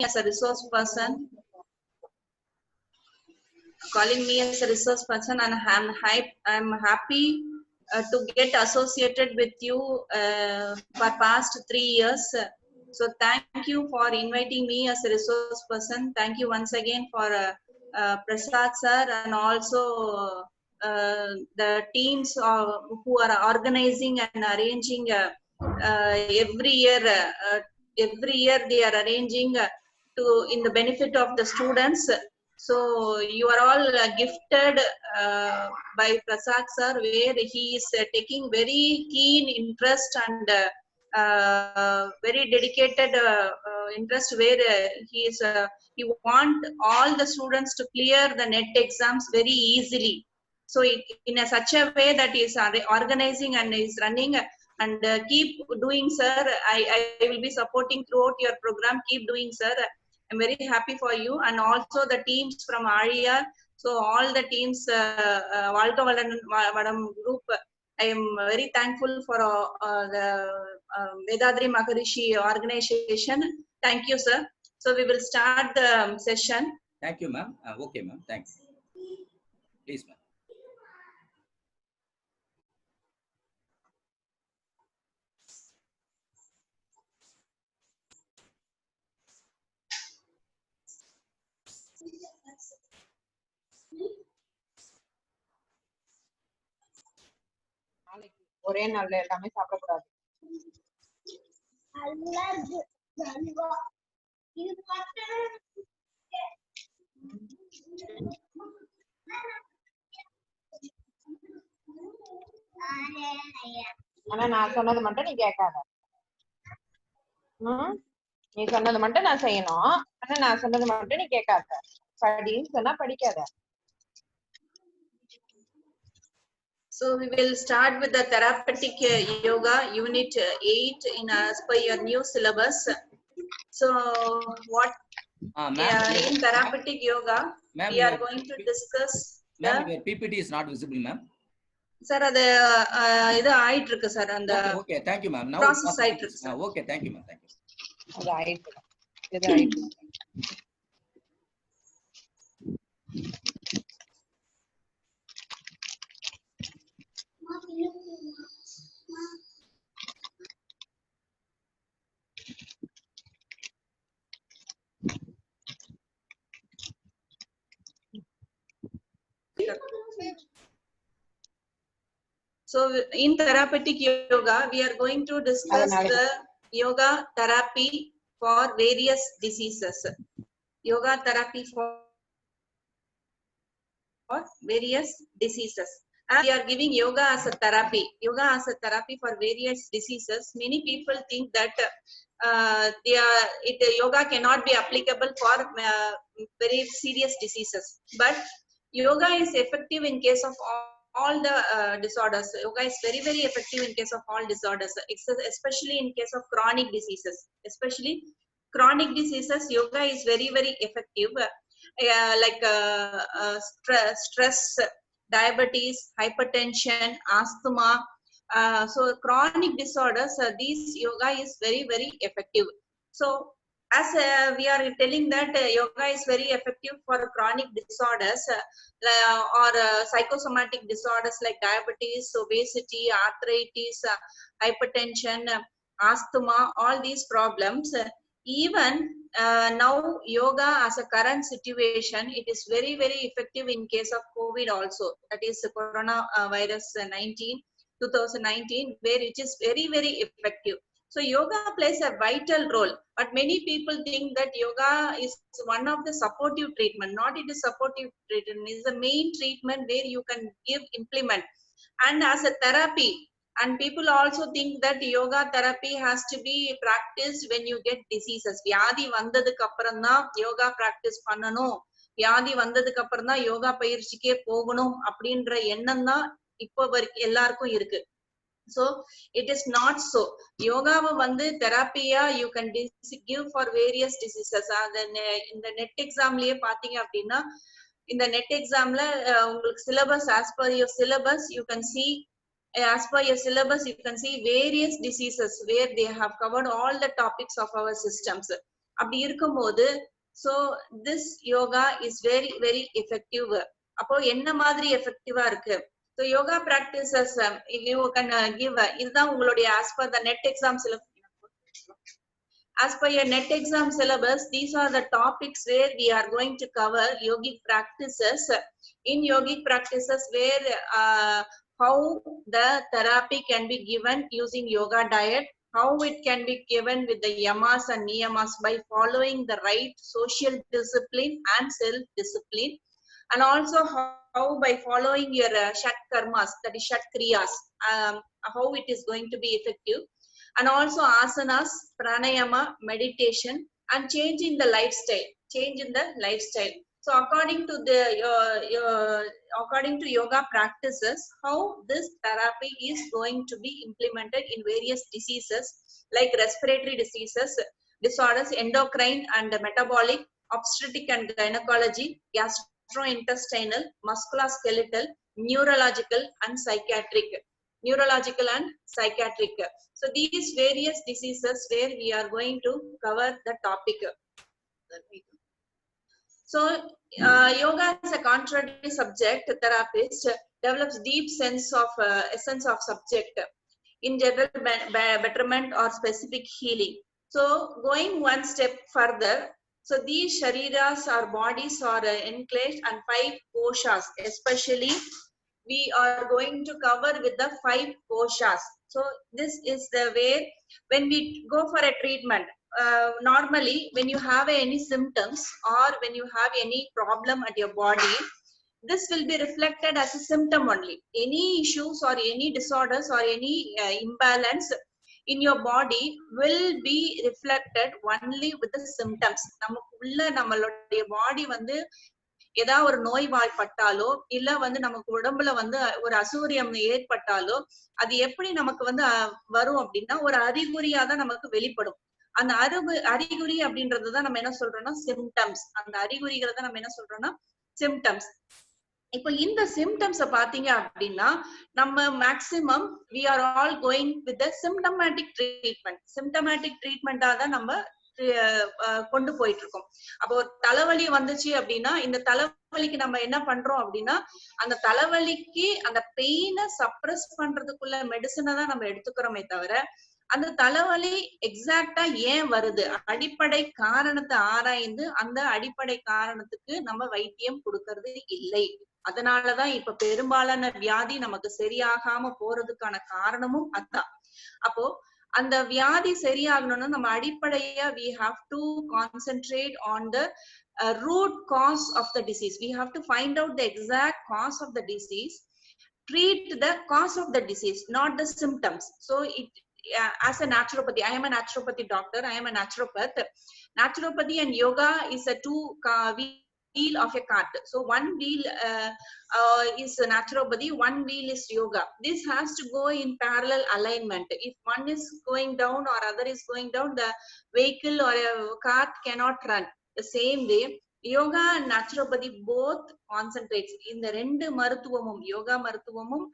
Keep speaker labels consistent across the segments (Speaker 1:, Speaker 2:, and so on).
Speaker 1: as a resource person, and I'm happy to get associated with you for past 3 years. So thank you for inviting me as a resource person. Thank you once again for Prasad sir, and also the teams who are organizing and arranging every year. Every year they are arranging in the benefit of the students. So you are all gifted by Prasad sir, where he is taking very keen interest and very dedicated interest, where he want all the students to clear the NET exams very easily. So in such a way that he is organizing and is running, and keep doing, sir. I will be supporting throughout your program. Keep doing, sir. I'm very happy for you, and also the teams from ARIA. So all the teams, Valka Vadam group, I am very thankful for the Vedadri Maharishi organization. Thank you, sir. So we will start the session.
Speaker 2: Thank you, ma'am. Okay, ma'am. Thanks. Please, ma'am.
Speaker 3: ஒரே நாள்ல எல்லாமே சாப்பிடக்கூடாது. ஆனா நான் சொன்னது மட்டும் நீ கேட்காத. நீ சொன்னது மட்டும் நான் செய்யணும். ஆனா நான் சொன்னது மட்டும் நீ கேட்காத. படின்னு சொன்னா படிக்காத.
Speaker 1: So we will start with the therapeutic yoga unit 8 as per your new syllabus. So what in therapeutic yoga we are going to discuss.
Speaker 2: Ma'am, your PPT is not visible, ma'am.
Speaker 1: Sir, அது இது ஆயிட்டு இருக்கு sir, அந்த
Speaker 2: Okay, thank you, ma'am. Now
Speaker 1: process ஆயிட்டு இருக்கு sir.
Speaker 2: Okay, thank you, ma'am. Thank you.
Speaker 3: அது ஆயிட்டு. இது ஆயிட்டு.
Speaker 1: So in therapeutic yoga, we are going to discuss the yoga therapy for various diseases. Yoga therapy for various diseases. And we are giving yoga as a therapy. Yoga as a therapy for various diseases. Many people think that yoga cannot be applicable for very serious diseases. But yoga is effective in case of all the disorders. Yoga is very, very effective in case of all disorders, especially in case of chronic diseases. Especially chronic diseases, yoga is very, very effective. Like stress, diabetes, hypertension, asthma. So chronic disorders, these yoga is very, very effective. So as we are telling that yoga is very effective for chronic disorders or psychosomatic disorders like diabetes, obesity, arthritis, hypertension, asthma, all these problems. Even now yoga as a current situation, it is very, very effective in case of COVID also, that is coronavirus 2019, where it is very, very effective. So yoga plays a vital role, but many people think that yoga is one of the supportive treatment. Not it is supportive treatment, it is the main treatment where you can implement and as a therapy. And people also think that yoga therapy has to be practiced when you get diseases. வியாதி வந்ததுக்கு அப்புறம் தான் yoga practice பண்ணணும், வியாதி வந்ததுக்கு அப்புறம் தான் யோகா பயிற்சிக்கே போகணும் அப்படின்ற எண்ணம் தான் இப்போ எல்லாருக்கும் இருக்கு. So it is not so. யோகாவை வந்து தெராப்பியா you can give for various diseases. இந்த நெட் எக்ஸாம்லயே பாத்தீங்க அப்படின்னா, இந்த நெட் எக்ஸாம்ல உங்களுக்கு syllabus, as per your syllabus you can see various diseases where they have covered all the topics of our systems. அப்படி இருக்கும்போது so this yoga is very very effective. அப்போ என்ன மாதிரி எஃபெக்டிவா இருக்கு? So yoga practices you can give இதுதான் உங்களுடைய as per the net exam syllabus. As per your net exam syllabus, these are the topics where we are going to cover yogic practices. In yogic practices where how the therapy can be given using yoga diet, how it can be given with the yamas and niyamas by following the right social discipline and self-discipline, and also how by following your shat karmas, that is shat kriyas, how it is going to be effective, and also asanas, pranayama, meditation, and change in the lifestyle. So according to the according to yoga practices, how this therapy is going to be implemented in various diseases like respiratory diseases, disorders, endocrine and metabolic, obstetric and gynecology, gastrointestinal, musculoskeletal, neurological and psychiatric. So these various diseases where we are going to cover the topic. So yoga as a contrary subject therapist develops deep sense of essence of subject in general betterment or specific healing. So going one step further, so these shariras or bodies are enclosed and 5 koshas, especially we are going to cover with the 5 koshas. So this is the way when we go for a treatment, normally when you have any symptoms or when you have any problem at your body, this will be reflected as a symptom only. Any issues or any disorders or any imbalance in your body will be reflected only with the symptoms. நமக்குள்ள நம்மளுடைய பாடி வந்து ஏதாவது ஒரு நோய்வாய்ப்பட்டாலோ இல்ல வந்து நமக்கு உடம்புல வந்து ஒரு அசூரியம் ஏற்பட்டாலோ அது எப்படி நமக்கு வந்து வரும் அப்படின்னா ஒரு அறிகுறியா தான் நமக்கு வெளிப்படும். அந்த அறிகுறி அப்படின்றதுதான் நம்ம என்ன சொல்றோம்னா சிம்டம்ஸ். அந்த அறிகுறிகளை தான் நம்ம என்ன சொல்றோம்னா சிம்டம்ஸ். இப்போ இந்த சிம்டம்ஸ பாத்தீங்க அப்படின்னா நம்ம maximum we are all going with the symptomatic ட்ரீட்மெண்டா தான் நம்ம கொண்டு போயிட்டு இருக்கோம். அப்போ தலைவலி வந்துச்சு அப்படின்னா இந்த தலைவலிக்கு நம்ம என்ன பண்றோம் அப்படின்னா அந்த தலைவலிக்கு அந்த பெயினை சப்ரஸ் பண்றதுக்குள்ள மெடிசனை தான் நம்ம எடுத்துக்கிறோமே தவிர அந்த தலைவலி எக்ஸாக்டா ஏன் வருது அடிப்படை காரணத்தை ஆராய்ந்து அந்த அடிப்படை காரணத்துக்கு நம்ம வைத்தியம் கொடுக்கறது இல்லை. அதனாலதான் இப்ப பெரும்பாலான வியாதி நமக்கு சரியாகாம போறதுக்கான காரணமும் அதான். அப்போ அந்த வியாதி சரியாகணும்னா நம்ம அடிப்படையா we have to concentrate on the root cause of the disease. We have to find out the exact cause of the disease, treat the cause of the disease, not the symptoms. So it as a naturopathy, I am a naturopathy doctor, I am a naturopath. Naturopathy and yoga is a two wheel of a cart. So one wheel is naturopathy, one wheel is yoga. This has to go in parallel alignment. If one is going down or other is going down, the vehicle or a cart cannot run. The same way yoga and naturopathy both concentrates இந்த ரெண்டு மருத்துவமும் யோகா மருத்துவமும்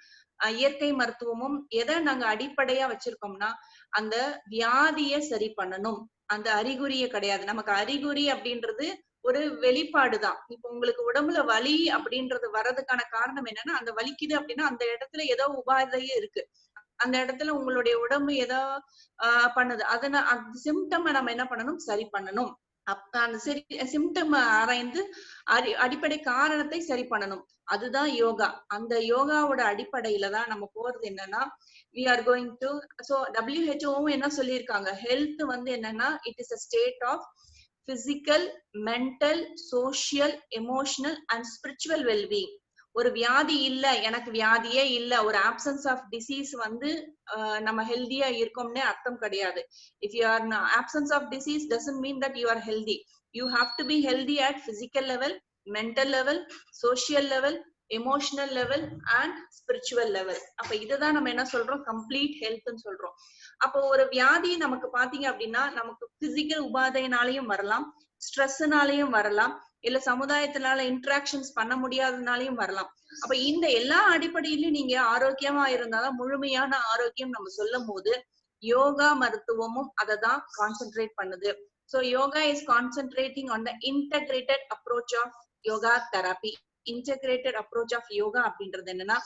Speaker 1: இயற்கை மருத்துவமும் எதை நாங்க அடிப்படையா வச்சிருக்கோம்னா அந்த வியாதியை சரி பண்ணணும். அந்த அறிகுறியே கிடையாது. நமக்கு அறிகுறி அப்படின்றது ஒரு வெளிப்பாடுதான். இப்ப உங்களுக்கு உடம்புல வலி அப்படின்றது வர்றதுக்கான காரணம் என்னன்னா அந்த வலிக்குது அப்படின்னா அந்த இடத்துல ஏதோ உபாதையே இருக்கு. அந்த இடத்துல உங்களுடைய உடம்பு ஏதோ பண்ணுது. அதனால அந்த சிம்டம் நம்ம என்ன பண்ணணும் சரி பண்ணணும். அந்த சரி சிம்டம் ஆராய்ந்து அடிப்படை காரணத்தை சரி பண்ணணும். அதுதான் யோகா. அந்த யோகாவோட அடிப்படையில தான் நம்ம போறது என்னன்னா we are going to so WHO என்ன சொல்லியிருக்காங்க ஹெல்த் வந்து என்னன்னா it is a state of physical, mental, social, emotional and spiritual well-being. ஒரு வியாதி இல்ல எனக்கு வியாதியே இல்ல ஒரு absence of disease வந்து நம்ம ஹெல்தியா இருக்கோம்னே அர்த்தம் கிடையாது. If you are absence of disease doesn't mean that you are healthy. You have to be healthy at physical level, mental level, social level, emotional level and spiritual level. அப்ப இதுதான் நம்ம என்ன சொல்றோம் complete health ன்னு சொல்றோம். அப்போ ஒரு வியாதி நமக்கு பாத்தீங்க அப்படின்னா நமக்கு பிசிக்கல் உபாதையினாலையும் வரலாம், ஸ்ட்ரெஸ்னாலையும் வரலாம், இல்ல சமுதாயத்தினால இன்டராக்ஷன்ஸ் பண்ண முடியாதனாலையும் வரலாம். அப்ப இந்த எல்லா அடிப்படையிலும் நீங்க ஆரோக்கியமா இருந்தாதான் முழுமையான ஆரோக்கியம் நம்ம சொல்லும் போது யோகா மருத்துவமும் அதை தான் கான்சென்ட்ரேட் பண்ணுது. So yoga is concentrating on the integrated approach of yoga therapy. Integrated approach of yoga அப்படின்றது என்னன்னா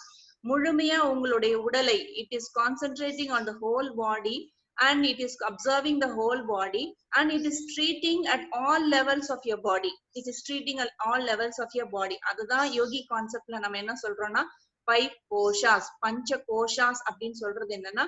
Speaker 1: முழுமையா உங்களுடைய உடலை it is concentrating on the whole body and it is observing the whole body and it is treating at all levels of your body. It is treating at all levels of your body. அதுதான் யோகி கான்செப்ட்ல நம்ம என்ன சொல்றோம்னா 5 koshas பஞ்ச கோஷாஸ் அப்படின்னு சொல்றது என்னன்னா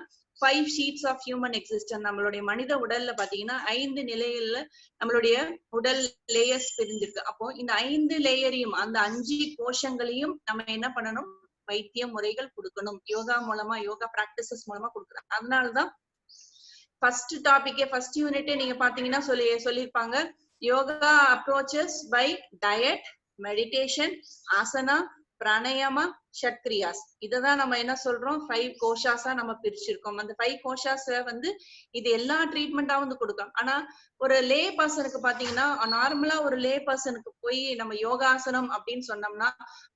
Speaker 1: 5 sheets of human existence. நம்மளுடைய மனித உடல்ல பாத்தீங்கன்னா 5 நிலைகள்ல நம்மளுடைய உடல் லேயர்ஸ் பிரிஞ்சிருக்கு. அப்போ இந்த 5 லேயரையும் அந்த 5 கோஷங்களையும் நம்ம என்ன பண்ணணும், வைத்திய முறைகள் கொடுக்கணும். யோகா மூலமா, யோகா பிராக்டிசஸ் மூலமா கொடுக்குறோம். அதனாலதான் ஃபர்ஸ்ட் டாபிக்கே ஃபர்ஸ்ட் யூனிட்டே நீங்க பாத்தீங்கன்னா சொல்லியிருப்பாங்க yoga approaches by diet, meditation, asana, pranayama, shatkriyas. இததான் நம்ம என்ன சொல்றோம் 5 கோஷாஸா நம்ம பிரிச்சிருக்கோம். அந்த 5 கோஷாஸ் இது எல்லா ட்ரீட்மெண்டாவும் வந்து கொடுக்கும். ஆனா ஒரு லே பர்சனுக்கு பாத்தீங்கன்னா நார்மலா ஒரு லே பர்சனுக்கு போய் நம்ம யோகாசனம் அப்படின்னு சொன்னோம்னா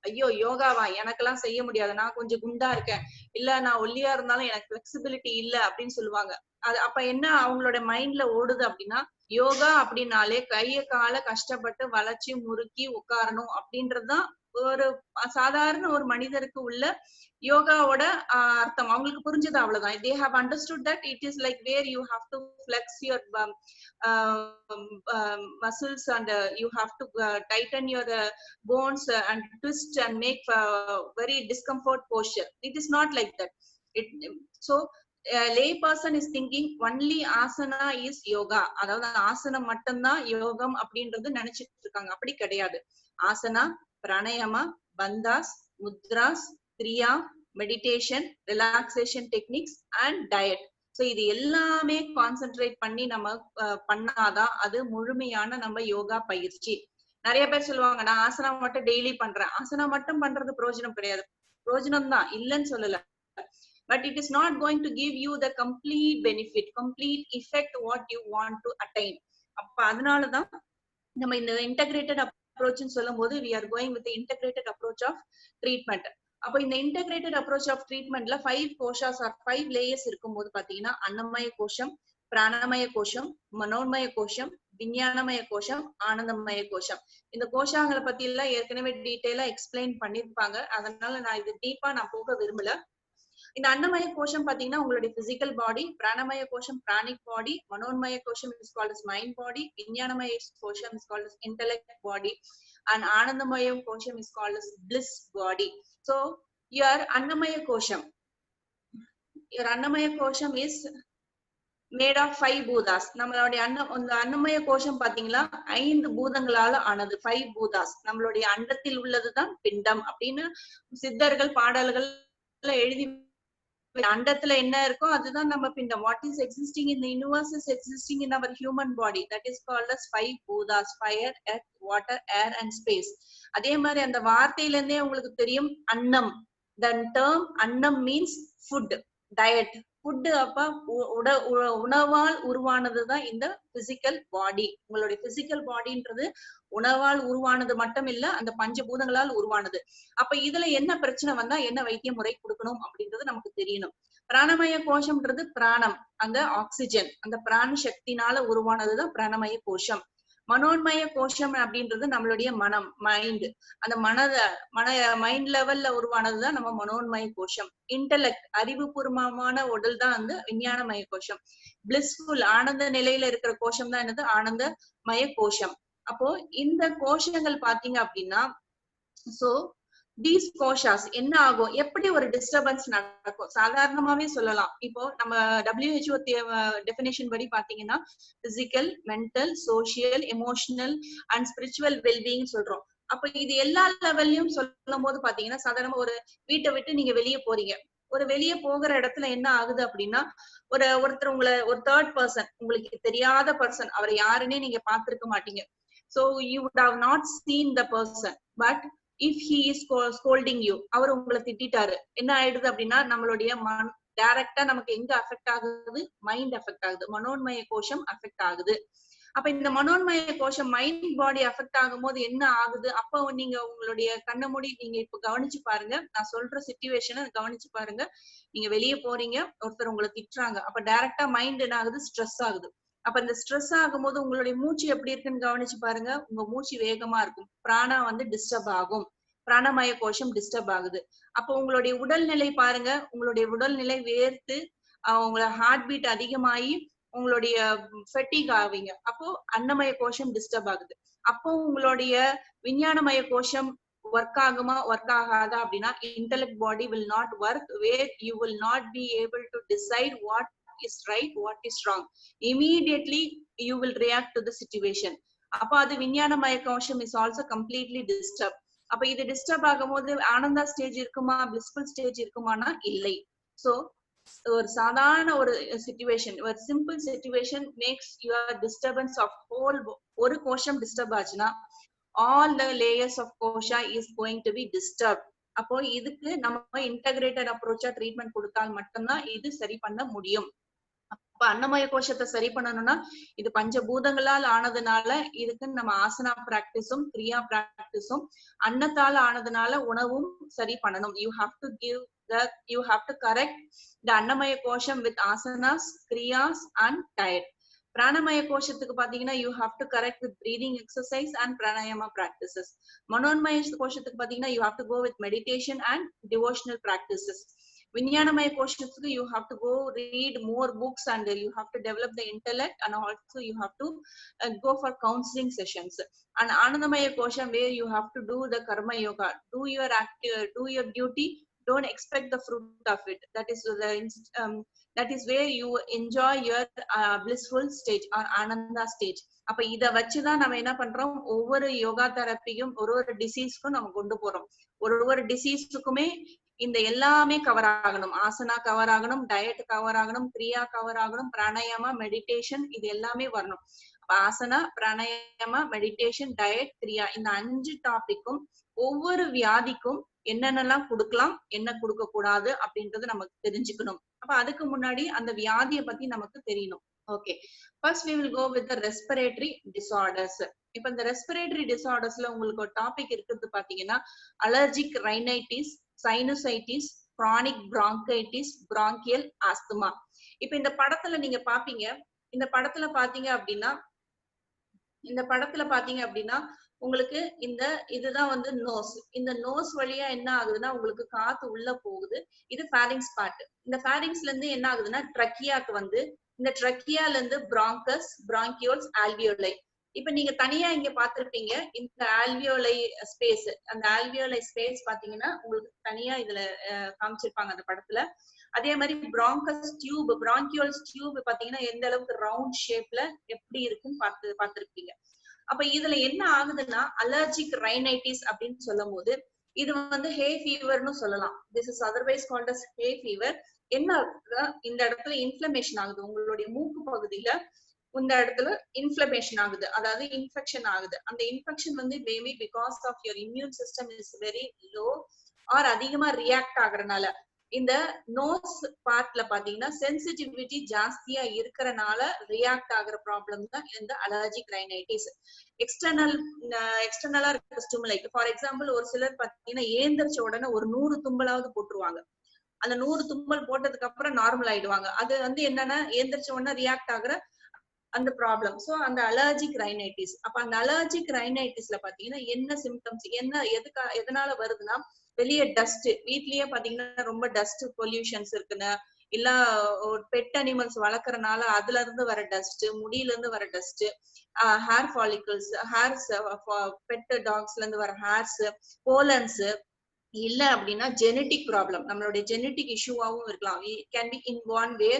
Speaker 1: ஐயோ யோகாவா எனக்கெல்லாம் செய்ய முடியாது, நான் கொஞ்சம் குண்டா இருக்கேன், இல்ல நான் ஒல்லியா இருந்தாலும் எனக்கு பிளெக்சிபிலிட்டி இல்ல அப்படின்னு சொல்லுவாங்க. அது அப்ப என்ன அவங்களோட மைண்ட்ல ஓடுது அப்படின்னா யோகா அப்படின்னாலே கைய கால கஷ்டப்பட்டு வளைச்சு முறுக்கி உட்காரணும் அப்படின்றதுதான் ஒரு சாதாரண ஒரு மனிதருக்கு உள்ள யோகாவோட அர்த்தம். அவங்களுக்கு புரிஞ்சது அவ்வளவுதான். they have understood that it is like where you have to flex your muscles and you have to tighten your bones and twist and make very discomfort posture. It is not like that. So a lay person is thinking only asana is yoga. அதாவது ஆசனம் மட்டும்தான் யோகம் அப்படின்றது நினைச்சிட்டு இருக்காங்க. அப்படி கிடையாது. Asana, pranayama, bandhas, mudras, kriya, meditation, relaxation techniques and diet. So இது எல்லாமே கான்சென்ட்ரேட் பண்ணி நம்ம பண்ணாதான் அது முழுமையான நம்ம யோகா பயிற்சி. நிறைய பேர் சொல்லுவாங்க நான் ஆசனா மட்டும் டெய்லி பண்றேன். ஆசனா மட்டும் பண்றது பிரயோஜனம் கிடையாது. பிரயோஜனம் தான், இல்லைன்னு சொல்லல. But it is not going to give you the complete benefit, complete effect what you want to attain. அப்ப அதனாலதான் நம்ம இந்த integrated approach ன்னு சொல்லும் போது we are going with the integrated approach of treatment. அப்ப இந்த integrated approach of treatmentல 5 கோஷாஸ் ஆர் 5 லேயர்ஸ் இருக்கும்போது பாத்தீங்கன்னா அன்னமய கோஷம், பிராணமய கோஷம், மனோன்மய கோஷம், விஞ்ஞானமய கோஷம், ஆனந்தமய கோஷம். இந்த கோஷங்களை பத்தி எல்லாம் ஏற்கனவே டீடைலா எக்ஸ்பிளைன் பண்ணிருப்பாங்க. அதனால நான் இது டீப்பா நான் போக விரும்பல. இந்த அன்னமய கோஷம் பாத்தீங்கன்னா உங்களுடைய பிசிக்கல் பாடி, பிராணமய கோஷம் pranic body, manomaya kosham is called as mind body, vijnanamaya kosham is called as intellect body, and anandamaya kosham is called as bliss body. So your annamaya kosham is made of 5 bhutas. நம்மளுடைய அன்னமய கோஷம் பாத்தீங்களா 5 பூதங்களால ஆனது. 5 பூதாஸ் நம்மளுடைய அண்டத்தில் உள்ளதுதான் பிண்டம் அப்படின்னு சித்தர்கள் பாடல்கள் எழுதி. அண்டத்துல என்ன இருக்கோ அதுதான் நம்ம பிண்டம். what is existing in the universe is existing in our human body. that is called as 5 பூதாஸ், fire, earth, water, air and space. அதே மாதிரி அந்த வார்த்தையில இருந்தே உங்களுக்கு தெரியும் அன்னம். the term அன்னம் means food, diet. ஃபுட் அப்ப உணவால் உருவானதுதான் இந்த பிசிக்கல் பாடி. உங்களுடைய பிசிக்கல் பாடின்றது உணவால் உருவானது மட்டும் இல்ல, அந்த பஞ்சபூதங்களால் உருவானது. அப்ப இதுல என்ன பிரச்சனை வந்தா என்ன வைத்திய முறை கொடுக்கணும் அப்படின்றது நமக்கு தெரியணும். பிராணமய கோஷம்ன்றது பிராணம், அந்த ஆக்சிஜன், அந்த பிராண சக்தினால உருவானதுதான் பிராணமய கோஷம். மனோன்மய கோஷம் அப்படின்றது நம்மளுடைய மனம், மைண்ட். அந்த மைண்ட் லெவல்ல உருவானதுதான் நம்ம மனோன்மய கோஷம். இன்டெலெக்ட், அறிவுபூர்வமான உடல் தான் வந்து விஞ்ஞானமய கோஷம். பிளிஸ்ஃபுல், ஆனந்த நிலையில இருக்கிற கோஷம் தான் என்னது ஆனந்தமய கோஷம். அப்போ இந்த கோஷங்கள் பாத்தீங்க அப்படின்னா சோ these கோஷாஸ் என்ன ஆகும், எப்படி ஒரு டிஸ்டர்பன்ஸ் நடக்கும் சாதாரணமாவே சொல்லலாம். இப்போ நம்ம WHO டெஃபினேஷன் படி பாத்தீங்கன்னா physical, mental, social, emotional and spiritual wellbeing சொல்றோம். அப்ப இது எல்லா லெவல்லையும் சொல்லும் போது பாத்தீங்கன்னா சாதாரணமா ஒரு வீட்டை விட்டு நீங்க வெளியே போறீங்க. ஒரு வெளியே போகிற இடத்துல என்ன ஆகுது அப்படின்னா ஒருத்தர் உங்களை ஒரு தேர்ட் பர்சன், உங்களுக்கு தெரியாத பர்சன், அவர் யாருன்னே நீங்க பாத்திருக்க மாட்டீங்க. So you would have not seen the person, but if he is scolding you, அவர் உங்களை திட்டாரு, என்ன ஆயிடுது அப்படின்னா நம்மளுடைய டைரக்டா நமக்கு எங்க அஃபெக்ட் ஆகுது, மைண்ட் அஃபெக்ட் ஆகுது, மனோன்மய கோஷம் அஃபெக்ட் ஆகுது. அப்ப இந்த மனோன்மய கோஷம் மைண்ட் பாடி அஃபெக்ட் ஆகும் போது என்ன ஆகுது, அப்ப நீங்க உங்களுடைய கண்ணை மூடி நீங்க இப்ப கவனிச்சு பாருங்க. நான் சொல்ற சிச்சுவேஷனை கவனிச்சு பாருங்க. நீங்க வெளியே போறீங்க, ஒருத்தர் உங்களை திட்டுறாங்க, அப்ப டைரக்டா மைண்ட் என்ன ஆகுது, ஸ்ட்ரெஸ் ஆகுது. அப்ப இந்த ஸ்ட்ரெஸ் ஆகும்போது உங்களுடைய மூச்சு எப்படி இருக்குன்னு கவனிச்சு பாருங்க. உங்க மூச்சு வேகமா இருக்கும், பிராணா வந்து டிஸ்டர்ப் ஆகும், பிராணமய கோஷம் டிஸ்டர்ப் ஆகுது. அப்போ உங்களுடைய உடல்நிலை பாருங்க, உங்களுடைய உடல்நிலை வேர்த்து உங்களோட ஹார்ட் பீட் அதிகமாகி உங்களுடைய ஃபெட்டிக் ஆவீங்க. அப்போ அன்னமய கோஷம் டிஸ்டர்ப் ஆகுது. அப்போ உங்களுடைய விஞ்ஞானமய கோஷம் ஒர்க் ஆகுமா ஒர்க் ஆகாதா அப்படின்னா, intellect body will not work, where you will not be able to decide what is right, what is wrong. Immediately you will react to the situation. அப்ப அது விஞ்ஞானமய கோஷம் is also completely disturbed. அப்ப இது disturb ஆகும்போது ஆனந்தா stage இருக்குமா, blissful stage இருக்குமானா இல்லை. சோ ஒரு சாதாரண ஒரு சிச்சுவேஷன், ஒரு simple situation makes your disturbance of whole. ஒரு கோஷம் டிஸ்டர்ப் ஆச்சுன்னா all the layers of kosha is going to be disturbed. அப்போ இதுக்கு நம்ம இன்டகிரேட்டட் அப்ரோச்சா ட்ரீட்மெண்ட் கொடுத்தால் மட்டும்தான் இது சரி பண்ண முடியும். அப்ப அன்னமய கோஷத்தை சரி பண்ணணும்னா இது பஞ்சபூதங்களால் ஆனதுனால இதுக்கு நம்ம ஆசனா பிராக்டிஸும் கிரியா பிராக்டிஸும், அன்னத்தால் ஆனதுனால உணவும் சரி பண்ணணும். you have to correct the annamaya kosham with asanas, kriyas and diet. பிராணமய கோஷத்துக்கு பாத்தீங்கன்னா you have to correct with breathing exercise and pranayama practices. மனோன்மய கோஷத்துக்கு பாத்தீங்கன்னா you have to go with meditation and devotional practices. விஞ்ஞானமய கோஷத்துக்கு you have to go read more books and you have to develop the intellect and also you have to go for counseling sessions. And anandamaya kosham where you have to do the karma yoga, do your duty, don't expect the fruit of it. That is where you enjoy your blissful stage or ananda stage. அப்ப இத வச்சுதான் நம்ம என்ன பண்றோம், ஒவ்வொரு யோகா தெரப்பியும் ஒரு டிசீஸ்க்கும் நம்ம கொண்டு போறோம். ஒரு டிசீஸுக்குமே இந்த எல்லாமே கவர் ஆகணும். ஆசனா கவர் ஆகணும், டயட் கவர் ஆகணும், கிரியா கவர் ஆகணும், பிராணாயாமா, மெடிடேஷன், இது எல்லாமே வரணும். ஆசனா, பிராணாயாமா, மெடிடேஷன், டயட், கிரியா, இந்த 5 டாபிக்கும் ஒவ்வொரு வியாதிக்கும் என்னென்னலாம் கொடுக்கலாம், என்ன கொடுக்க கூடாது அப்படின்றது நமக்கு தெரிஞ்சுக்கணும். அப்ப அதுக்கு முன்னாடி அந்த வியாதியை பத்தி நமக்கு தெரியணும். Okay, first we will go with the respiratory disorders. இப்ப இந்த ரெஸ்பிரேட்டரி டிசார்டர்ஸ்ல உங்களுக்கு ஒரு டாபிக் இருக்குது பாத்தீங்கன்னா allergic rhinitis, sinusitis, chronic bronchitis, bronchial asthma. இப்ப இந்த படத்துல நீங்க பாப்பீங்க, இந்த படத்துல பாத்தீங்க அப்படின்னா உங்களுக்கு இதுதான் வந்து நோஸ். இந்த நோஸ் வழியா என்ன ஆகுதுன்னா உங்களுக்கு காத்து உள்ள போகுது, இது pharynx பார்ட். இந்த pharynxல இருந்து என்ன ஆகுதுன்னா ட்ரக்கியாக்கு வந்து, இந்த ட்ரக்கியால இருந்து bronchus, bronchioles, alveoli. இப்ப நீங்க தனியா இங்க பாத்திருப்பீங்க இந்த ஆல்வியோலை ஸ்பேஸ். அந்த ஆல்வியோலை ஸ்பேஸ் பாத்தீங்கன்னா உங்களுக்கு தனியா இதுல காமிச்சிருப்பாங்க அந்த படத்துல. அதே மாதிரி பிராங்கஸ் டியூப், பிராங்கியோல்ஸ் டியூப் பாத்தீங்கன்னா எந்த அளவுக்கு ரவுண்ட் ஷேப்ல எப்படி இருக்குன்னு பாத்திருப்பீங்க. அப்ப இதுல என்ன ஆகுதுன்னா அலர்ஜிக் ரைனைட்டிஸ் அப்படின்னு சொல்லும் போது இது வந்து ஹே ஃபீவர்னு சொல்லலாம். This is otherwise called as hay fever. என்ன ஆகுதுன்னா இந்த இடத்துல இன்ஃப்ளமேஷன் ஆகுது, உங்களுடைய மூக்கு பகுதியில இந்த இடத்துல இன்ஃப்ளமேஷன் ஆகுது, அதாவது இன்ஃபெக்ஷன் ஆகுது. அந்த இன்ஃபெக்ஷன் வந்து maybe because of your immune system is very low or அதிகமா ரியாக்ட் ஆகுறதுனால இந்த நோஸ் பார்ட்ல பாத்தீங்கன்னா சென்சிட்டிவிட்டி ஜாஸ்தியா இருக்கிறனால ரியாக்ட் ஆகுற ப்ராப்ளம் தான் இந்த அலர்ஜிக் ரைனைட்டிஸ். எக்ஸ்டர்னலா இருக்க ஸ்டிமுலை, ஃபார் எக்ஸாம்பிள் ஒரு சிலர் பாத்தீங்கன்னா ஏந்திரிச்ச உடனே ஒரு 100 தும்பலாவது போட்டுருவாங்க. அந்த 100 தும்பல் போட்டதுக்கு அப்புறம் நார்மல் ஆயிடுவாங்க. அது வந்து என்னன்னா ஏந்திரிச்ச உடனே ரியாக்ட் ஆகுற அந்த ப்ராப்ளம். சோ அந்த அலர்ஜிக் ரைனைட்டிஸ். அப்ப அந்த அலர்ஜிக் ரைனைட்டிஸ்ல பாத்தீங்கன்னா என்ன சிம்டம்ஸ், எதனால வருதுன்னா வெளியே டஸ்ட், வீட்லயே பாத்தீங்கன்னா ரொம்ப டஸ்ட் பொல்யூஷன்ஸ் இருக்குன்னு, இல்ல ஒரு பெட் அனிமல்ஸ் வளர்க்கறனால அதுல இருந்து வர டஸ்ட், முடியில இருந்து வர dust, hair follicles, hairs, pet டாக்ஸ்ல இருந்து வர ஹேர்ஸ், போலன்ஸ், இல்ல அப்படின்னா ஜெனட்டிக் ப்ராப்ளம், நம்மளுடைய ஜெனட்டிக் இஷ்யூவாவும் இருக்கலாம். Can be in one way,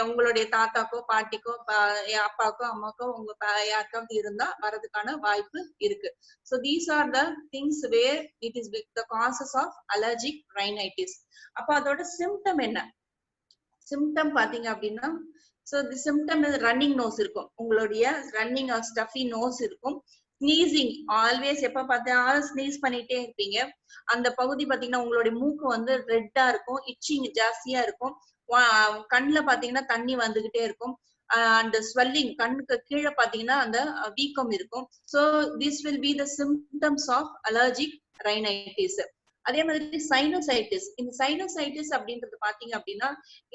Speaker 1: உங்களுடைய தாத்தாக்கோ பாட்டிக்கோ அப்பாக்கோ அம்மாக்கோ உங்க யாருக்காவது இருந்தா வரதுக்கான வாய்ப்பு இருக்கு. So these are the things where it is the causes of allergic rhinitis. அப்ப அதோட சிம்டம் என்ன, சிம்டம் பாத்தீங்க அப்படின்னா so the symptom is running nose இருக்கும், உங்களுடைய running or stuffy nose இருக்கும். ஸ்னீசிங், ஆல்வேஸ் எப்ப பார்த்தாலும் ஸ்னீஸ் பண்ணிட்டே இருப்பீங்க. அந்த பகுதி பாத்தீங்கன்னா உங்களுடைய மூக்கு வந்து ரெட்டா இருக்கும், இச்சிங் ஜாஸ்தியா இருக்கும், கண்ணுல பாத்தீங்கன்னா தண்ணி வந்துகிட்டே இருக்கும், அந்த ஸ்வெல்லிங், கண்ணுக்கு கீழே பாத்தீங்கன்னா அந்த வீக்கம் இருக்கும். So this will be the symptoms of allergic rhinitis. அதே மாதிரி சைனோசைட்டிஸ். இந்த சைனோசைட்டிஸ் அப்படின்றது பாத்தீங்க அப்படின்னா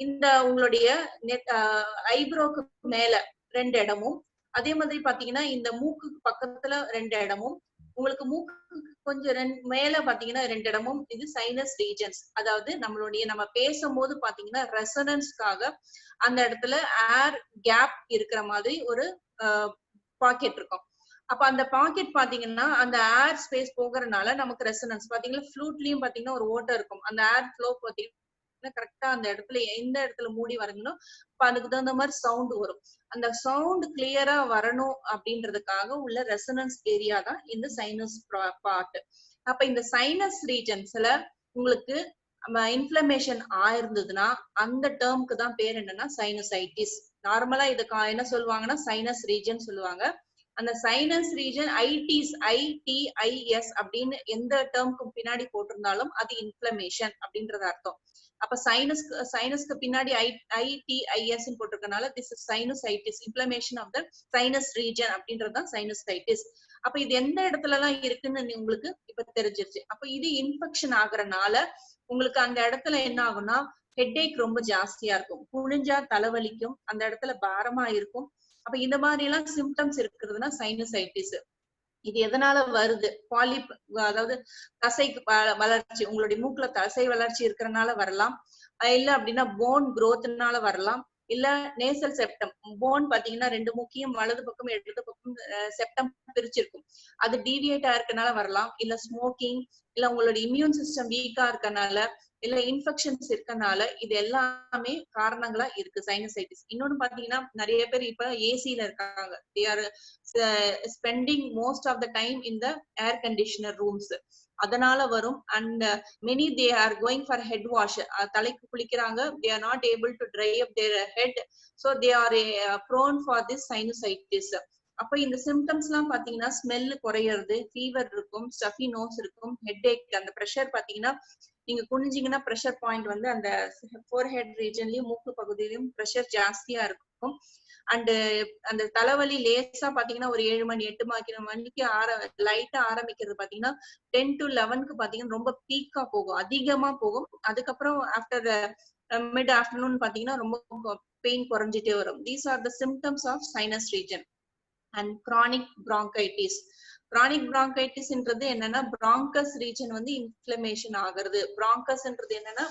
Speaker 1: இந்த உங்களுடைய ஐப்ரோக்கு மேல 2 இடமும், அதே மாதிரி பாத்தீங்கன்னா இந்த மூக்குக்கு பக்கத்துல 2 இடமும், உங்களுக்கு மூக்கு கொஞ்சம் மேல பாத்தீங்கன்னா 2 இடமும் இது சைனஸ் ரீஜன்ஸ். அதாவது நம்ம பேசும்போது பாத்தீங்கன்னா ரெசனன்ஸ்க்காக அந்த இடத்துல ஏர் கேப் இருக்கிற மாதிரி ஒரு பாக்கெட் இருக்கும். அப்ப அந்த பாக்கெட் பாத்தீங்கன்னா அந்த ஏர் ஸ்பேஸ் போகிறதுனால நமக்கு ரெசனன்ஸ் பாத்தீங்கன்னா ஃப்ளூட்லயும் பாத்தீங்கன்னா ஒரு ஓட்டை இருக்கும். அந்த ஏர் ஃப்ளோ பாத்தீங்கன்னா கரெக்டா அந்த இடத்துல எந்த இடத்துல மூடி வரணும் அதுக்கு தகுந்த மாதிரி சவுண்ட் வரும். அந்த சவுண்ட் கிளியரா வரணும் அப்படின்றதுக்காக உள்ள ரெசனன்ஸ் ஏரியா தான் இந்த சைனஸ் பார்ட். அப்ப இந்த சைனஸ் ரீஜன்ஸ்ல உங்களுக்கு இன்ஃப்ளமேஷன் ஆயிருந்ததுன்னா அந்த டேர்முக்கு தான் பேர் என்னன்னா சைனசைட்டிஸ். நார்மலா இதுக்கு என்ன சொல்லுவாங்கன்னா சைனஸ் ரீஜன் சொல்லுவாங்க. அந்த சைனஸ் ரீஜன் ITIS அப்படின்னு எந்த டேர்முக்கு பின்னாடி போட்டிருந்தாலும் அது இன்ஃப்ளமேஷன் அப்படின்றது அர்த்தம். அப்ப சைனஸ்க்கு பின்னாடி ITIS போட்டிருக்கனால this is sinusitis, inflammation of the sinus region அப்படின்றதுதான் சைனசைட்டிஸ். அப்ப இது எந்த இடத்துல எல்லாம் இருக்குன்னு உங்களுக்கு இப்ப தெரிஞ்சிருச்சு. அப்ப இது இன்ஃபெக்ஷன் ஆகுறதுனால உங்களுக்கு அந்த இடத்துல என்ன ஆகும்னா ஹெட்ஏக் ரொம்ப ஜாஸ்தியா இருக்கும், குனிஞ்சா தலைவலிக்கும், அந்த இடத்துல பாரமா இருக்கும். அப்ப இந்த மாதிரி எல்லாம் சிம்டம்ஸ் இருக்கிறதுனா சைனசைட்டிஸ். இது எதனால வருது? பாலிப், அதாவது தசைக்கு வளர்ச்சி, உங்களுடைய மூக்குல தசை வளர்ச்சி இருக்கிறதுனால வரலாம், இல்ல அப்படின்னா போன் குரோத்னால வரலாம், இல்ல நேசல் செப்டம். போன் பாத்தீங்கன்னா 2 மூக்கையும் வலது பக்கம் இடது பக்கம் செப்டம் பிரிச்சிருக்கும், அது டீவியேட்டா இருக்கனால வரலாம், இல்ல ஸ்மோக்கிங், இல்ல உங்களோட இம்யூன் சிஸ்டம் வீக்கா இருக்கனால, இல்ல இன்ஃபெக்ஷன்ஸ் இருக்கனால, இது எல்லாமே காரணங்களா இருக்கு சைனசைட்டிஸ். இன்னொன்னு பாத்தீங்கன்னா நிறைய பேர் இப்ப ஏசில இருக்காங்க, they are spending most of the time in the air conditioner rooms, அதனால வரும். And many they are going for head wash, தலைக்கு குளிக்கிறாங்க, they are not able to dry up their head, so they are prone for this sinusitis. அப்ப இந்த symptoms எல்லாம் பாத்தீங்கன்னா smell குறையிறது, fever இருக்கும், stuffy nose இருக்கும், ஹெட்ஏக், அந்த பிரஷர் பாத்தீங்கன்னா நீங்க குனிஞ்சீங்கன்னா பிரஷர் பாயிண்ட் வந்து அந்த ஃபோர்ஹெட் ரீஜன்லயும் மூக்கு பகுதியிலும் பிரஷர் ஜாஸ்தியா இருக்கும். அண்ட் அந்த தலைவலி லேசா பாத்தீங்கன்னா ஒரு 7 மணி 8 மணிக்கு லைட்டா ஆரம்பிக்கிறது பாத்தீங்கன்னா 10 to 11க்கு பாத்தீங்கன்னா ரொம்ப பீக்கா போகும், அதிகமா போகும். அதுக்கப்புறம் ஆஃப்டர் மிட் ஆஃப்டர்நூன் பாத்தீங்கன்னா ரொம்ப பெயின் குறைஞ்சிட்டே வரும். These are the symptoms of sinus region. And chronic bronchitis. Chronic பிராங்கைட்டிஸ்ன்றது என்னன்னா பிராங்கஸ் ரீஜன் வந்து இன்ஃப்ளமேஷன் ஆகுறது. பிராங்கஸ்ன்றது என்னன்னா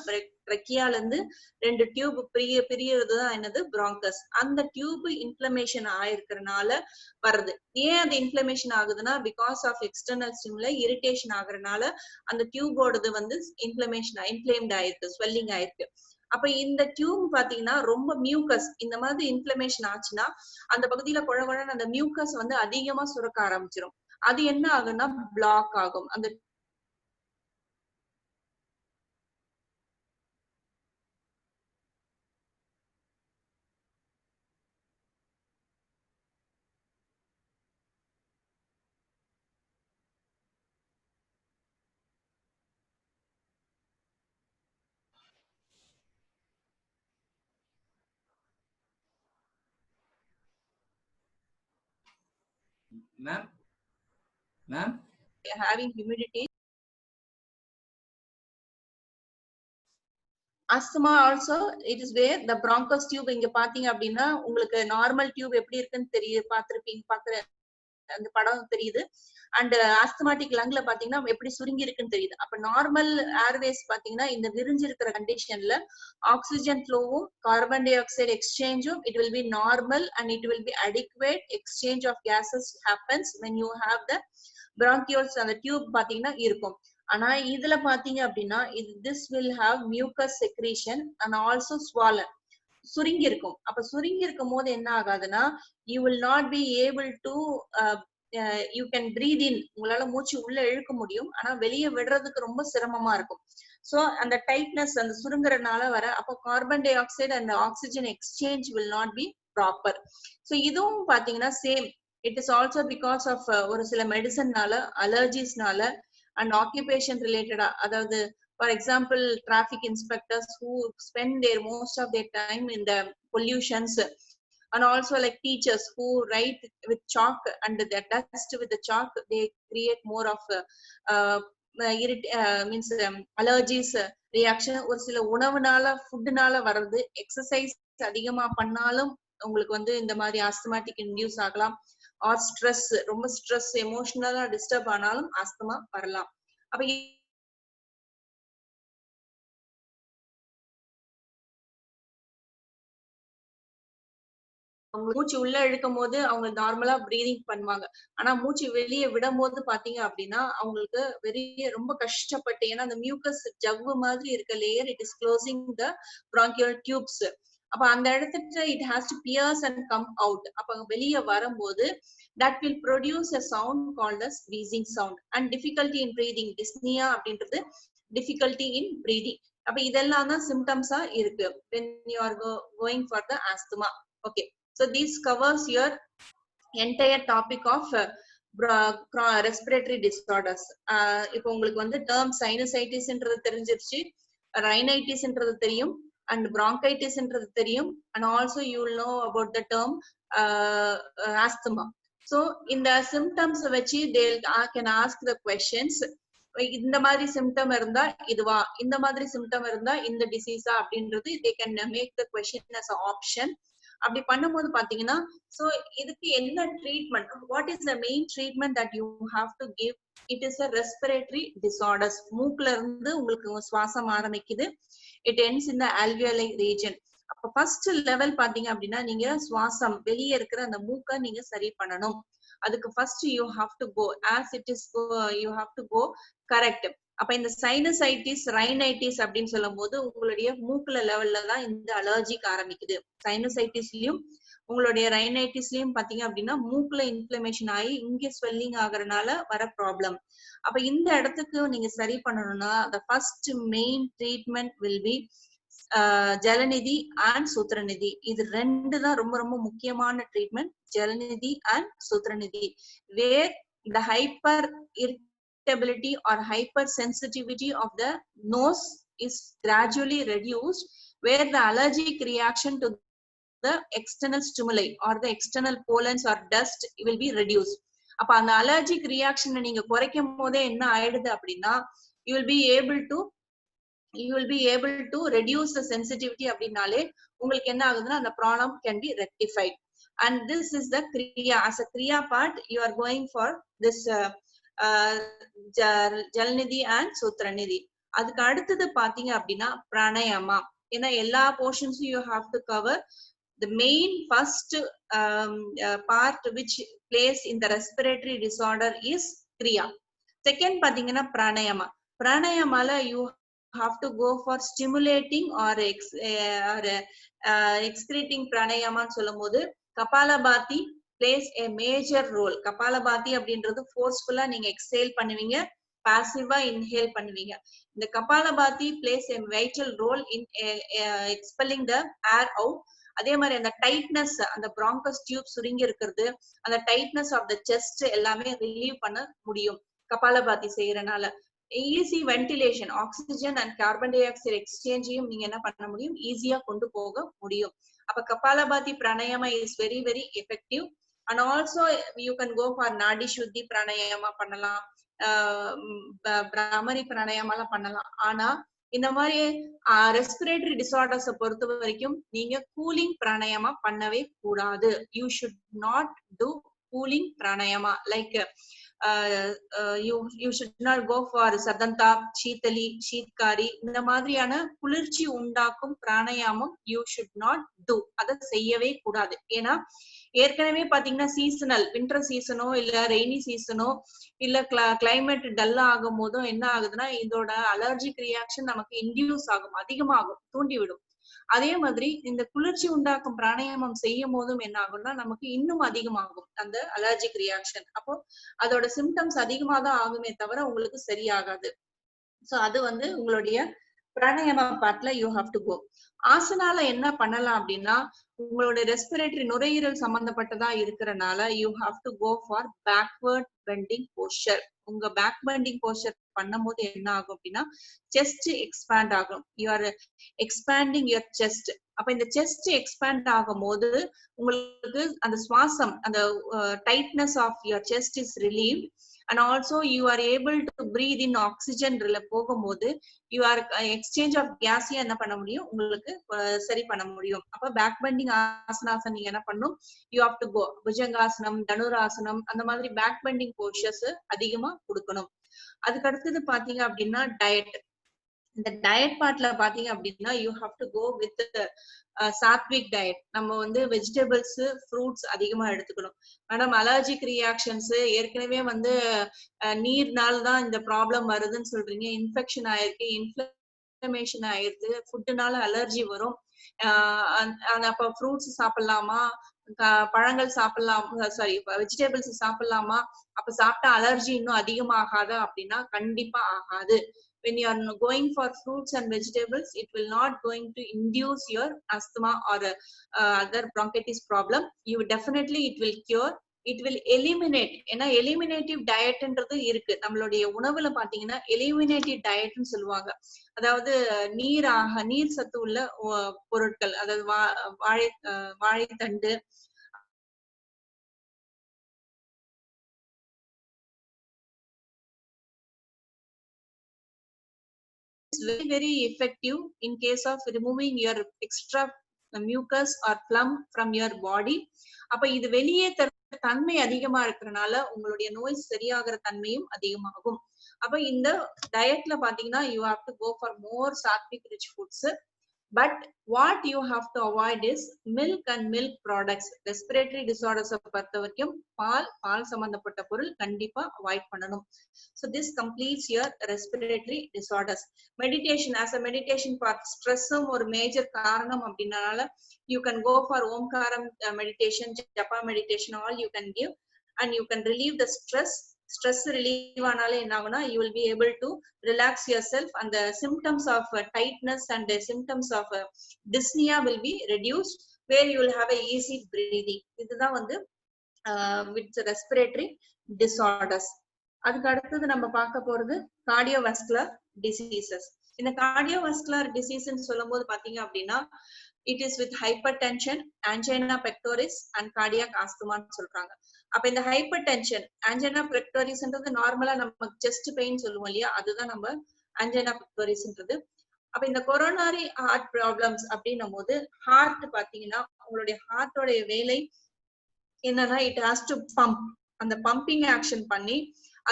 Speaker 1: ட்ரெக்கியால இருந்து 2 டியூப் பிரியறதுதான் என்னது பிராங்கஸ். அந்த டியூப் இன்ஃப்ளமேஷன் ஆயிருக்கிறதுனால வருது. ஏன் அது இன்ஃப்ளமேஷன் ஆகுதுன்னா because of external stimuli irritation ஆகுறதுனால அந்த டியூபோடது வந்து இன்ஃப்ளேம்ட் ஆயிருக்கு, ஸ்வெல்லிங் ஆயிருக்கு. அப்ப இந்த டியூப் பாத்தீங்கன்னா ரொம்ப மியூக்கஸ், இந்த மாதிரி இன்ஃப்ளமேஷன் ஆச்சுன்னா அந்த பகுதியில குழகுழன்னு அந்த மியூக்கஸ் வந்து அதிகமா சுரக்க ஆரம்பிச்சிடும். அது என்ன ஆகும்னா பிளாக் ஆகும். அந்த
Speaker 2: ma'am
Speaker 1: having humidity. asthma also it is where the bronchus tube இங்க பாத்தீங்க அப்படின்னா உங்களுக்கு நார்மல் டியூப் எப்படி இருக்குன்னு தெரியும், பாக்குற அந்த படம் தெரியுது. அண்ட் ஆஸ்துமாட்டிக் லங்ல பாத்தீங்கன்னா எப்படி சுருங்கி இருக்குன்னு தெரியுது. அப்ப நார்மல் ஏர்வேஸ் பாத்தீங்கன்னா இந்த விரிஞ்சு இருக்கிற கண்டிஷன்ல ஆக்சிஜன் ஃப்ளோவும் கார்பன் டை ஆக்சைடு எக்ஸ்சேஞ்சும் it will be normal and it will be adequate exchange of gases happens when you have the bronchioles. அந்த டியூப் பாத்தீங்கன்னா இருக்கும். ஆனா இதுல பாத்தீங்க அப்படின்னா this will have mucus secretion and also swollen, சுருங்கி இருக்கும். அப்ப சுருங்கி இருக்கும் போது என்ன ஆகாதுன்னா you will not be able to you can breathe in, உங்களால மூச்சு உள்ள இழுக்க முடியும், ஆனா வெளியே விடுறதுக்கு ரொம்ப சிரமமா இருக்கும். சோ அந்த டைட்னஸ் அந்த சுருங்குறதுனால வர அப்ப carbon dioxide and oxygen exchange will not be proper. So இதுவும் பாத்தீங்கன்னா same, it is also because of ஒரு சில மெடிசன்னால, அலர்ஜிஸ்னால அண்ட் ஆக்குபேஷன் ரிலேட்டடா, அதாவது for example traffic inspectors who spend their most of their time in the pollutions, and also like teachers who write with chalk and the dust with the chalk, they create more of means allergies reaction. ஒரு சில உணவுனால ஃபுட்னால வருது, exercise அதிகமா பண்ணாலும் உங்களுக்கு வந்து இந்த மாதிரி ஆஸ்துமாட்டிக் induce ஆகலாம். ஆர் ஸ்ட்ரெஸ், ரொம்ப ஸ்ட்ரெஸ் எமோஷனலா டிஸ்டர்ப் ஆனாலும் ஆஸ்துமா வரலாம். அப்ப மூச்சு உள்ள இழுக்கும் போது அவங்க நார்மலா பிரீதிங் பண்ணுவாங்க. ஆனா மூச்சு வெளியே விடும் போது பாத்தீங்க அப்படின்னா அவங்களுக்கு ரொம்ப கஷ்டப்பட்டு, ஏன்னா அந்த மியூக்கஸ் ஜவ்வு மாதிரி இருக்க layer it is closing the bronchial tubes. அப்ப அந்த இடத்துல it has to pierce and come out. அப்ப வெளியே வரும்போது that will produce a sound called as wheezing sound and difficulty in breathing. dyspnea அப்படின்றது difficulty in breathing. அப்ப இதெல்லாம் தான் சிம்டம்ஸா இருக்கு when you are going for the asthma. Okay, so this covers your entire topic of respiratory disorders. இப்போ உங்களுக்கு வந்து term sinusitis-ன்றது தெரிஞ்சிருச்சு, rhinitis-ன்றது தெரியும், and bronchitis-ன்றது தெரியும், and also you will know about the term asthma. So இந்த symptoms வச்சு they can ask the questions. இந்த மாதிரி சிம்டம் இருந்தா இதுவா, இந்த மாதிரி சிம்டம் இருந்தா இந்த டிசீஸா அப்படின்றது they can make the question as an option. அப்படி பண்ணும்போது பாத்தீங்கன்னா சோ இதுக்கு என்ன treatment, what is the main treatment that you have to give? It is a respiratory disorders. மூக்குல இருந்து உங்களுக்கு சுவாசம் ஆரம்பிக்குது, it ends in the alveoli region. அப்ப ஃபர்ஸ்ட் லெவல் பாத்தீங்க அப்படின்னா நீங்க சுவாசம் வெளியே இருக்கிற அந்த மூக்க நீங்க சரி பண்ணணும். அதுக்கு first you have to go as it is, you have to go correct. அப்ப இந்த சைனசைட்டிஸ், ரைனைட்டிஸ் அப்படின்னு சொல்லும் போது உங்களுடைய மூக்குல லெவல்ல தான் இந்த அலர்ஜிக் ஆரம்பிக்குது. சைனசைட்டிஸ்லயும் உங்களுடைய ரைனைட்டிஸ்லயும் பாத்தீங்க அப்படின்னா மூக்குல இன்ஃப்ளமேஷன் ஆகி இங்க ஸ்வெல்லிங் ஆகுறதுனால வர ப்ராப்ளம். அப்ப இந்த இடத்துக்கு நீங்க சரி பண்ணணும்னா the first main treatment will be jalaneti and sutraneti. இது ரெண்டு தான் ரொம்ப ரொம்ப முக்கியமான treatment, jalaneti and sutraneti. Where the hyper irritability or hypersensitivity of the nose is gradually reduced, where the allergic reaction to the external stimuli or the external pollens or dust will be reduced. அப்ப அந்த allergic ரியாக்ஷனை நீங்க குறைக்கும் போதே என்ன ஆயிடுது அப்படின்னா you will be able to reduce the sensitivity அப்படினாலே உங்களுக்கு என்ன ஆகுதுன்னா அந்த problem can be rectified. And this is the kriya. As a kriya part you are going for this ஜலநிதி and சூத்திரநிதி. அதுக்கு அடுத்தது பாத்தீங்க அப்படின்னா பிராணாயாமா. ஏன்னா எல்லா போர்ஷன்ஸும் you have to cover. The main first part which plays in the respiratory disorder is kriya. Second பாத்தீங்கன்னா pranayama. பிராணாயாமால you have to go for stimulating or excreting pranayama சொல்லும் போது Kapalbhati plays a major role. Kapalbhati அப்படின்றது ஃபோர்ஸ்ஃபுல்லா நீங்க எக்ஸேல் பண்ணுவீங்க, பாசிவா inhale பண்ணுவீங்க. இந்த Kapalbhati plays a vital role in expelling the air out. அதே மாதிரி அந்த டைட்னஸ், அந்த bronchus tube சுருங்கி இருக்கிறது, அந்த tightness of the chest relieve ரிலீவ் பண்ண முடியும் கபாலபாதி செய்யறனால. Easy ventilation, oxygen and carbon dioxide எக்ஸ்சேஞ்சையும் நீங்க என்ன பண்ண முடியும், ஈஸியா கொண்டு போக முடியும். அப்ப kapalabhati pranayama is very very effective. And also you can go for nadi shuddhi pranayama பண்ணலாம், பிராமரி பிராணாயாமாலாம் பண்ணலாம். ஆனா இந்த மாதிரி ரெஸ்பிரேட்டரி டிசார்டர்ஸை பொறுத்த வரைக்கும் நீங்க கூலிங் பிராணாயாமா பண்ணவே கூடாது. You should not do cooling pranayama. Like you should not go for sadanta, sheetali, sheetkari, இந்த மாதிரியான குளிர்ச்சி உண்டாக்கும் பிராணாயாமம் you should not do. அதை செய்யவே கூடாது. ஏன்னா ஏற்கனவே பாத்தீங்கன்னா சீசனல், வின்டர் சீசனோ இல்ல ரெய்னி சீசனோ இல்ல கிளைமேட் டல்லா ஆகும் போதும் என்ன ஆகுதுன்னா இதோட அலர்ஜிக் ரியாக்ஷன் நமக்கு இன்டியூஸ் ஆகும், அதிகமாகும், தூண்டிவிடும். அதே மாதிரி இந்த குளிர்ச்சி உண்டாக்கும் பிராணாயாமம் செய்யும் போதும் என்ன ஆகும்னா நமக்கு இன்னும் அதிகமாகும் அந்த அலர்ஜிக் ரியாக்ஷன். அப்போ அதோட சிம்டம்ஸ் அதிகமா தான் ஆகுமே தவிர உங்களுக்கு சரியாகாது. சோ அது வந்து உங்களுடைய பிராணாயாம பார்ட்ல யூ ஹாவ் டு கோ. ஆசனால என்ன பண்ணலாம் அப்படின்னா உங்களோட ரெஸ்பிரேட்டரி நுரையீரல் சம்பந்தப்பட்டதா இருக்கிறனால you have to go for backward bending posture. உங்க பேக் பெண்டிங் போஸ்டர் பண்ணும் போது என்ன ஆகும் அப்படின்னா செஸ்ட் எக்ஸ்பேண்ட் ஆகும். You are expanding your chest. அப்ப இந்த செஸ்ட் எக்ஸ்பேண்ட் ஆகும் போது உங்களுக்கு அந்த சுவாசம், அந்த tightness of your chest is relieved. and also you are able to breathe in oxygen போகும்போது you are exchange of gas என்ன பண்ண முடியும் உங்களுக்கு சரி பண்ண முடியும். அப்ப பேக் பெண்டிங் ஆசனாஸ் நீங்க என்ன பண்ணும், you have to go bhujangasana, தனுராசனம், அந்த மாதிரி பேக் பெண்டிங் போஸ்டர்ஸ் அதிகமா கொடுக்கணும். அதுக்கு அடுத்தது பாத்தீங்க அப்படின்னா டயட். இந்த டயட் பார்ட்ல பாத்தீங்க அப்படின்னா you have to go with Satwik diet. நம்ம வந்து வெஜிடபிள்ஸ், ஃப்ரூட்ஸ் அதிகமா எடுத்துக்கணும். மேடம் அலர்ஜிக் ரியாக்ஷன்ஸ் ஏற்கனவே வந்து நீர்னால தான் இந்த ப்ராப்ளம் வருதுன்னு சொல்றீங்க, இன்ஃபெக்ஷன் ஆயிருக்கு, இன்ஃப்ளமேஷன் ஆயிருக்கு, ஃபுட்டுனால அலர்ஜி வரும். அப்ப ஃப்ரூட்ஸ் சாப்பிடலாமா, பழங்கள் சாப்பிடலாம், சாரி வெஜிடபிள்ஸ் சாப்பிடலாமா, அப்ப சாப்பிட்டா அலர்ஜி இன்னும் அதிகமாகாதா அப்படின்னா கண்டிப்பா ஆகாது. When you are going for fruits and vegetables, it will not going to induce your asthma or other bronchitis problem. You definitely it will cure, it will eliminate. ஏன்னா எலிமினேட்டிவ் டயட்ன்றது இருக்கு நம்மளுடைய உணவுல பாத்தீங்கன்னா, எலிமினேட்டிவ் டயட்னு சொல்லுவாங்க. அதாவது நீர் சத்து உள்ள பொருட்கள், அதாவது வாழைத்தண்டு, very very effective in case of removing your extra mucus or phlegm from your body. அப்ப இது வெளியே தன்மை அதிகமா இருக்கிறனால உங்களுடைய நோய் சரியாகிற தன்மையும் அதிகமாகும். அப்ப இந்த டயட்ல பாத்தீங்கன்னா you have to go for more sattvic rich foods. But what you have to avoid is milk and milk products. Respiratory disorders பொறுத்த வரைக்கும் பால் சம்பந்தப்பட்ட பொருள் கண்டிப்பா அவாய்ட் பண்ணணும். So this completes your respiratory disorders. Meditation, as a meditation part, stressum ஒரு major காரணம் அப்படினால you can go for omkaram meditation, japa meditation, all you can give, and you can relieve the stress relieve ஆனாலே என்ன ஆகும்னா you will be able to relax yourself, and the symptoms of tightness and the symptoms of dyspnea will be reduced, where you will have a easy breathing. இதுதான் வந்து with respiratory disorders. அதுக்கு அடுத்தது நம்ம பார்க்க போறது cardiovascular diseases. இந்த cardiovascular disease ன்னு சொல்லும்போது பாத்தீங்க அப்படின்னா it is with hypertension, angina pectoris and cardiac asthma ன்னு சொல்றாங்க. அப்ப இந்த ஹைப்பர்டென்ஷன், angina pectorisன்றது நார்மலா நம்ம செஸ்ட் பெயின் சொல்லுவோம் இல்லையா, அதுதான் நம்ம angina pectorisன்றது. அப்ப இந்த கொரோனரி ஹார்ட் ப்ராப்ளம்ஸ் அப்படின்னும் போது ஹார்ட் பாத்தீங்கன்னா உங்களுடைய ஹார்ட்டோட வேலை என்னன்னா it has to pump. அந்த பம்பிங் ஆக்ஷன் பண்ணி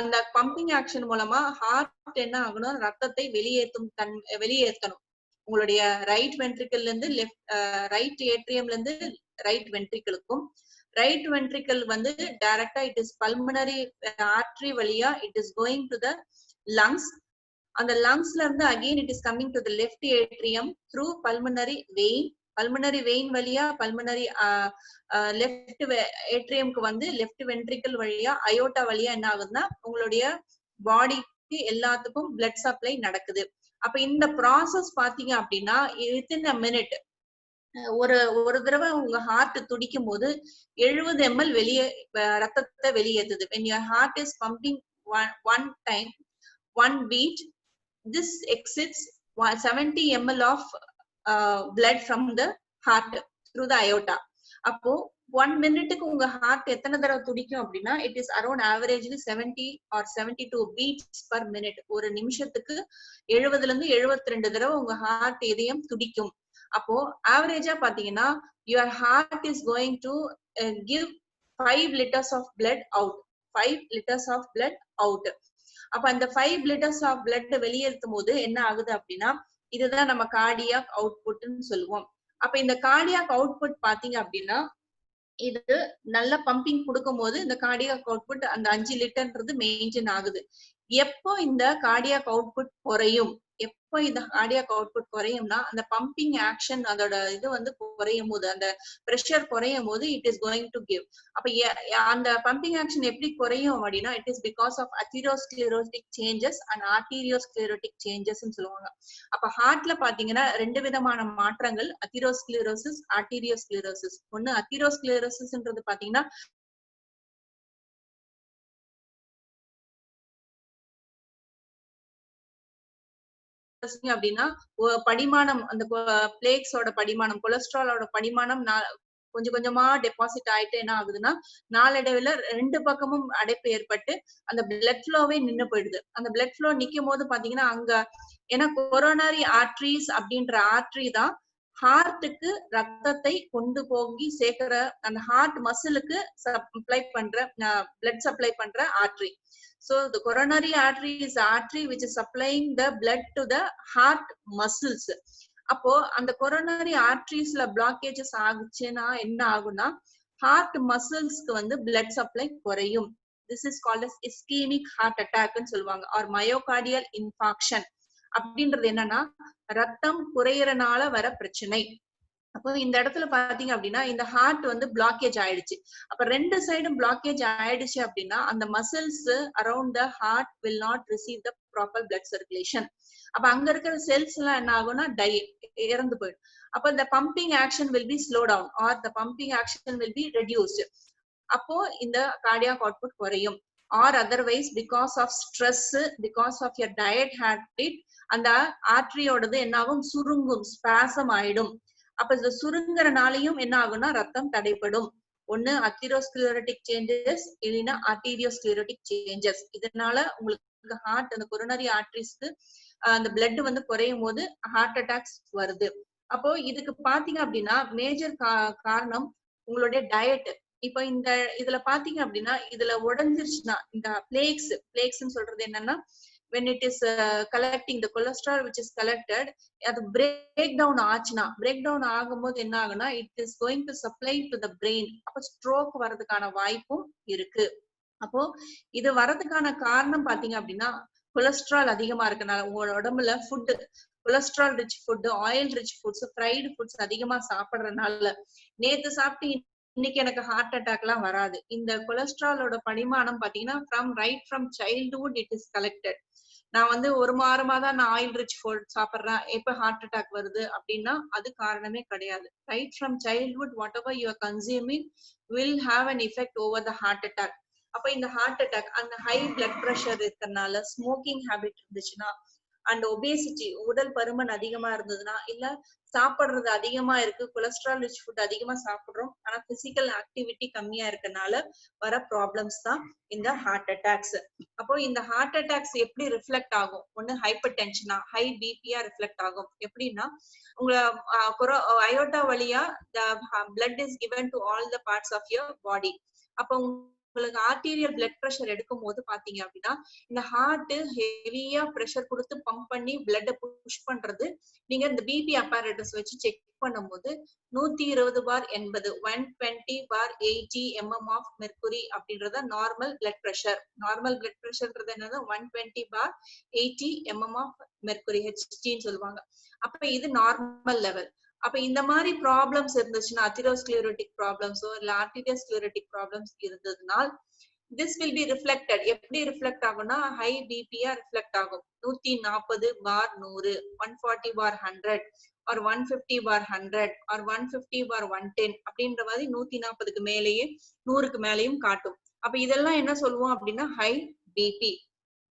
Speaker 1: அந்த பம்பிங் ஆக்ஷன் மூலமா ஹார்ட் என்ன ஆகணும், ரத்தத்தை வெளியேற்றணும். உங்களுடைய ரைட் வென்ட்ரிக்கல்ல இருந்து ரைட் ஏட்ரியம்ல இருந்து ரைட் வென்ட்ரிக்கலுக்கும், ரைட் வென்ட்ரிக்கல் வந்து டைரக்டா இட் இஸ் பல்மனரி ஆர்டரி வழியா it is going to the lungs. அந்த லங்ஸ்ல இருந்து again it is coming to the left atrium through pulmonary vein. Pulmonary vein வழியா பல்மனரி லெஃப்ட் ஏட்ரியம்க்கு வந்து லெஃப்ட் வென்ட்ரிக்கல் வழியா அயோட்டா வழியா என்ன ஆகுதுன்னா உங்களுடைய பாடிக்கு எல்லாத்துக்கும் பிளட் சப்ளை நடக்குது. அப்ப இந்த ப்ராசஸ் பாத்தீங்க அப்படின்னா வித்தின் அ மினிட் ஒரு தடவை உங்க ஹார்ட் துடிக்கும் போது 70 ml ரத்தத்தை வெளியேற்றுது. when your heart is pumping one time, one beat, this exits 70 ml of blood from the heart through the aorta. அப்போ 1 மினிட்டுக்கு உங்க ஹார்ட் எத்தனை தடவை துடிக்கும் அப்படின்னா it is around ஆவரேஜ்லி 70 or 72 beats per minute. ஒரு நிமிஷத்துக்கு 70ல இருந்து 72 தடவை உங்க ஹார்ட் இதயம் துடிக்கும். அப்போ ஆவரேஜா பாத்தீங்கன்னா your heart is going to give 5 liters of blood out. 5 liters of blood out. அப்ப அந்த 5 liters of blood வெளியேற்றும் போது என்ன ஆகுது அப்படின்னா இதுதான் நம்ம கார்டியாக் அவுட்புட்னு சொல்லுவோம். அப்ப இந்த கார்டியாக் அவுட்புட் பாத்தீங்க அப்படின்னா இது நல்ல பம்பிங் கொடுக்கும் போது இந்த கார்டியாக் அவுட்புட் அந்த 5 லிட்டர்ன்றது மெயின்டைன் ஆகுது. எப்போ இந்த கார்டியாக் அவுட்புட் குறையும், எப்போ இந்த கார்டியாக் அவுட்புட் குறையும்னா அந்த பம்பிங் ஆக்ஷன் அதோட இது வந்து குறையும் போது, அந்த பிரஷர் குறையும் போது it is going to give. அப்ப அந்த பம்பிங் ஆக்ஷன் எப்படி குறையும் அப்படின்னா it is because of atherosclerotic changes and arteriosclerotic சேஞ்சஸ்ன்னு சொல்லுவாங்க. அப்ப ஹார்ட்ல பாத்தீங்கன்னா 2 விதமான மாற்றங்கள், அத்தீரோஸ்க்ளெரோசிஸ், ஆர்டீரியோஸ்க்ளெரோசிஸ். ஒண்ணு அத்தீரோஸ்க்ளெரோசிஸ்ன்றது பாத்தீங்கன்னா அப்படின்னா படிமானம், அந்த பிளேக்ஸோட படிமானம், கொலஸ்ட்ராலோட படிமானம் கொஞ்சம் கொஞ்சமா டெபாசிட் ஆயிட்டு என்ன ஆகுதுன்னா நாளடைவுல ரெண்டு பக்கமும் அடைப்பு ஏற்பட்டு அந்த பிளட் ஃப்ளோவே நின்னு போயிடுது. அந்த பிளட் ஃப்ளோ நிக்கும் போது பாத்தீங்கன்னா அங்க ஏன்னா கொரோனரி ஆர்டரிஸ் அப்படின்ற ஆர்டரி தான் ஹார்ட்டுக்கு ரத்தத்தை கொண்டு போகி சேர்க்கிற அந்த ஹார்ட் மசிலுக்கு சப்ளை பண்ற பிளட் சப்ளை பண்ற artery. So the coronary artery is the artery which is supplying the blood to the heart muscles. அப்போ அந்த கொரோனரி ஆர்டரிஸ்ல பிளாக்கேஜஸ் ஆகுச்சுன்னா என்ன ஆகும்னா ஹார்ட் மசில்ஸ்க்கு வந்து பிளட் சப்ளை குறையும். This is called as ischemic heart attack ன்னு சொல்லுவாங்க R myocardial infarction. அப்படின்றது என்னன்னா ரத்தம் குறையறனால வர பிரச்சனை. அப்போ இந்த இடத்துல பாத்தீங்க அப்படின்னா இந்த ஹார்ட் வந்து பிளாக்கேஜ் ஆயிடுச்சு. அப்ப ரெண்டு சைடும் பிளாக்கேஜ் ஆயிடுச்சு அப்படின்னா அந்த muscles around the heart will not receive the proper blood circulation. அப்ப அங்க இருக்கிற செல்ஸ் எல்லாம் என்ன ஆகும்னா இறந்து போயிடும். அப்ப இந்த pumping action will be slow down or the pumping action will be reduced. அப்போ இந்த கார்டியாக் அவுட்புட் குறையும். Or otherwise because of stress, because of your diet habit அந்த ஆர்டரியோடது என்ன ஆகும் சுருங்கும், ஸ்பாசம் ஆயிடும். அப்ப இது சுருங்குறனாலையும் என்ன ஆகும்னா ரத்தம் தடைப்படும். ஒண்ணு அத்தீரோஸ்க்ளீரோட்டிக் சேஞ்சஸ் இல்லைன்னா ஆர்டீரியோஸ்க்ளீரோட்டிக் சேஞ்சஸ். இதனால உங்களுக்கு ஹார்ட் அந்த கொரோனரி ஆர்டரிஸ்க்கு அந்த பிளட் வந்து குறையும் போது ஹார்ட் அட்டாக்ஸ் வருது. அப்போ இதுக்கு பாத்தீங்க அப்படின்னா மேஜர் காரணம் உங்களுடைய டயட். இப்ப இந்த இதுல பாத்தீங்க அப்படின்னா இதுல உடைஞ்சிருச்சுன்னா இந்த பிளேக்ஸ்ன்னு சொல்றது என்னன்னா when it is collecting the cholesterol which is collected அது break down ஆச்சுனா break down ஆகும்போது என்ன ஆகுனா it is going to supply to the brain. அப்ப stroke வரதுக்கான வாய்ப்பும் இருக்கு. அப்போ இது வரதுக்கான காரணம் பாத்தீங்க அப்படின்னா கொலஸ்ட்ரால் அதிகமா இருக்கனால உங்களோட உடம்புல food cholesterol rich food, oil rich foods, fried foods அதிகமா சாப்பிடுறதுனால நேத்து சாப்பிட்டு இன்னைக்கு எனக்கு ஹார்ட் அட்டாக் எல்லாம் வராது. இந்த கொலஸ்ட்ராலோட பரிமாணம் பாத்தீங்கன்னா from childhood it is collected. நான் வந்து ஒரு வாரமா தான் நான் ஆயில் ரிச் ஃபுட் சாப்பிடுறேன் எப்ப ஹார்ட் அட்டாக் வருது அப்படின்னா அது காரணமே கிடையாது. Right from childhood whatever you are consuming will have an effect over the heart attack. அப்ப இந்த ஹார்ட் அட்டாக் அந்த ஹை பிளட் பிரஷர் இருக்கிறதுனால, ஸ்மோக்கிங் ஹேபிட் இருந்துச்சுன்னா, அண்ட் ஒபேசிட்டி உடல் பருமன் அதிகமா இருந்ததுன்னா, இல்ல சாப்பிடுறது அதிகமா இருக்கு, கொலஸ்ட்ரால் ரிச் ஃபுட் அதிகமா சாப்பிடுறோம் ஆனா பிசிக்கல் ஆக்டிவிட்டி கம்மியா இருக்கனால வர ப்ராப்ளம்ஸ் தான் இந்த ஹார்ட் அட்டாக்ஸ். அப்போ இந்த ஹார்ட் அட்டாக்ஸ் எப்படி ரிஃப்ளெக்ட் ஆகும்? ஒண்ணு ஹைப்பர் டென்ஷனா, ஹை பிபியா ரிஃப்ளெக்ட் ஆகும். எப்படின்னா உங்களை அயோட்டா வழியா blood is given to all the parts of your body. அப்போ உங்களுக்கு ஆர்டீரியல் பிளட் பிரஷர் எடுக்கும் போது பாத்தீங்க அப்படின்னா இந்த ஹார்ட் ஹெவியா பிரஷர் கொடுத்து பம்ப் பண்ணி பிளட் புஷ் பண்றது நீங்க இந்த பிபி அப்பரேட்டஸ் வச்சு செக் பண்ணும்போது 120/80 120/80 mm ஆஃப் மெர்க்குரி அப்படின்றத normal blood pressure. Normal blood பிரஷர்ன்றது என்னன்னா 120/80 mm ஆஃப் மெர்க்குரி ஹெச்டின்னு சொல்லுவாங்க. அப்ப இது நார்மல் லெவல். அப்ப இந்த மாதிரி ப்ராப்ளம்ஸ் இருந்துச்சுன்னா அத்தீரோஸ்க்ளீரோட்டிக் ப்ராப்ளம்ஸோ இல்ல ஆர்டீரியோஸ்க்ளீரோட்டிக் ப்ராப்ளம்ஸ் இருந்ததுனால் this will be reflected. எப்படி ரிஃப்ளெக்ட் ஆகும்னா ஹை பிபியா ரிஃப்ளெக்ட் ஆகும். 140/100 140/100 or 150/100 or 150/110 அப்படின்ற மாதிரி 140க்கு மேலேயே 100க்கு மேலேயும் காட்டும். அப்ப இதெல்லாம் என்ன சொல்லுவோம் அப்படின்னா ஹை பிபி.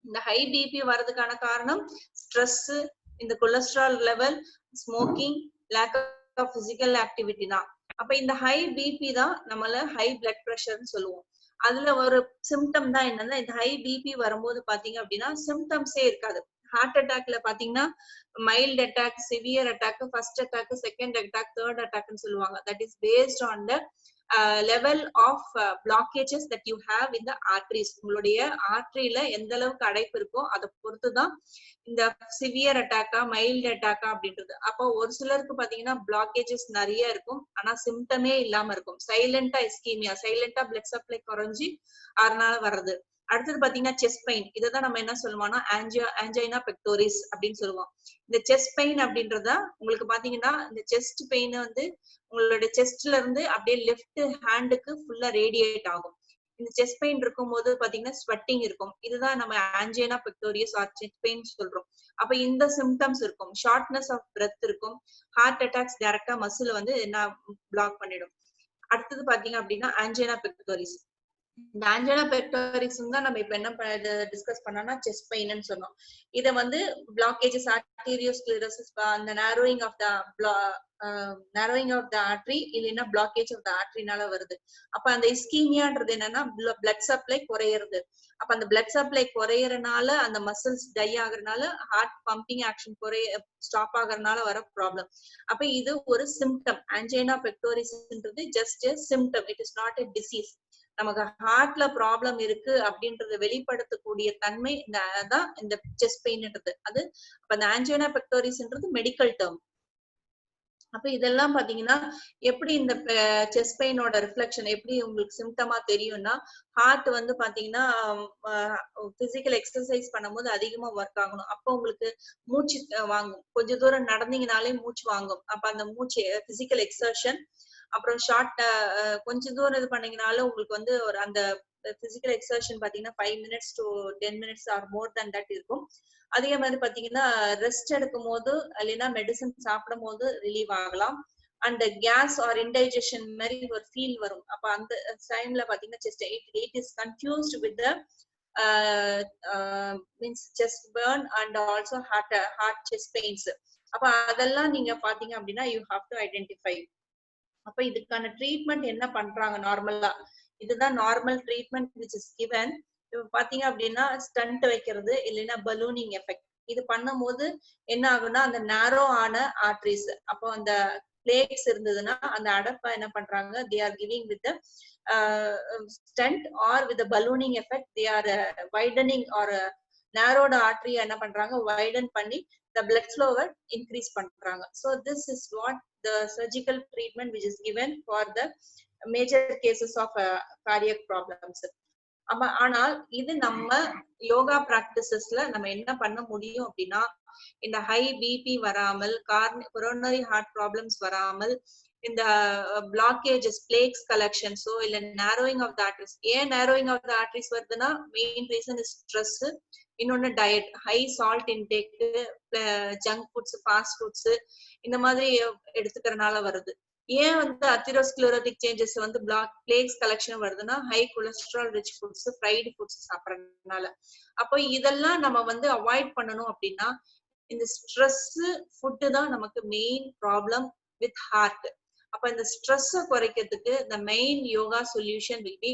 Speaker 1: இந்த ஹை பிபி வரதுக்கான காரணம் ஸ்ட்ரெஸ், இந்த cholesterol level, smoking, lack of physical activity தான். அப்ப இந்த ஹை பிபி தான் நம்மள ஹை பிளட் பிரஷர்னு சொல்லுவோம். அதுல ஒரு சிம்டம் தான் என்னன்னா இந்த ஹை பிபி வரும்போது பாத்தீங்க அப்படின்னா சிம்டம்ஸே இருக்காது. ஹார்ட் அட்டாக்ல பாத்தீங்கன்னா mild attack, severe attack, first attack, second attack, third அட்டாக்னு சொல்லுவாங்க. That is based on the level of blockages that you have in the arteries. உங்களுடைய ஆர்டரியில எந்த அளவுக்கு அடைப்பு இருக்கோ அதை பொறுத்துதான் இந்த சிவியர் அட்டாக்கா மைல்டு அட்டாக்கா அப்படின்றது. அப்போ ஒரு சிலருக்கு பாத்தீங்கன்னா பிளாக்கேஜஸ் நிறைய இருக்கும் ஆனா சிம்டமே இல்லாம இருக்கும். சைலண்டா இஸ்கீமியா, சைலண்டா பிளட் சப்ளை குறைஞ்சி அதனால வர்றது. அடுத்தது பாத்தீங்கன்னா செஸ்ட் பெயின். இதைதான் நம்ம என்ன சொல்லுவோம்னா ஆன்ஜைனா பெக்டோரிஸ் அப்படின்னு சொல்லுவோம். இந்த செஸ்ட் பெயின் அப்படின்றத உங்களுக்கு பாத்தீங்கன்னா இந்த செஸ்ட் பெயின் வந்து உங்களுடைய செஸ்ட்ல இருந்து அப்படியே லெஃப்ட் ஹேண்டுக்கு ஃபுல்லா ரேடியேட் ஆகும். இந்த செஸ்ட் பெயின் இருக்கும் போது பாத்தீங்கன்னா ஸ்வெட்டிங் இருக்கும். இதுதான் நம்ம ஆன்ஜைனா பெக்டோரியஸ் ஆர் செஸ்ட் பெயின் சொல்றோம். அப்ப இந்த சிம்டம்ஸ் இருக்கும். ஷார்ட்னஸ் ஆஃப் பிரெத் இருக்கும். ஹார்ட் அட்டாக்ஸ் டைரக்டா மசில் வந்து என்ன பிளாக் பண்ணிடும். அடுத்தது பாத்தீங்க அப்படின்னா ஆன்ஜைனா பெக்டோரிஸ். இந்த ஆஞ்சனா பெக்டோரிஸ் தான் நம்ம இப்ப என்ன டிஸ்கஸ் பண்ணோம்னா செஸ்ட் பெயின்னு சொன்னோம். இத வந்து பிளாக்கேஜஸ், ஆர்டீரியோஸ்க்ளரோசிஸ், அந்த narrowing of the artery இல்லைன்னா blockage of the arteryனால வருது. அப்ப அந்த இஸ்கீமியான்றது என்னன்னா blood supply குறையிறது. அப்ப அந்த blood supply குறையறனால அந்த மசில்ஸ் டை ஆகுறனால ஹார்ட் பம்பிங் ஆக்ஷன் ஸ்டாப் ஆகுறனால வர ப்ராப்ளம். அப்ப இது ஒரு சிம்டம். ஆஞ்சைனா பெக்டோரிஸ்ன்றது just a symptom, it is not a disease. நமக்கு ஹார்ட்ல ப்ராப்ளம் இருக்கு அப்படின்றத வெளிப்படுத்தக்கூடிய தன்மை தான் இந்த செஸ்ட் பெயின்ன்றது. அது அப்ப அந்த ஆஞ்சியோனா பெக்டோரிஸ்ன்றது மெடிக்கல் டேர்ம். அப்ப இதெல்லாம் பாத்தீங்கன்னா எப்படி இந்த செஸ்ட் பெயினோட ரிஃப்ளெக்ஷன் எப்படி உங்களுக்கு சிம்டமா தெரியும்னா, ஹார்ட் வந்து பாத்தீங்கன்னா பிசிக்கல் எக்ஸசைஸ் பண்ணும்போது அதிகமா ஒர்க் ஆகணும். அப்ப உங்களுக்கு மூச்சு வாங்கும். கொஞ்ச தூரம் நடந்தீங்கனாலே மூச்சு வாங்கும். அப்ப அந்த மூச்சு பிசிக்கல் எக்ஸர்ஷன். அப்புறம் கொஞ்ச தூரம் இது பண்ணீங்கனாலும் உங்களுக்கு வந்து ஒரு அந்த பிசிக்கல் எக்ஸர்ஷன் பாத்தீங்கன்னா 5 minutes to 10 minutes or more than that இருக்கும். அதே மாதிரி பாத்தீங்கன்னா ரெஸ்ட் எடுக்கும் போது இல்லைன்னா மெடிசன் சாப்பிடும் போது ரிலீவ் ஆகலாம். அண்ட் கேஸ் ஆர் இன்டைஜஷன் மாதிரி ஒரு ஃபீல் வரும். அப்ப அந்த டைம்ல பாத்தீங்கன்னா chest it is confused with means chest burn and also heart chest pains. அப்ப அதெல்லாம் நீங்க பாத்தீங்க அப்படின்னா யூ ஹாவ் டு ஐடென்டிஃபை. அப்ப இதுக்கான ட்ரீட்மெண்ட் என்ன பண்றாங்க நார்மலா, இதுதான் normal treatment which is given. பாத்தீங்க அப்படின்னா ஸ்டண்ட் வைக்கிறது இல்லைன்னா பலூனிங் எஃபெக்ட். இது பண்ணும்போது என்ன ஆகும்னா அந்த நேரோ ஆன ஆர்டரிஸ், அப்போ அந்த பிளேக்ஸ் இருந்ததுன்னா அந்த அடப்பை என்ன பண்றாங்க, they are giving with the stent or with the ballooning effect, they are widening or narrowed artery என்ன பண்றாங்க widen பண்ணி the blood flow increase பண்றாங்க. So this is what the surgical treatment which is given for the major cases of cardiac problems. ஆனால் இது நம்ம யோகா பிராக்டிசஸ்ல நம்ம என்ன பண்ண முடியும் அப்படின்னா, இந்த ஹை பிபி வராமல், கொரோனரி ஹார்ட் ப்ராப்ளம்ஸ் வராமல், இந்த பிளாக்கேஜஸ், பிளேக்ஸ் கலெக்ஷன்ஸோ இல்ல நேரோயிங் ஆஃப் த ஆர்டரிஸ். ஏன் நேரோயிங் ஆஃப் த ஆர்டரிஸ் வருதுன்னா மெயின் ரீசன் இஸ் ஸ்ட்ரெஸ். இன்னொன்னு diet, high salt intake, junk foods, fast foods இந்த மாதிரி எடுத்துக்கிறதுனால வருது. ஏன் வந்து அத்திரோஸ்க்ளரோட்டிக் சேஞ்சஸ் வந்து பிளேக்ஸ் கலெக்ஷன் வருதுன்னா high cholesterol rich foods, fried foods சாப்பிடறதுனால. அப்போ இதெல்லாம் நம்ம வந்து அவாய்ட் பண்ணணும் அப்படின்னா இந்த ஸ்ட்ரெஸ் ஃபுட்டு தான் நமக்கு மெயின் ப்ராப்ளம் வித் ஹார்ட். அப்ப இந்த ஸ்ட்ரெஸ் குறைக்கிறதுக்கு the main yoga solution will be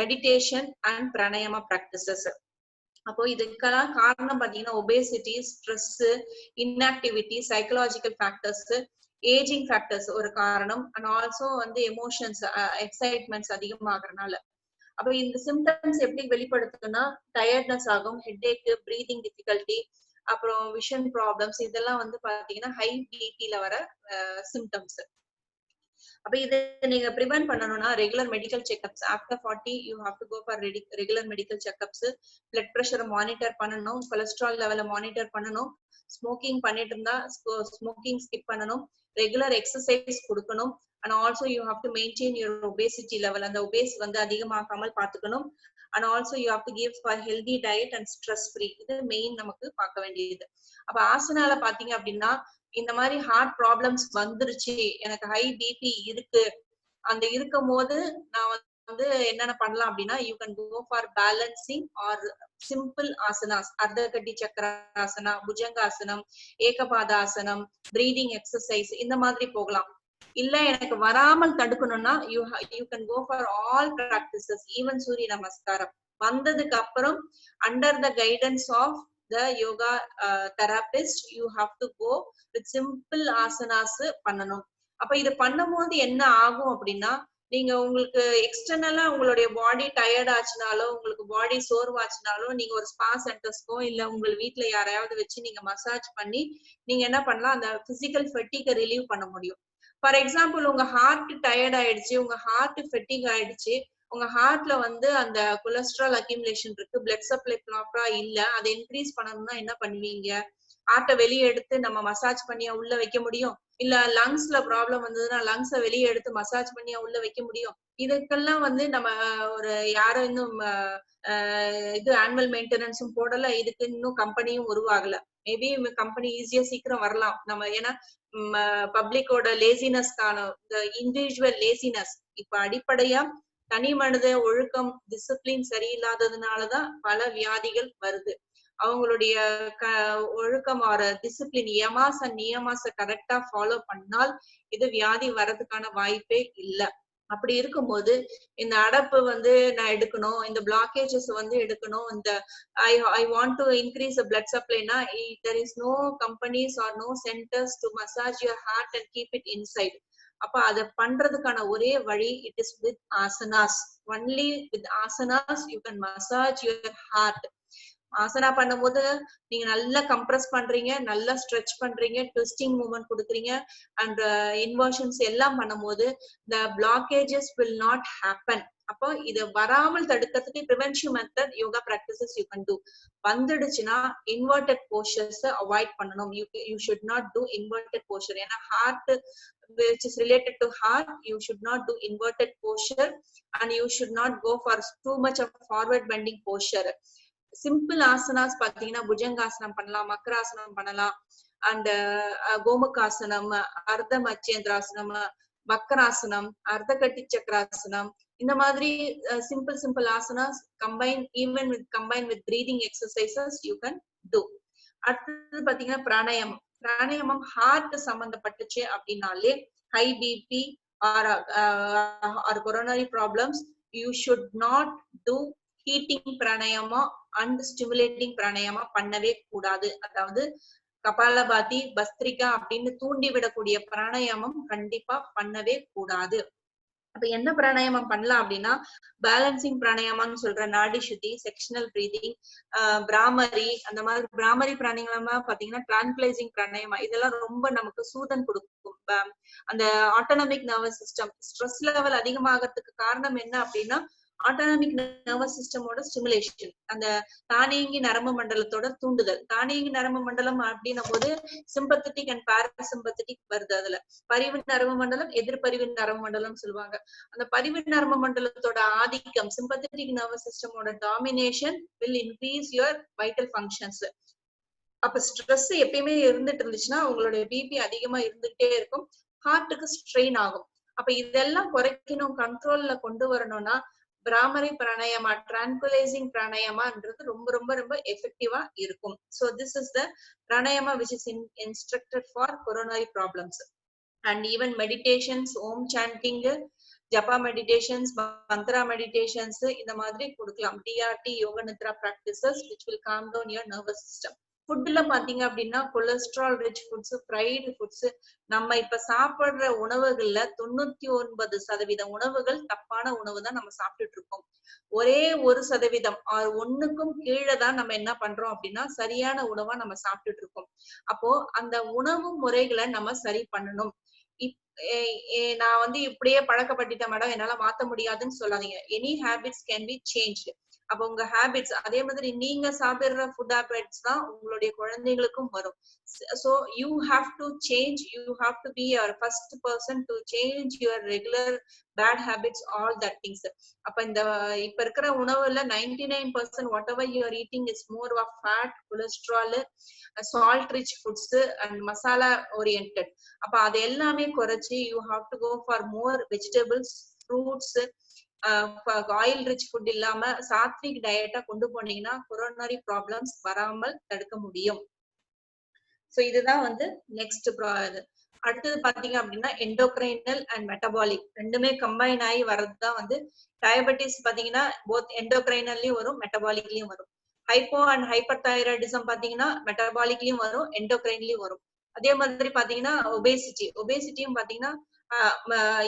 Speaker 1: meditation and pranayama practices. அப்போ இதுக்கெல்லாம் காரணம் பாத்தீங்கன்னா obesity, stress, inactivity, psychological factors, ageing factors ஒரு காரணம். அண்ட் ஆல்சோ வந்து எமோஷன்ஸ், எக்ஸைட்மெண்ட்ஸ் அதிகமாகறதுனால. அப்ப இந்த சிம்டம்ஸ் எப்படி வெளிப்படுத்துன்னா டயர்ட்னஸ் ஆகும், ஹெட்ஏக், பிரீதிங் டிஃபிகல்ட்டி, அப்புறம் விஷன் ப்ராப்ளம்ஸ், இதெல்லாம் வந்து பாத்தீங்கன்னா ஹை பிபில வர சிம்டம்ஸ். அப்ப இதை நீங்க ப்ரிவென்ட் பண்ணணும்னா regular medical checkups. After 40 you have to go for regular medical checkups. Blood ப்ரெஷரை மானிட்டர் பண்ணணும், கொலஸ்ட்ரால் லெவலை மானிட்டர் பண்ணணும். ஸ்மோக்கிங் பண்ணிட்டு இருந்தா ஸ்மோக்கிங் ஸ்கிப் பண்ணணும். ரெகுலர் எக்ஸசைஸ் கொடுக்கணும். And also you have to maintain your obesity level, அந்த ஒபேஸ் வந்து அதிகமாகாமல் பார்த்துக்கணும். And also you have to give for healthy diet and stress free. இது மெயின் நமக்கு பார்க்க வேண்டியது. அப்ப ஆசனால பாத்தீங்க அப்படின்னா இந்த மாதிரி ஹார்ட் ப்ராப்ளம்ஸ் வந்துருச்சு, எனக்கு ஹை பிபி இருக்கு, அந்த இருக்கும் போது நான் வந்து என்னென்ன பண்ணலாம் அப்படின்னா you can go for balancing or simple asanas. Ardhakati chakrasana, bhujangasanam, ekapadasanam, breathing exercise இந்த மாதிரி போகலாம். இல்ல எனக்கு வராமல் தடுக்கணும்னா you can go for all practices, even surya namaskaram. வந்ததுக்கு அப்புறம் under the guidance of the yoga therapist you have to go with simple asanas பண்ணணும். அப்ப இது பண்ணும்போது என்ன ஆகும் அப்படின்னா நீங்க உங்களுக்கு எக்ஸ்டர்னலா உங்களுடைய பாடி டயர்ட் ஆச்சுனாலோ, உங்களுக்கு பாடி சோர்வாச்சுனாலோ நீங்க ஒரு ஸ்பா சென்டர்ஸ்க்கோ இல்ல உங்க வீட்டுல யாரையாவது வச்சு நீங்க மசாஜ் பண்ணி நீங்க என்ன பண்ணலாம், அந்த பிசிக்கல் ஃபெட்டிகை ரிலீவ் பண்ண முடியும். ஃபார் எக்ஸாம்பிள் உங்க ஹார்ட் டயர்ட் ஆயிடுச்சு, உங்க ஹார்ட் ஃபெட்டிக் ஆயிடுச்சு, உங்க ஹார்ட்ல வந்து அந்த கொலஸ்ட்ரால் அக்யூமுலேஷன் இருக்கு, பிளட் சப்ளை ப்ராப்பரா இல்ல, அதை இன்க்ரீஸ் பண்ணணும்னா என்ன பண்ணுவீங்க, ஹார்ட்டை வெளியே எடுத்து நம்ம மசாஜ் பண்ணியா உள்ள வைக்க முடியும்? இல்ல லங்ஸ்ல ப்ராப்ளம் வந்ததுன்னா லங்ஸை வெளியே எடுத்து மசாஜ் பண்ணியா உள்ள வைக்க முடியும்? இதுக்கெல்லாம் வந்து நம்ம ஒரு யாரும் இன்னும் இது ஆனுவல் மெயின்டெனன்ஸும் போடல, இதுக்கு இன்னும் கம்பெனியும் உருவாகல. மேபி கம்பெனி ஈஸியா சீக்கிரம் வரலாம் நம்ம, ஏன்னா பப்ளிக்கோட லேசினஸ்க்கான இண்டிவிஜுவல் லேசினஸ் இப்ப அடிப்படையா தனி மனித ஒழுக்கம் டிசிப்ளின் சரியில்லாததுனாலதான் பல வியாதிகள் வருது. அவங்களுடைய ஒழுக்கம் ஆற டிசிப்ளின் யமாஸ் அண்ட் நியமாஸ கரெக்டா ஃபாலோ பண்ணால் இது வியாதி வர்றதுக்கான வாய்ப்பே இல்லை. அப்படி இருக்கும்போது இந்த அடப்பு வந்து நான் எடுக்கணும், இந்த பிளாக்கேஜஸ் வந்து எடுக்கணும், இந்த I want to increase the blood supply na, there is no companies or no centers to massage your heart and keep it inside. அப்ப அத பண்றதுக்கான ஒரே வழி it is with asanas. Only with asanas you can massage your heart. Asana பண்ணும்போது நீங்க நல்லா compress பண்றீங்க, நல்லா ஸ்ட்ரெச் பண்றீங்க, ட்விஸ்டிங் மூவ்மெண்ட் கொடுக்குறீங்க அண்ட் இன்வர்ஷன்ஸ் எல்லாம் பண்ணும்போது the blockages will not happen. அப்போ இத வராமல் தடுக்கிறதுக்கு prevention method yoga practices you can to. வந்துடுச்சுன்னா இன்வெர்டட் போஸ்டர்ஸ் அவாய்ட் பண்ணணும். you should not do inverted posture. ஏன்னா heart which is related to heart, you should not do inverted posture and you should not go for too much of forward bending posture. Simple asanas பாத்தீங்கன்னா புஜங்காசனம் பண்ணலாம், மக்கராசனம் பண்ணலாம், and கோமுகாசனம், அர்த்த மச்சேந்திராசனம், மக்கராசனம், அர்த்த கட்டி சக்கராசனம், இந்த மாதிரி simple asanas combine with breathing exercises you can do. அடுத்தது பாத்தீங்கன்னா பிராணாயாமம். பிராணாயாமம் ஹார்ட் சம்பந்தப்பட்டுச்சு அப்படின்னாலே high BP or coronary problems, you should not do heating pranayama and stimulating pranayama பண்ணவே கூடாது. அதாவது கபாலபாதி, பஸ்திரிகா அப்படின்னு தூண்டி விடக்கூடிய பிராணாயாமம் கண்டிப்பா பண்ணவே கூடாது. அப்ப என்ன பிராணாயாமம் பண்ணலாம் அப்படின்னா பேலன்சிங் பிராணாயாமான்னு சொல்ற நாடி சுத்தி, செக்ஷனல் பிரீதிங், பிராமரி, அந்த மாதிரி பிராமரி பிராணாயாமா பாத்தீங்கன்னா டிரான்குலைசிங் பிராணாயாமா, இதெல்லாம் ரொம்ப நமக்கு சூதன் கொடுக்கும். அந்த autonomic nervous system stress level அதிகமாகிறதுக்கு காரணம் என்ன அப்படின்னா ஆட்டோனமிக் நர்வஸ் சிஸ்டமோட ஸ்டிமுலேஷன், அந்த தானியங்கி நரம்பு மண்டலத்தோட தூண்டுதல். தானியங்கி நரம்பு மண்டலம் அப்படின்னும் போது சிம்பத்தட்டிக் அண்ட் பாராசிம்பத்தட்டிக் வருது. அதுல பரிவு நரம்பு மண்டலம், எதிர்பரிவு நரம்பு மண்டலம் சொல்லுவாங்க. அந்த பரிவு நரம்பு மண்டலத்தோட ஆதிக்கம், சிம்பத்தட்டிக் நர்வஸ் சிஸ்டமோட domination will increase your vital functions. அப்ப ஸ்ட்ரெஸ் எப்பயுமே இருந்துட்டு இருந்துச்சுன்னா உங்களுடைய பிபி அதிகமா இருந்துகிட்டே இருக்கும், ஹார்ட்டுக்கு ஸ்ட்ரெயின் ஆகும். அப்ப இதெல்லாம் குறைக்கணும், கண்ட்ரோல்ல கொண்டு வரணும்னா பிராமரி பிராணாயாமா, டிரான்குலைசிங் பிராணாயாமான்றது ரொம்ப ரொம்ப ரொம்ப எஃபெக்டிவா இருக்கும். So this is the pranayama which is instructed for coronary problems. And even meditations, om chanting, japa meditations, mantra meditations, இந்த மாதிரி கொடுக்கலாம். DRT, yoga nidra practices which will calm down your nervous system. ஃபுட்ல பாத்தீங்க அப்படின்னா cholesterol rich foods, fried foods, நம்ம இப்ப சாப்பிடுற உணவுகள்ல 99% உணவுகள் தப்பான உணவு தான் நம்ம சாப்பிட்டுட்டு இருக்கோம். ஒரே 1% ஒண்ணுக்கும் கீழே தான் நம்ம என்ன பண்றோம் அப்படின்னா சரியான உணவா நம்ம சாப்பிட்டுட்டு இருக்கோம். அப்போ அந்த உணவு முறைகளை நம்ம சரி பண்ணணும். நான் வந்து இப்படியே பழக்கப்பட்டுட்டேன் மேடம், என்னால மாத்த முடியாதுன்னு சொல்லாதீங்க. Any habits can be changed. அப்ப உங்க ஹேபிட்ஸ் அதே மாதிரி நீங்க சாப்பிடுற ஃபுட் ஹேபிட்ஸ் தான் உங்களுடைய குழந்தைகளுக்கும் வரும். So you have to change, you have to be your first person to change your regular bad habits, all that things. அப்ப இந்த இப்ப இருக்கிற உணவுல 99% whatever you are eating is more of fat, cholesterol, salt rich foods and masala oriented. அப்ப அது எல்லாமே குறைச்சி you have to go for more vegetables, fruits, oil rich food இல்லாம சாத்விக் டயட்டா கொண்டு போனீங்கன்னா கொரோனரி ப்ராப்ளம்ஸ் வராமல் தடுக்க முடியும். சோ இதுதான் வந்து நெக்ஸ்ட். அடுத்தது பாத்தீங்க அப்படின்னா எண்டோக்ரைனல் அண்ட் மெட்டபாலிக் ரெண்டுமே கம்பைன் ஆகி வர்றதுதான் வந்து டயபெட்டிஸ். பாத்தீங்கன்னா போத் எண்டோக்ரைனல்லயும் வரும், மெட்டபாலிக்லயும் வரும். ஹைப்போ அண்ட் ஹைப்பர் தைராய்டிசம் பாத்தீங்கன்னா மெட்டபாலிக்லயும் வரும், எண்டோக்ரைன்லயும் வரும். அதே மாதிரி பாத்தீங்கன்னா ஒபேசிட்டியும் பாத்தீங்கன்னா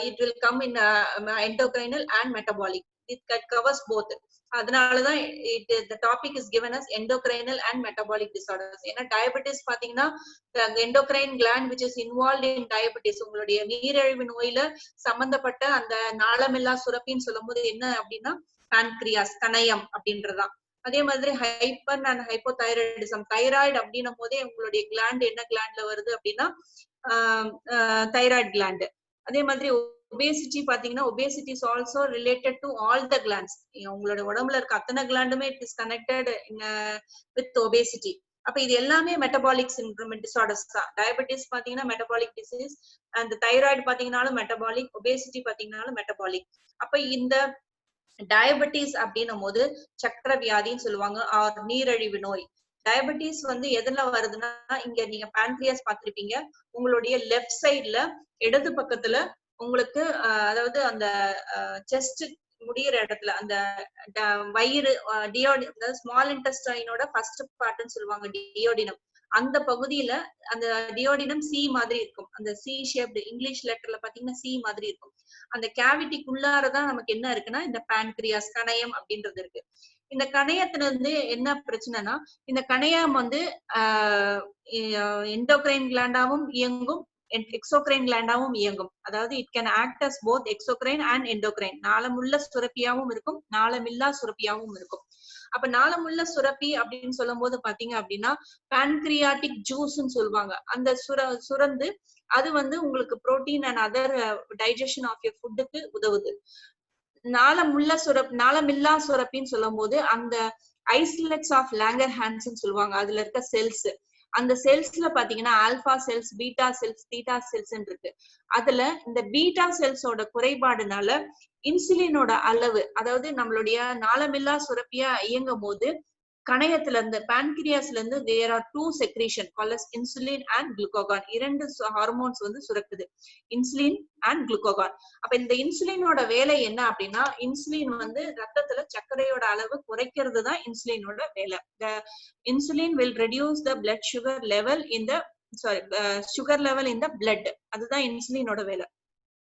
Speaker 1: it will come in endocrinal and metabolic. It covers both. அதனாலதான் the topic is given as endocrinal and metabolic disorders. ஏன்னா டயபெட்டிஸ் பாத்தீங்கன்னா endocrine gland which is involved in diabetes, உங்களுடைய நீரிழிவு நோயில சம்பந்தப்பட்ட அந்த நாளமில்லா சுரப்பின்னு சொல்லும் போது என்ன அப்படின்னா pancreas, கணையம் அப்படின்றதான். அதே மாதிரி ஹைப்பர் அண்ட் ஹைப்போதைராய்டிசம், தைராய்டு அப்படின்னும் போதே உங்களுடைய கிளாண்ட் என்ன கிளாண்ட்ல வருது அப்படின்னா தைராய்டு கிளாண்ட். அதே மாதிரி ஒபேசிட்டி பாத்தீங்கன்னா obesity is also related to all the glands. உங்களோட உடம்புல இருக்க அத்தனை கிளாண்டுமே it is connected with obesity. அப்ப இது எல்லாமே மெட்டபாலிக் சிண்ட்ரோம் டிசார்டர்ஸ் தான். டயபெட்டிஸ் பாத்தீங்கன்னா மெட்டபாலிக் டிசீஸ், அந்த தைராய்டு பாத்தீங்கன்னாலும் மெட்டபாலிக், ஒபேசிட்டி பாத்தீங்கன்னாலும் மெட்டபாலிக். அப்ப இந்த டயபெட்டிஸ் அப்படின்னும் போது சக்கர வியாதின்னு சொல்லுவாங்க, ஆர் நீரிழிவு நோய். டயபெட்டிஸ் வந்து எதுல வருதுன்னா, இங்க நீங்க பான்கிரியாஸ் பார்த்திருப்பீங்க, உங்களுடைய லெஃப்ட் சைட்ல இடது பக்கத்துல உங்களுக்கு அதாவது அந்த செஸ்ட் முடியிற இடத்துல அந்த வயிறு டியோடி, அதாவது ஸ்மால் இன்டெஸ்டைனோட ஃபர்ஸ்ட் பார்ட்னு சொல்லுவாங்க டியோடினம், அந்த பகுதியில அந்த டியோடினம் சி மாதிரி இருக்கும், அந்த சி ஷேப்டு இங்கிலீஷ் லெட்டர்ல பாத்தீங்கன்னா சி மாதிரி இருக்கும். அந்த கேவிட்டிக்குள்ளாரதான் நமக்கு என்ன இருக்குன்னா இந்த பான்கிரியாஸ் கணையம் அப்படின்றது இருக்கு. இந்த கணையத்துல இருந்து என்ன பிரச்சனைனா, இந்த கணையம் வந்து எண்டோகிரைன் கிளாண்டாவும் இயங்கும், எக்ஸோகிரைன் கிளாண்டாவும் இயங்கும். அதாவது it can act as both exocrine and endocrine. நாளமுள்ள சுரப்பியாவும் இருக்கும், நாளமில்லா சுரப்பியாவும் இருக்கும். அப்ப நாளமுள்ள சுரப்பி அப்படின்னு சொல்லும் போது பாத்தீங்க அப்படின்னா பான்கிரியாட்டிக் ஜூஸ்ன்னு சொல்லுவாங்க. அந்த சுரந்து அது வந்து உங்களுக்கு protein and other digestion of your ஃபுட்டுக்கு உதவுது. நாளமில்லா சுரப்பின்னு சொல்லும் போது அந்த ஐஸ்லெட்ஸ் ஆஃப் லாங்கர்ஹான்ஸ் சொல்லுவாங்க, அதுல இருக்க செல்ஸ், அந்த செல்ஸ்ல பாத்தீங்கன்னா alpha cells, beta cells, theta cells இருக்கு. அதுல இந்த பீட்டா செல்ஸோட குறைபாடுனால இன்சுலினோட அளவு, அதாவது நம்மளுடைய நாளமில்லா சுரப்பியா இயங்கும் போது கணையத்துல இருந்து பான்கிரியாஸ்ல இருந்து there are two secretion called as insulin and glucagon. இரண்டு ஹார்மோன்ஸ் வந்து சுரக்குது, இன்சுலின் அண்ட் குளுக்கோகான். அப்ப இந்த இன்சுலினோட வேலை என்ன அப்படின்னா, இன்சுலின் வந்து ரத்தத்துல சர்க்கரையோட அளவு குறைக்கிறது தான் இன்சுலினோட வேலை. The insulin will reduce the blood sugar level in the sugar level in the blood. அதுதான் இன்சுலினோட வேலை.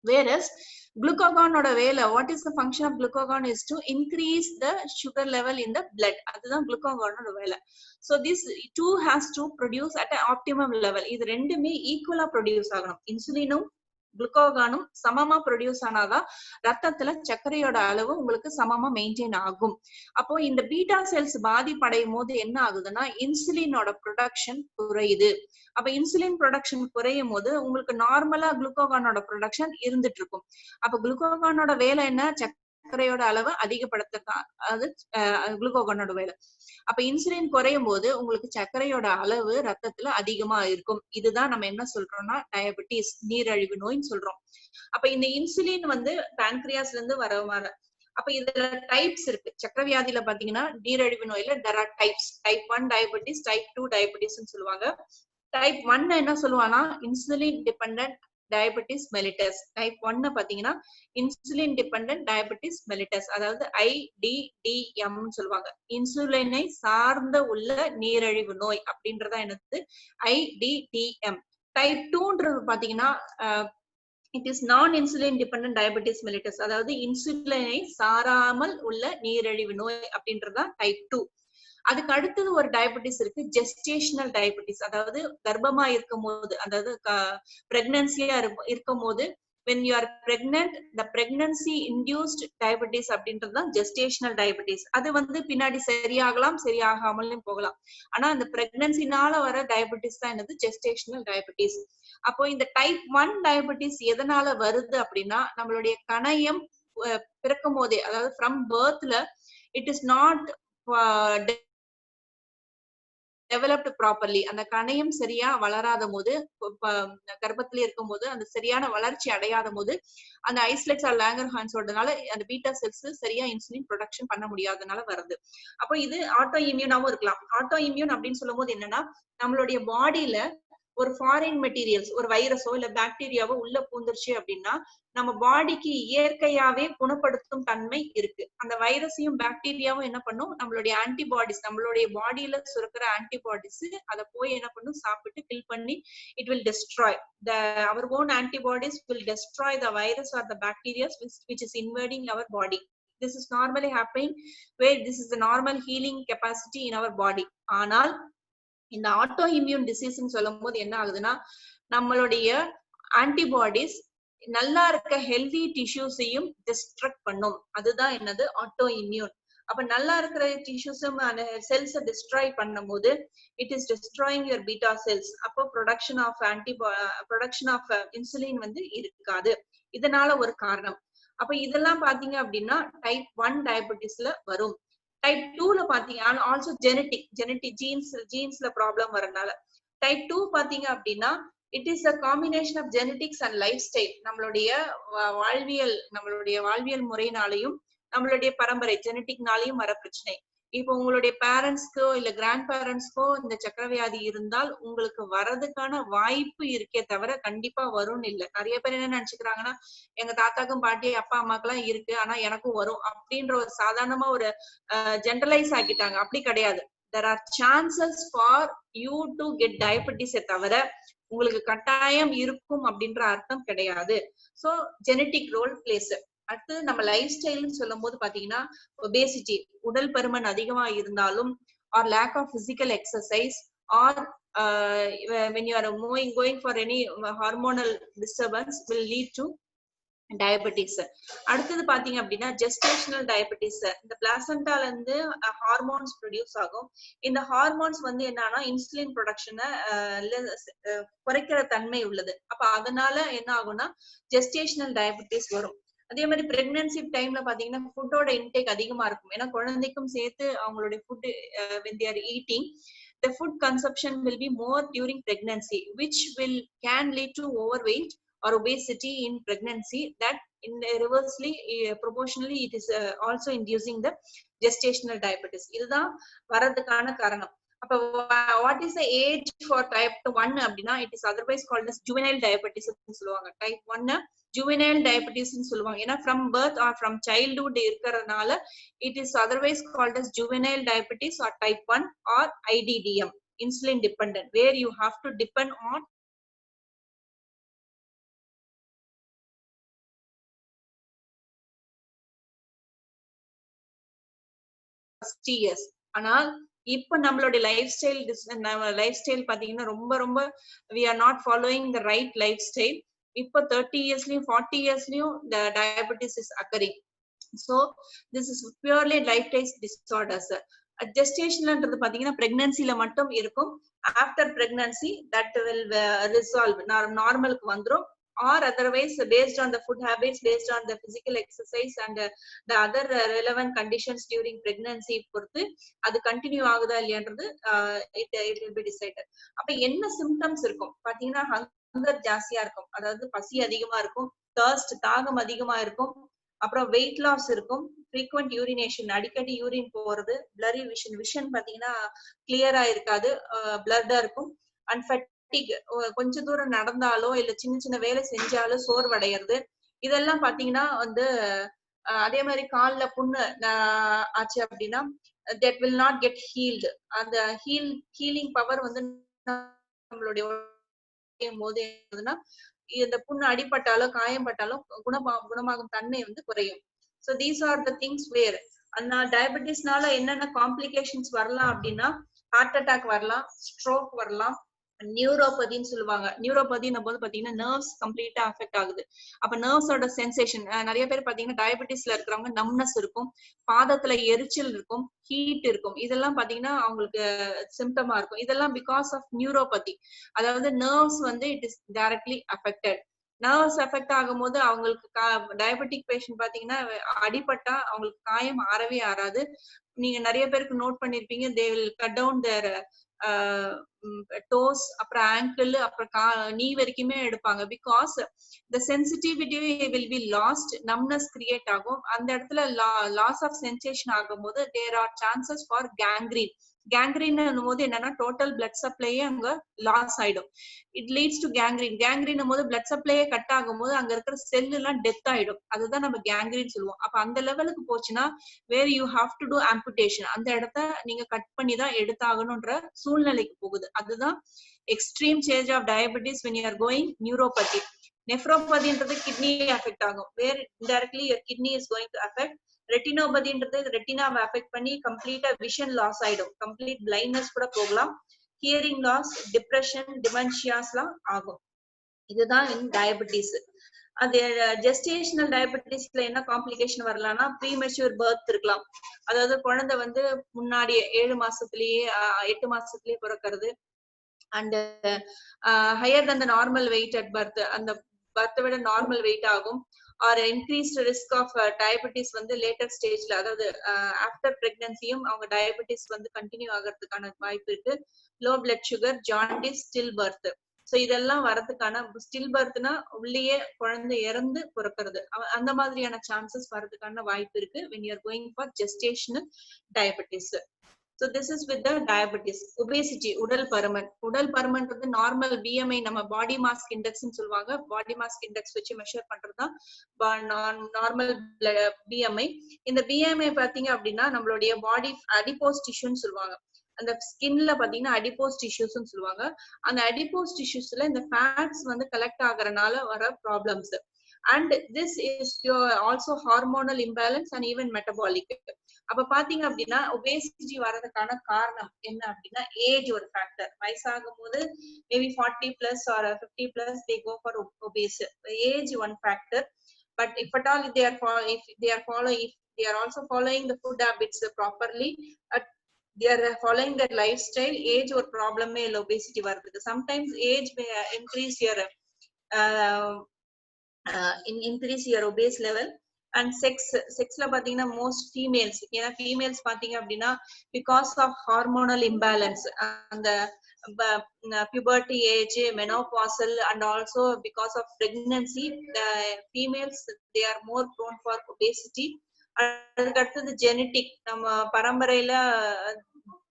Speaker 1: Whereas glucagon oda vela, what is the function of glucagon is to increase the sugar level in the blood. அதுதான் glucagon oda vela. So this two has to produce at an optimum level. இது ரெண்டுமே ஈக்குவலா produce ஆகணும். இன்சுலினும் குளுக்கோகானும் சமமா produce ஆனாதான் ரத்தத்துல சர்க்கரையோட அளவு உங்களுக்கு சமமா மெயின்டைன் ஆகும். அப்போ இந்த பீட்டா செல்ஸ் பாதிப்படையும் போது என்ன ஆகுதுன்னா இன்சுலினோட ப்ரொடக்ஷன் குறையுது. அப்ப இன்சுலின் ப்ரொடக்ஷன் குறையும் போது உங்களுக்கு நார்மலா குளுக்கோகானோட ப்ரொடக்ஷன் இருந்துட்டு இருக்கும். அப்ப குளுக்கோகானோட வேலை என்ன, சர்க்கரையோட அளவை அதிகப்படுத்த, அது குளுக்கோகானோட வேலை. அப்ப இன்சுலின் குறையும் போது உங்களுக்கு சர்க்கரையோட அளவு ரத்தத்துல அதிகமா இருக்கும். இதுதான் நம்ம என்ன சொல்றோம்னா டயபெட்டிஸ், நீரிழிவு நோய்னு சொல்றோம். அப்ப இந்த இன்சுலின் வந்து பான்கிரியாஸ்ல இருந்து வர அப்ப இதுல டைப்ஸ் இருக்கு. சக்கரவியாதியில பாத்தீங்கன்னா நீரிழிவு நோயில there are types. Type 1 diabetes, type 2 டயபெட்டிஸ்னு சொல்லுவாங்க. டைப் 1 என்ன சொல்லுவாங்கன்னா insulin dependent diabetes mellitus. Type 1 பாத்தீங்கன்னா இன்சுலின் டிபெண்டன்ட் டயபெட்டிஸ் மெலிட்டஸ், அதாவது IDDM சொல்லுவாங்க. இன்சுலினை சார்ந்த உள்ள நீரிழிவு நோய் அப்படின்றதா என்னது IDDM. டைப் 2ன்றது பாத்தீங்கன்னா இட் இஸ் நான் இன்சுலின் டிபெண்டன்ட் டயபெட்டிஸ் மெலிட்டஸ், அதாவது இன்சுலினை சாராமல் உள்ள நீரிழிவு நோய் அப்படின்றதா டைப் 2. அதுக்கு அடுத்தது ஒரு டயபெட்டிஸ் இருக்கு, ஜெஸ்டேஷனல் டயபெட்டிஸ், அதாவது கர்ப்பமா இருக்கும் போது, அதாவது பிரெக்னன்சியா இருக்கும் போது when you are pregnant, the pregnancy induced diabetes அப்படின்றதுதான் ஜெஸ்டேஷனல் டயபெட்டிஸ். அது வந்து பின்னாடி சரியாகலாம், சரியாகாமலும் போகலாம். ஆனா அந்த பிரெக்னன்சினால வர டயபெட்டிஸ் தான் என்னது ஜெஸ்டேஷனல் டயபெட்டிஸ். அப்போ இந்த டைப் 1 டயபெட்டிஸ் எதனால வருது அப்படின்னா, நம்மளுடைய கணையம் பிறக்கும் போதே, அதாவது ஃப்ரம் பர்த்ல it is not developed properly. அந்த கணையம் சரியா வளராத போது, கர்ப்பத்திலே இருக்கும் போது அந்த சரியான வளர்ச்சி அடையாத போது அந்த ஐஸ்லெட்ஸ் ஆர் லாங்கர்ஹான்ஸோடனால அந்த பீட்டா செல்ஸ் சரியா இன்சுலின் ப்ரொடக்ஷன் பண்ண முடியாதனால வருது. அப்போ இது ஆட்டோ இம்யூனாவும் இருக்கலாம். ஆட்டோ இம்யூன் அப்படின்னு சொல்லும் போது என்னன்னா, நம்மளுடைய பாடியில ஒரு ஃபாரின் மெட்டீரியல்ஸ், ஒரு வைரஸோ இல்ல பாக்டீரியாவோ உள்ள பூந்துருச்சு அப்படின்னா நம்ம பாடிக்கு இயற்கையாவே குணப்படுத்தும் தன்மை இருக்கு. அந்த வைரஸையும் பாக்டீரியாவும் என்ன பண்ணும், நம்மளுடைய ஆன்டிபாடிஸ், நம்மளுடைய பாடியில சுரக்கிற ஆன்டிபாடிஸ் அதை போய் என்ன பண்ணும், சாப்பிட்டு கில் பண்ணி it will destroy our own antibodies will destroy the virus or the bacteria which is invading our body. This is normally happening where this is the normal healing capacity in our body. ஆனால் இந்த auto immune டிசீஸ்ன்னு சொல்லும் போது என்ன ஆகுதுன்னா, நம்மளுடைய antibodies நல்லா இருக்க healthy டிஷ்யூஸையும் destruct பண்ணும். அதுதான் என்னது ஆட்டோ இம்யூன். அப்ப நல்லா இருக்கிற டிஷ்யூஸும் செல்ஸை டிஸ்ட்ராய் பண்ணும் போது it is destroying your beta cells. அப்போ ப்ரொடக்ஷன் ஆஃப் இன்சுலின் வந்து இருக்காது. இதனால ஒரு காரணம். அப்ப இதெல்லாம் பாத்தீங்க அப்படின்னா டைப் 1 டயபெட்டிஸ்ல வரும். டைப் 2ல பாத்தீங்க ஆல்சோ ஜெனட்டிக் ஜீன்ஸ்ல ப்ராப்ளம் வரனால. டைப் 2 பாத்தீங்க அப்படின்னா it is a combination of genetics and lifestyle. நம்மளுடைய வாழ்வியல் முறையினாலையும் நம்மளுடைய பரம்பரை ஜெனட்டிக்னாலையும் வர பிரச்சனை. இப்போ உங்களுடைய பேரண்ட்ஸ்க்கோ இல்ல கிராண்ட் பேரண்ட்ஸ்க்கோ இந்த சக்கரவியாதி இருந்தால் உங்களுக்கு வரதுக்கான வாய்ப்பு இருக்கே தவிர கண்டிப்பா வரும்னு இல்ல. நிறைய பேர் என்ன நினைச்சுக்கிறாங்கன்னா, எங்க தாத்தாக்கும் பாட்டி அப்பா அம்மாக்கெல்லாம் இருக்கு ஆனா எனக்கும் வரும் அப்படின்ற ஒரு சாதாரணமா ஒரு ஜெனரலைஸ் ஆக்கிட்டாங்க. அப்படி கிடையாது. there are chances for you to get diabetes தவிர உங்களுக்கு கட்டாயம் இருக்கும் அப்படின்ற அர்த்தம் கிடையாது. So genetic role plays. அடுத்து நம்ம லைஃப் ஸ்டைல்னு சொல்லும் போது பாத்தீங்கன்னா ஒபேசிட்டி, உடல் பருமன் அதிகமா இருந்தாலும், or lack of physical exercise, or when you are going for any hormonal disturbance will lead to diabetes. அடுத்தது பாத்தீங்க அப்படின்னா ஜெஸ்டேஷனல் டயபெட்டிஸ். இந்த பிளாசண்டால இருந்து ஹார்மோன்ஸ் ப்ரொடியூஸ் ஆகும். இந்த ஹார்மோன்ஸ் வந்து என்னன்னா இன்சுலின் ப்ரொடக்ஷனை குறைக்கிற தன்மை உள்ளது. அப்ப அதனால என்ன ஆகும்னா ஜெஸ்டேஷனல் டயபெட்டிஸ் வரும். அதே மாதிரி பிரெக்னன்சி டைம்ல பாத்தீங்கன்னா ஃபுட்டோட இன்டேக் அதிகமா இருக்கும். ஏன்னா குழந்தைக்கும் சேர்த்து அவங்களுடைய food when they are eating, the food consumption will be more during pregnancy, which can lead to overweight or obesity in pregnancy. That in reversely proportionally it is also inducing the gestational diabetes. இதுதான் வரதுக்கான காரணம். அப்ப what is the age for type 1 அப்படின்னா it is otherwise called as juvenile diabetes ன்னு சொல்லுவாங்க. type 1 juvenile diabetes ன்னு சொல்லுவாங்க. ஏன்னா from birth or from childhood இருக்கறனால it is otherwise called as juvenile diabetes or type 1 or IDDM, insulin dependent, where you have to depend on years. ஆனால் இப்ப நம்மளுடைய life style பாத்தீங்கன்னா ரொம்ப we are not following the right lifestyle. இப்ப 30 yearsலயும் 40 yearsலயும் the diabetes is occurring. So this is purely lifestyle disorders. Gestationalன்றது பாத்தீங்கன்னா பிரெக்னன்சில மட்டும் இருக்கும். After pregnancy that will resolve, நார்மலுக்கு வந்துரும். or otherwise based on the food habits, based on the physical exercise and the other relevant conditions during pregnancy பொறுத்து அது continue ஆகுதா இல்லையான்றது it will be decided. அப்ப என்ன symptoms இருக்கும் பாத்தீங்கன்னா ஹங்கர் ஜாஸ்தியா இருக்கும், அதாவது பசி அதிகமா இருக்கும், thirst தாகம் அதிகமா இருக்கும், அப்புறம் வெயிட் லாஸ் இருக்கும், frequent urination அடிக்கடி யூரின் போறது, blurry விஷன் பாத்தீங்கன்னா கிளியரா இருக்காது, பிளர்டா இருக்கும், and கொஞ்ச தூரம் நடந்தாலோ இல்ல சின்ன வேலை செஞ்சாலும் சோர்வடைகிறது. இதெல்லாம் பாத்தீங்கன்னா வந்து அதே மாதிரி கால்ல புண்ணு ஆச்சு அப்படின்னா that will not get healed. அந்த ஹீலிங் பவர் வந்து நம்மளுடைய போது என்னதுன்னா இந்த புண்ணு அடிபட்டாலோ காயம் பட்டாலும் குணமாகும் தன்மை வந்து குறையும். So these are the things where அந்த டயபெட்டிஸ்னால என்னென்ன காம்ப்ளிகேஷன்ஸ் வரலாம் அப்படின்னா ஹார்ட் அட்டாக் வரலாம், ஸ்ட்ரோக் வரலாம், நியூரோபதின்னு சொல்லுவாங்க. நியூரோபதின்னு போது பாத்தீங்கன்னா நர்வ்ஸ் கம்ப்ளீட்டா அஃபெக்ட் ஆகுது. அப்ப நர்வ்ஸோட சென்சேஷன், நிறைய பேர் பாத்தீங்கன்னா டயபெட்டிஸ்ல இருக்கிறவங்க நம்னஸ் இருக்கும், பாதத்துல எரிச்சல் இருக்கும், ஹீட் இருக்கும். இதெல்லாம் பாத்தீங்கன்னா அவங்களுக்கு சிம்டமா இருக்கும். இதெல்லாம் பிகாஸ் ஆஃப் நியூரோபதி, அதாவது நர்வ்ஸ் வந்து it is directly affected. Nerves affect ஆகும் போது அவங்களுக்கு டயபெட்டிக் பேஷண்ட் பாத்தீங்கன்னா அடிபட்டா அவங்களுக்கு காயம் ஆறவே ஆறாது. நீங்க நிறைய பேருக்கு நோட் பண்ணிருப்பீங்க, they will cut down their toes, அப்புறம் ankle, அப்புறம் knee வரைக்குமே எடுப்பாங்க. Because the sensitivity will be lost, numbness create ஆகும். அந்த இடத்துல loss of sensation ஆகும்போது there are chances for gangrene. Gangrene போது என்னன்னா டோட்டல் பிளட் சப்ளையே அங்க லாஸ் ஆயிடும். It leads to gangrene. Gangrene போது பிளட் சப்ளையே கட் ஆகும் போது அங்க இருக்கிற செல் எல்லாம் டெத் ஆயிடும். அதுதான் நம்ம கேங்க்ரீன் சொல்லுவோம். அப்ப அந்த லெவலுக்கு போச்சுன்னா where you have to do amputation, அந்த இடத்த நீங்க கட் பண்ணி தான் எடுத்தாகணும்ன்ற சூழ்நிலைக்கு போகுது. அதுதான் extreme stage of diabetes when you are going neuropathy. நெஃப்ரோபதின்றது கிட்னி அஃபெக்ட் ஆகும், where indirectly your kidney is going to affect. ரெட்டினோபதின்றது ரெட்டினாவை அஃபெக்ட் பண்ணி கம்ப்ளீட்டா விஷன் லாஸ் ஆயிடும், கம்ப்ளீட் பிளைண்ட்னஸ் கூட போகலாம், ஹியரிங் லாஸ், டிப்ரெஷன், டிமென்ஷியாஸ்லாம் ஆகும். இதுதான் டயபெட்டிஸ். அது ஜெஸ்டேஷனல் டயபெட்டிஸ்ல என்ன காம்ப்ளிகேஷன் வரலாம்னா ப்ரீமெச்சூர் பர்த் இருக்கலாம், அதாவது குழந்தை வந்து முன்னாடி 7 மாசத்துலயே 8 மாசத்துலயே பிறக்கிறது, and higher than the normal weight at birth, அந்த பர்த்தை விட நார்மல் வெயிட் ஆகும். Or increased risk of diabetes வந்து லேட்டர் ஸ்டேஜ்ல, அதாவது ஆஃப்டர் பிரெக்னன்சியும் அவங்க டயபெட்டிஸ் வந்து கண்டினியூ ஆகிறதுக்கான வாய்ப்பு இருக்கு. Low blood sugar, jaundice, still birth. So இதெல்லாம் வரதுக்கான ஸ்டில் பர்த்னா உள்ளேயே குழந்தை இறந்து பிறக்கிறது அந்த மாதிரியான சான்சஸ் வரதுக்கான வாய்ப்பு இருக்கு when you are going for gestational diabetes. So this is with the diabetes. Obesity, உடல் பருமன் வந்து நார்மல் BMI நம்ம பாடி மாஸ் இண்டெக்ஸ்னு சொல்லுவாங்க. பாடி மாஸ் இண்டெக்ஸ் வச்சு மெஷர் பண்றதுதான் நார்மல் BMI. இந்த BMI பாத்தீங்க அப்படின்னா நம்மளுடைய பாடி அடிபோஸ் டிஷ்யூன்னு சொல்லுவாங்க. அந்த ஸ்கின்ல பாத்தீங்கன்னா அடிபோஸ் டிஷ்யூஸ்னு சொல்லுவாங்க. அந்த அடிபோஸ் டிஷ்யூஸ்ல இந்த ஃபேட்ஸ் வந்து கலெக்ட் ஆகறனால வர problems. And this is also hormonal imbalance and even metabolic. அப்ப பாத்தீங்க அப்படின்னா obesity வரதுக்கான காரணம் என்ன அப்படின்னா ஏஜ் ஒரு ஃபேக்டர். வயசாகும் போது maybe 40 plus or 50 plus they go for obese. Age one factor. But if at all they are also following the food habits properly, they are following their lifestyle, age or problem may obesity varudhu. Sometimes age may increase your increase your obese level. And sex la pathina most females, ஏனா females பாத்தீங்க அப்படின்னா because of hormonal imbalance and the puberty age, menopausal, and also because of pregnancy, the females they are more prone for obesity. அதுக்கு அடுத்தது genetic, நம்ம பரம்பரையில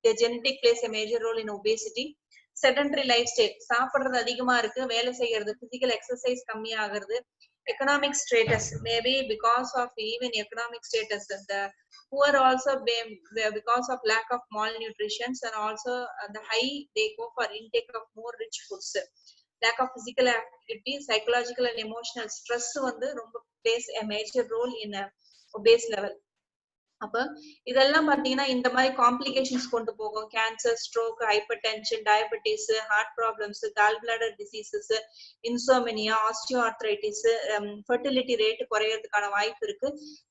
Speaker 1: the genetic plays a major role in obesity. Sedentary lifestyle, சாப்பிடுறது அதிகமா இருக்கு, வேலை செய்யறது, physical exercise கம்மியா ஆகுறது. Economic status, maybe because of even economic status, the poor also because of lack of malnutrition, and also the high they go for intake of more rich foods. Lack of physical activity, psychological and emotional stress வந்து ரொம்ப plays a major role in a obese level. அப்ப இதெல்லாம் பாத்தீங்கன்னா இந்த மாதிரி complications கொண்டு போகும். Cancer, stroke, hypertension, diabetes, heart problems, gall bladder diseases, insomnia, osteoarthritis, fertility rate குறையறதுக்கான வாய்ப்பு இருக்கு.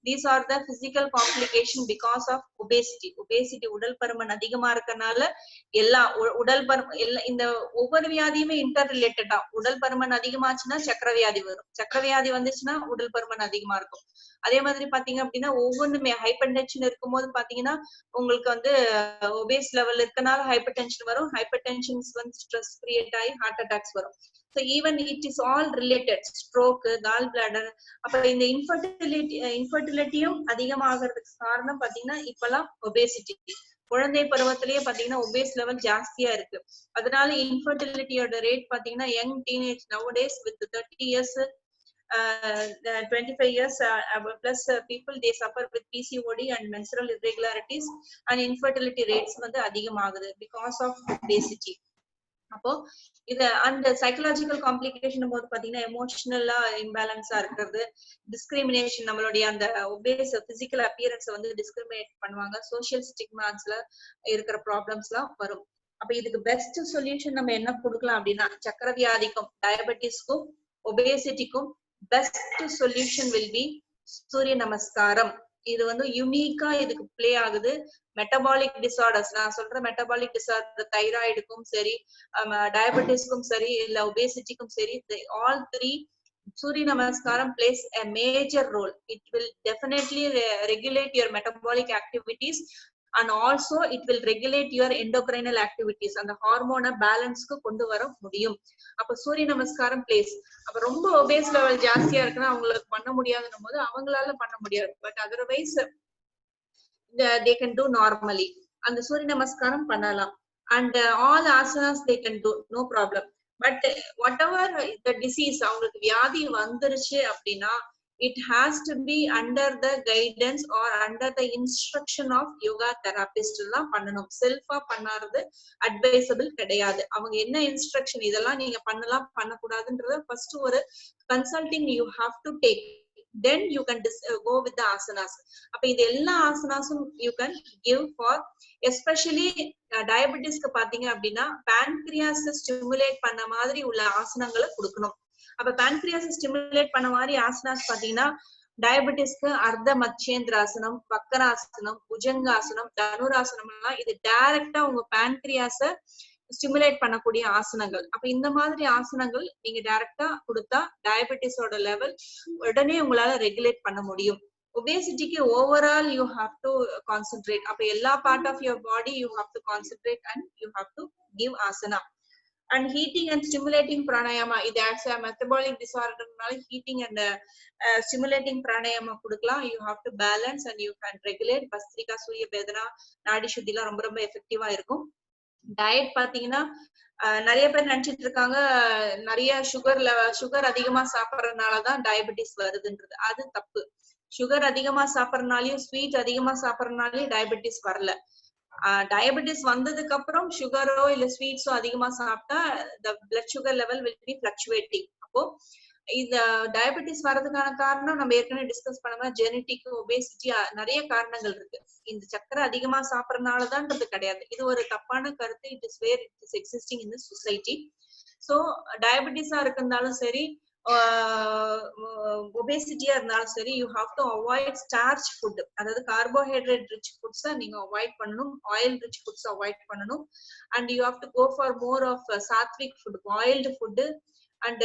Speaker 1: These are the physical complication because of obesity. உடல் பருமன் அதிகமா இருக்கனால எல்லா உடல் பருமன் இந்த ஒவ்வொரு வியாதியுமே இன்டர் ரிலேட்டடா. உடல் பருமன் அதிகமாச்சுன்னா சக்கர வியாதி வரும், சக்கர வியாதி வந்துச்சுன்னா உடல் பருமன் அதிகமா இருக்கும். அதே மாதிரி பாத்தீங்க அப்படின்னா ஒவ்வொன்றுமே ஹைப்பர் டென்ஷன் இருக்கும்போது பாத்தீங்கன்னா உங்களுக்கு வந்து ஒபேஸ் லெவல் இருக்கனால ஹைப்பர் டென்ஷன் வரும். ஹைப்பர் டென்ஷன்ஸ் வந்து ஸ்ட்ரெஸ் கிரியேட் ஆகி ஹார்ட் அட்டாக்ஸ் வரும். So even it is all related. Stroke, gall bladder. அப்ப இந்த இன்ஃபர்டிலிட்டியும் அதிகமாகிறதுக்கு காரணம் பாத்தீங்கன்னா இப்பெல்லாம் ஒபேசிட்டி. குழந்தை பருவத்திலேயே பாத்தீங்கன்னா ஒபேஸ் லெவல் ஜாஸ்தியா இருக்கு. அதனால இன்ஃபர்டிலிட்டியோட ரேட் பாத்தீங்கன்னா young teenage nowadays with 30 years 25 years plus people they suffer with PCOD and menstrual irregularities, and infertility rates வந்து அதிகமாகுது because of obesity. அப்போ இது அந்த சைக்கலாஜிக்கல் காம்ப்ளிகேஷன் போது பாத்தீங்கன்னா எமோஷனலா இம்பேலன்ஸா இருக்கிறது, டிஸ்கிரிமினேஷன், நம்மளுடைய அந்த ஒபேஸ் பிசிக்கல் அப்பியரன்ஸ் வந்து டிஸ்கிரிமினேட் பண்ணுவாங்க, சோசியல் ஸ்டிக்மாஸ்ல இருக்கிற ப்ராப்ளம்ஸ் எல்லாம் வரும். அப்ப இதுக்கு பெஸ்ட் சொல்யூஷன் நம்ம என்ன கொடுக்கலாம் அப்படின்னா சக்கர வியாதிக்கும் டயபெட்டிஸ்க்கும் ஒபேசிட்டிக்கும் best solution will be சூரிய நமஸ்காரம். இது வந்து யூனிக்கா இதுக்கு பிளே ஆகுது. மெட்டபாலிக் டிசார்டர்ஸ், நான் சொல்ற மெட்டபாலிக் டிசார்டர் தைராய்டுக்கும் சரி, டயபெட்டிஸ்க்கும் சரி, இல்ல ஒபேசிட்டிக்கும் சரி, all three சூரிய நமஸ்காரம் plays a major role. It will definitely regulate your metabolic activities, and also it will regulate your endocrinal activities. அந்த ஹார்மோனை பேலன்ஸ்க்கு கொண்டு வர முடியும். அப்ப சூரிய நமஸ்காரம் பிளேஸ். அப்ப ரொம்ப ஒபேஸ் லெவல் ஜாஸ்தியா இருக்குன்னா அவங்களுக்கு பண்ண முடியாதுன்னும் போது அவங்களால பண்ண முடியாது. But otherwise they can do normally. அந்த சூரிய நமஸ்காரம் பண்ணலாம். And all asanas they can do, no problem. But whatever the disease, அவங்களுக்கு வியாதி வந்துருச்சு அப்படின்னா it has to be under the guidance or under the instruction of yoga therapist எல்லாம் பண்ணணும். செல்ஃபா பண்ணாறது அட்வைசபிள் கிடையாது. அவங்க என்ன இன்ஸ்ட்ரக்ஷன் இதெல்லாம் நீங்க பண்ணலாம் பண்ணக்கூடாதுன்றத ஃபர்ஸ்ட் ஒரு consulting you have to take, then you can go with the asanas. அப்ப இது எல்லா ஆசனாஸும் you can give for especially டயபெட்டிஸ்க்கு பாத்தீங்க அப்படின்னா pancreas ஸ்டிமுலேட் பண்ண மாதிரி உள்ள ஆசனங்களை கொடுக்கணும். அப்ப pancreas ஸ்டிமுலேட் பண்ண மாதிரி ஆசனாஸ் பாத்தீங்கன்னா டயபெட்டிஸ்க்கு அர்த்த மத்சேந்திராசனம், வக்கராசனம், புஜங்காசனம், தனுராசனம் எல்லாம் இது டைரக்டா உங்க pancreas ஸ்டிமுலேட் பண்ணக்கூடிய ஆசனங்கள். அப்ப இந்த மாதிரி ஆசனங்கள் நீங்க டைரக்டா கொடுத்தா டயபெட்டிஸோட லெவல் உடனே உங்களால ரெகுலேட் பண்ண முடியும். ஒபேசிட்டிக்கு overall you have to concentrate. அப்ப எல்லா part of your body you have to concentrate and you have to give asana. And heating and stimulating pranayama, இது as a metabolic disorder நால heating and stimulating pranayama கொடுக்கலாம். You have to balance and you can regulate. Bhastrika, சூரிய பேதனா, நாடி சுத்திலாம் ரொம்ப ரொம்ப எஃபெக்டிவா இருக்கும். Diet பாத்தீங்கன்னா நிறைய பேர் நினைச்சிட்டு இருக்காங்க நிறைய சுகர் அதிகமா சாப்பிடறதுனாலதான் டயபெட்டிஸ் வருதுன்றது. அது தப்பு. சுகர் அதிகமா சாப்பிடறதுனாலயும் ஸ்வீட் அதிகமா சாப்பிடறதுனாலயும் டயபெட்டிஸ் வரல. டயபெட்டிஸ் வந்ததுக்கு அப்புறம் சுகரோ இல்ல ஸ்வீட்ஸோ அதிகமா சாப்பிட்டா the blood sugar level will be fluctuating. அப்போ இந்த டயபெட்டிஸ் வர்றதுக்கான காரணம் நம்ம ஏற்கனவே டிஸ்கஸ் பண்ண ஜெனட்டிக், ஒபேசிட்டி, நிறைய காரணங்கள் இருக்கு. இந்த சக்கரை அதிகமா சாப்பிடறதுனாலதான்றது கிடையாது. இது ஒரு தப்பான கருத்து. It is where it is existing in the society. So டயபெட்டிஸா இருந்தாலும் சரி, ஒபேசிட்டியா இருந்தாலும் சரி, you have to avoid starch food. அதாவது கார்போஹைட்ரேட் ரிச் ஃபுட்ஸை நீங்க அவாய்ட் பண்ணணும், ஆயில் ரிச் ஃபுட்ஸ் அவாய்ட் பண்ணணும். And you have to go for more of satvik food, boiled food. And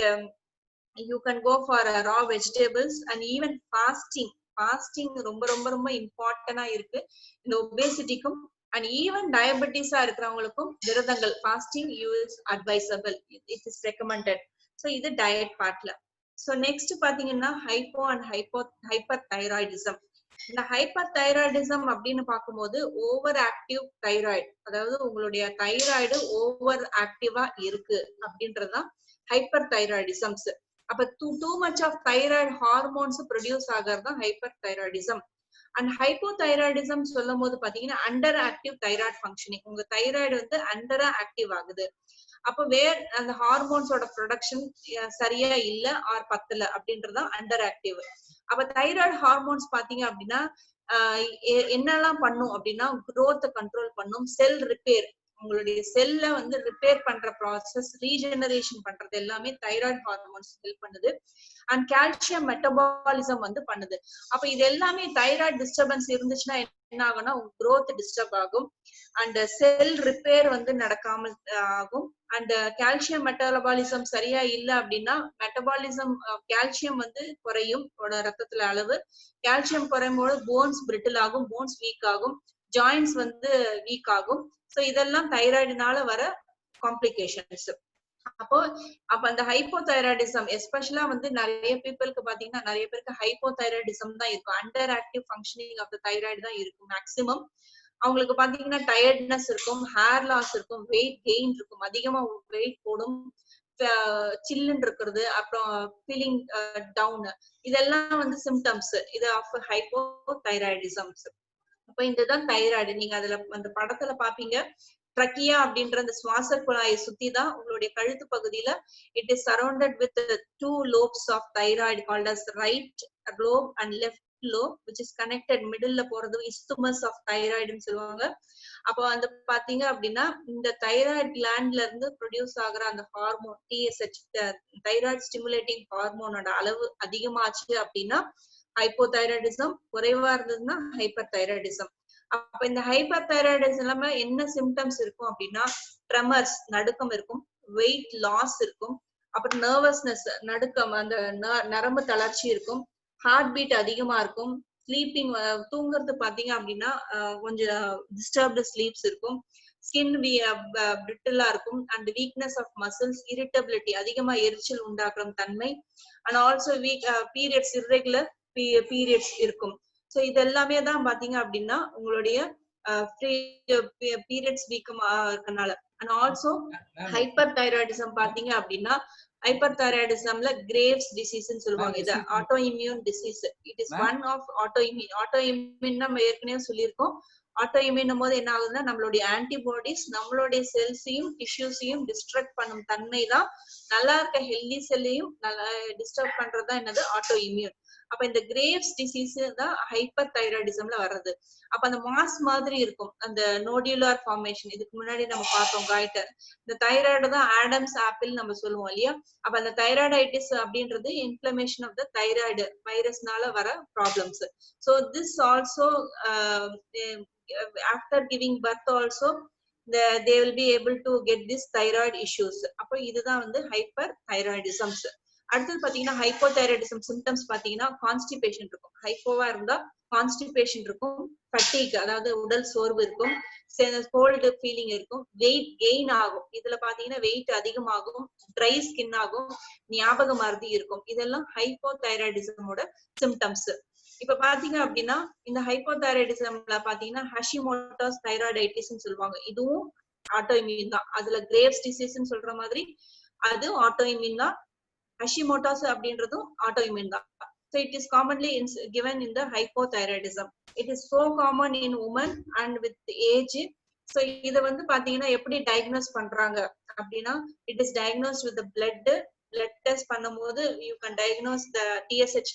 Speaker 1: you can go for raw vegetables and even fasting ரொம்ப ரொம்ப ரொம்ப இம்பார்ட்டன்டா இருக்கு இந்த ஒபேசிட்டிக்கும். and even டயபெட்டிஸா இருக்கிறவங்களுக்கும் விரதங்கள், fasting is advisable, it is recommended. so இது diet பார்ட்ல. so next பாத்தீங்கன்னா ஹைப்போ அண்ட் ஹைப்பர் தைராய்டிசம். இந்த ஹைப்பர் தைராய்டிசம் அப்படின்னு பார்க்கும்போது ஓவர் ஆக்டிவ் தைராய்டு, அதாவது உங்களுடைய தைராய்டு ஓவர் ஆக்டிவா இருக்கு அப்படின்றதுதான் ஹைப்பர் தைராய்டிசம்ஸ். அப்ப too much of thyroid hormones produce ஆகிறது ஹைப்பர் தைராய்டிசம். அண்ட் ஹைப்போதைராய்டிசம் சொல்லும் போது பாத்தீங்கன்னா அண்டர் ஆக்டிவ் தைராய்டு ஃபங்க்ஷனிங், உங்க தைராய்டு வந்து அண்டரா ஆக்டிவ் ஆகுது. அப்ப அந்த ஹார்மோன்ஸோட ப்ரொடக்ஷன் சரியா இல்ல ஆர் பத்தல அப்படின்றதா அண்டர் ஆக்டிவ். அப்ப தைராய்டு ஹார்மோன்ஸ் பாத்தீங்க அப்படின்னா என்னெல்லாம் பண்ணும் அப்படின்னா growth கண்ட்ரோல் பண்ணும், செல் ரிப்பேர், உங்களுடைய செல்ல வந்து ரிப்பேர் பண்ற ப்ராசஸ், ரீஜெனரேஷன் பண்றது எல்லாமே தைராய்டு ஹார்மோன்ஸ் ஹெல்ப் பண்ணுது. அண்ட் கால்சியம் மெட்டபாலிசம் வந்து பண்ணுது. அப்ப இது எல்லாமே தைராய்டு டிஸ்டர்பன்ஸ் இருந்துச்சுன்னா என்ன ஆகும்னா growth டிஸ்டர்ப் ஆகும், அண்ட் செல் ரிப்பேர் வந்து நடக்காமல் ஆகும். அண்ட் கால்சியம் மெட்டபாலிசம் சரியா இல்ல அப்படின்னா மெட்டபாலிசம் கால்சியம் வந்து குறையும் ரத்தத்துல அளவு. கால்சியம் குறையும் போது போன்ஸ் பிரிட்டில் ஆகும், போன்ஸ் வீக் ஆகும், ஜாயின்ஸ் வந்து வீக் ஆகும். சோ இதெல்லாம் தைராய்டுனால வர காம்ப்ளிகேஷன்ஸ். அப்போ அந்த ஹைப்போதைராய்டிசம் எஸ்பெஷலா வந்து நிறைய பீப்புளுக்கு பாத்தீங்கன்னா நிறைய பேருக்கு ஹைப்போதைராய்டிசம் தான் இருக்கும், under active functioning of the thyroid தான் இருக்கும் மேக்சிமம். அவங்களுக்கு பாத்தீங்கன்னா டயர்ட்னஸ் இருக்கும், ஹேர் லாஸ் இருக்கும், வெயிட் கெயின் இருக்கும், அதிகமா வெயிட் போடும், சில்லுன்னு இருக்கிறது, அப்புறம் ஃபீலிங் டவுன், இதெல்லாம் வந்து சிம்டம்ஸ் இது ஆஃப் ஹைப்போதைராய்டிசம்ஸ். அப்ப இதுதான் தைராய்டு. நீங்க அதுல அந்த படத்துல பாப்பீங்க, ட்ரக்கியா அப்படின்ற அந்த சுவாச குழாயை சுத்தி தான் உங்களுடைய கழுத்து பகுதியில it is surrounded with 2 lobes of thyroid called as right lobe and left lobe which is connected மிடில்ல போறது இஸ்துமஸ் ஆஃப் தைராய்டுன்னு சொல்லுவாங்க. அப்போ அந்த பாத்தீங்க அப்படின்னா இந்த தைராய்டு கிளாண்ட்ல இருந்து ப்ரொடியூஸ் ஆகுற அந்த ஹார்மோன் TSH, தைராய்டு ஸ்டிமுலேட்டிங் ஹார்மோனோட அளவு அதிகமாச்சு அப்படின்னா ஹைப்போதைராய்டிசம், குறைவா இருந்ததுன்னா ஹைப்பர் தைராய்டிசம். அப்ப இந்த ஹைப்பர் தைராய்டிசம் இல்லாம என்ன சிம்டம்ஸ் இருக்கும் அப்படின்னா ட்ரெமர்ஸ், நடுக்கம் இருக்கும், வெயிட் லாஸ் இருக்கும், அப்புறம் நர்வஸ்னஸ், நடுக்கம், அந்த நரம்பு தளர்ச்சி இருக்கும், ஹார்ட் பீட் அதிகமா இருக்கும், ஸ்லீப்பிங், தூங்குறது பாத்தீங்க அப்படின்னா கொஞ்சம் டிஸ்டர்ப்டு ஸ்லீப்ஸ் இருக்கும், ஸ்கின் பிரிட்டிலா இருக்கும், and weakness of muscles, irritability, அதிகமா எரிச்சல் உண்டாக்குற தன்மை, and also periods, irregular periods இருக்கும். சோ இது எல்லாமே தான் பாத்தீங்க அப்படின்னா உங்களுடைய பீரியட்ஸ் வீக்கமா இருக்கனால. அண்ட் ஆல்சோ ஹைப்பர் தைராய்டிசம் பாத்தீங்க அப்படின்னா ஹைப்பர் தைராய்டிசம்ல கிரேவ்ஸ் டிசீஸ்ன்னு சொல்லுவாங்க. இது autoimmune disease. It is one of autoimmune. Autoimmune நம்ம ஏற்கனவே சொல்லியிருக்கோம். ஆட்டோ இம்யூன் போது என்ன ஆகுதுன்னா நம்மளுடைய ஆன்டிபாடிஸ் நம்மளுடைய செல்ஸையும் டிஷ்யூஸையும் டிஸ்ட்ரக்ட் பண்ணும் தன்மை தான். நல்லா இருக்க ஹெல்தி செல்லையும் நல்லா டிஸ்டர்ப் பண்றதுதான் என்னது ஆட்டோ இம்யூன். அப்ப இந்த கிரேவ்ஸ் டிசீஸ் தான் ஹைப்பர் தைராய்டிசம்ல வர்றது. அப்ப அந்த மாஸ் மாதிரி இருக்கும் அந்த நோடியுலர் ஃபார்மேஷன். இதுக்கு முன்னாடி நம்ம பார்த்தோம் காய்டர். இந்த தைராய்டு தான் ஆடம்ஸ் ஆப்பிள் நம்ம சொல்லுவோம் இல்லையா. அப்ப அந்த தைராய்டைட்டிஸ் அப்படின்றது இன்ஃப்ளமேஷன் ஆஃப் த தைராய்டு வைரஸ்னால வர problems. So this also after giving birth also they will be able to get this thyroid issues. அப்போ இதுதான் வந்து ஹைப்பர் தைராய்டிசம்ஸ். அடுத்தது பாத்தீங்கன்னா ஹைப்போதைராய்டிசம் சிம்டம்ஸ் பாத்தீங்கன்னா கான்ஸ்டிபேஷன் இருக்கும். ஹைப்போவா இருந்தா கான்ஸ்டிபேஷன் இருக்கும், ஃபட்டிக் அதாவது உடல் சோர்வு இருக்கும், கோல்டு ஃபீலிங் இருக்கும், வெயிட் கெயின் ஆகும். இதுல பாத்தீங்கன்னா வெயிட் அதிகமாகும், ட்ரை ஸ்கின் ஆகும், ஞாபக மறதி இருக்கும். இதெல்லாம் ஹைப்போதைராய்டிசமோட சிம்டம்ஸ். இப்ப பாத்தீங்க அப்படின்னா இந்த ஹைப்போதைராய்டிசம்ல பாத்தீங்கன்னா ஹஷிமோட்டோஸ் தைராய்டைட்டிஸ் சொல்லுவாங்க. இதுவும் ஆட்டோஇம்யூன் தான். அதுல கிரேவ்ஸ் டிசீஸ் சொல்ற மாதிரி அது ஆட்டோஇம்யூன் தான். ஹஷிமோட்டோஸ் அப்படின்றதும் ஆட்டோஇம்யூன் தான். So it is commonly given in the hypothyroidism. It is so common in women and with age. So இத வந்து பாத்தீங்கன்னா எப்படி டயக்னோஸ் பண்றாங்க அப்படின்னா, it is diagnosed with the blood test பண்ணும்போது you can diagnose the TSH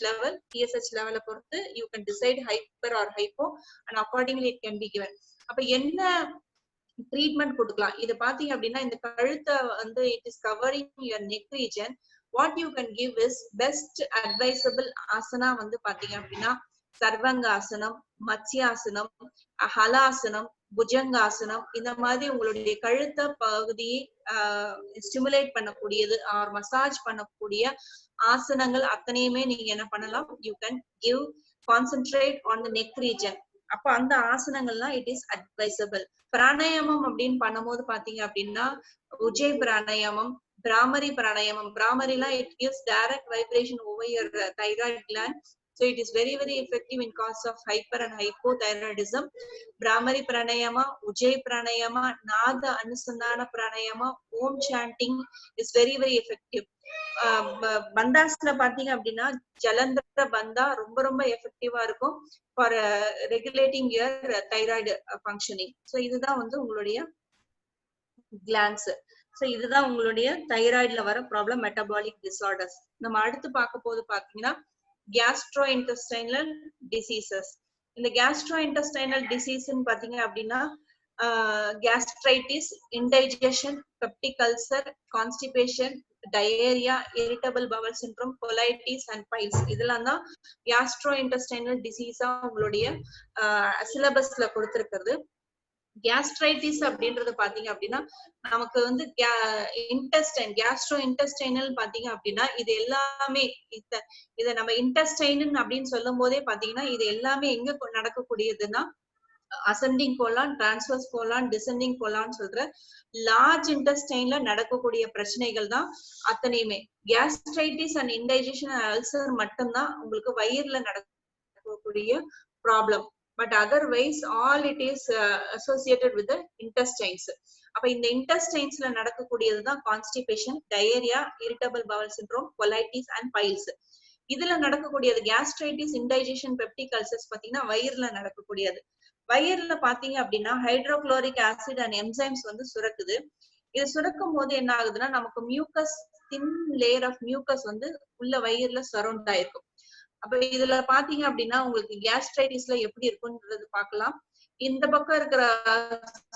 Speaker 1: level பொறுத்து you can decide hyper or hypo and accordingly it can be given. அப்ப என்ன ட்ரீட்மெண்ட் கொடுக்கலாம் இது பாத்தீங்க அப்படின்னா, இந்த கழுத்தை வந்து it is covering your neck region. What you can give is best advisable asana வந்து பாத்தீங்க அப்படின்னா சர்வங்காசனம், மத்யாசனம், ஹலாசனம், புஜங்காசனம். இந்த மாதிரி உங்களுடைய கழுத்த பகுதியை ஸ்டிமுலேட் பண்ணக்கூடியது ஆர் மசாஜ் பண்ணக்கூடிய ஆசனங்கள் அத்தனையுமே நீங்க என்ன பண்ணலாம், you can give concentrate on the neck region. அப்ப அந்த ஆசனங்கள்லாம் இட் இஸ் அட்வைசபிள். பிராணாயாமம் அப்படின்னு பண்ணும்போது பாத்தீங்க அப்படின்னா உஜ்ஜய் பிராணாயாமம், பிராமரி பிராணாயாமம். பிராமரிலாம் it gives direct vibration over your thyroid gland. So it is very effective in cause of hyper and hypothyroidism. Brahmari pranayama, Ujjayi pranayama, Nada Anusandhana pranayama, Om chanting is very effective. பந்தாஸ்ல பாத்தீங்க அப்படின்னா ஜலந்தர பந்தா ரொம்ப எஃபெக்டிவா இருக்கும் for regulating your thyroid functioning. So இதுதான் வந்து உங்களுடைய glands. So இதுதான் உங்களுடைய தைராய்டுல வர ப்ராப்ளம், மெட்டபாலிக் டிசார்டர்ஸ். நம்ம அடுத்து பார்க்க போது பாத்தீங்கன்னா கேஸ்ட்ரோஇன்டெஸ்டைனல் டிசீசஸ். இந்த கேஸ்ட்ரோஇன்டெஸ்டைனல் டிசீஸ்ன்னு பாத்தீங்க அப்படின்னா gastritis, indigestion, peptic ulcer, constipation, diarrhoea, irritable bowel syndrome, colitis and piles. இதெல்லாம் தான் கேஸ்ட்ரோஇன்டெஸ்டைனல் டிசீஸா உங்களுடைய சிலபஸ்ல கொடுத்திருக்கிறது. கேஸ்ட்ரைட்டிஸ் அப்படின்றது பாத்தீங்க அப்படின்னா நமக்கு வந்து இன்டெஸ்டைன், கேஸ்ட்ரோ இன்டெஸ்டைனல் பாத்தீங்க அப்படின்னா இது எல்லாமே இத நம்ம இன்டெஸ்டைன் அப்படின்னு சொல்லும் போதே பாத்தீங்கன்னா இது எல்லாமே எங்க நடக்கக்கூடியதுன்னா ascending colon, transverse colon, descending colon சொல்ற லார்ஜ் இன்டெஸ்டைன்ல நடக்கக்கூடிய பிரச்சனைகள் தான் அத்தனையுமே. கேஸ்ட்ரைட்டிஸ் அண்ட் இன்டைஜஷன் அல்சர் மட்டும்தான் உங்களுக்கு வயிறுல நடக்கக்கூடிய problem. But otherwise all it is associated with intestines. அப்ப இந்த இன்டெஸ்டைன்ஸ்ல நடக்கக்கூடியதுதான் constipation, diarrhoea, irritable bowel syndrome, colitis and piles. இதுல நடக்கக்கூடியது கேஸ்ட்ரைட்டிஸ், இன்டைஜஷன், பெப்டிக் அல்சர்ஸ் பாத்தீங்கன்னா வயிறுல நடக்கக்கூடியது. வயிறுல பாத்தீங்க அப்படின்னா ஹைட்ரோகுளோரிக் ஆசிட் அண்ட் என்சைம்ஸ் வந்து சுரக்குது. இது சுரக்கும் போது என்ன ஆகுதுன்னா நமக்கு mucus, thin layer of mucus வந்து உள்ள வயிறுல சரௌண்ட் ஆயிருக்கும். அப்ப இதுல பாத்தீங்க அப்படின்னா உங்களுக்கு கேஸ்ட்ரைட்டிஸ்ல எப்படி இருக்குன்றது பாக்கலாம். இந்த பக்கம் இருக்கிற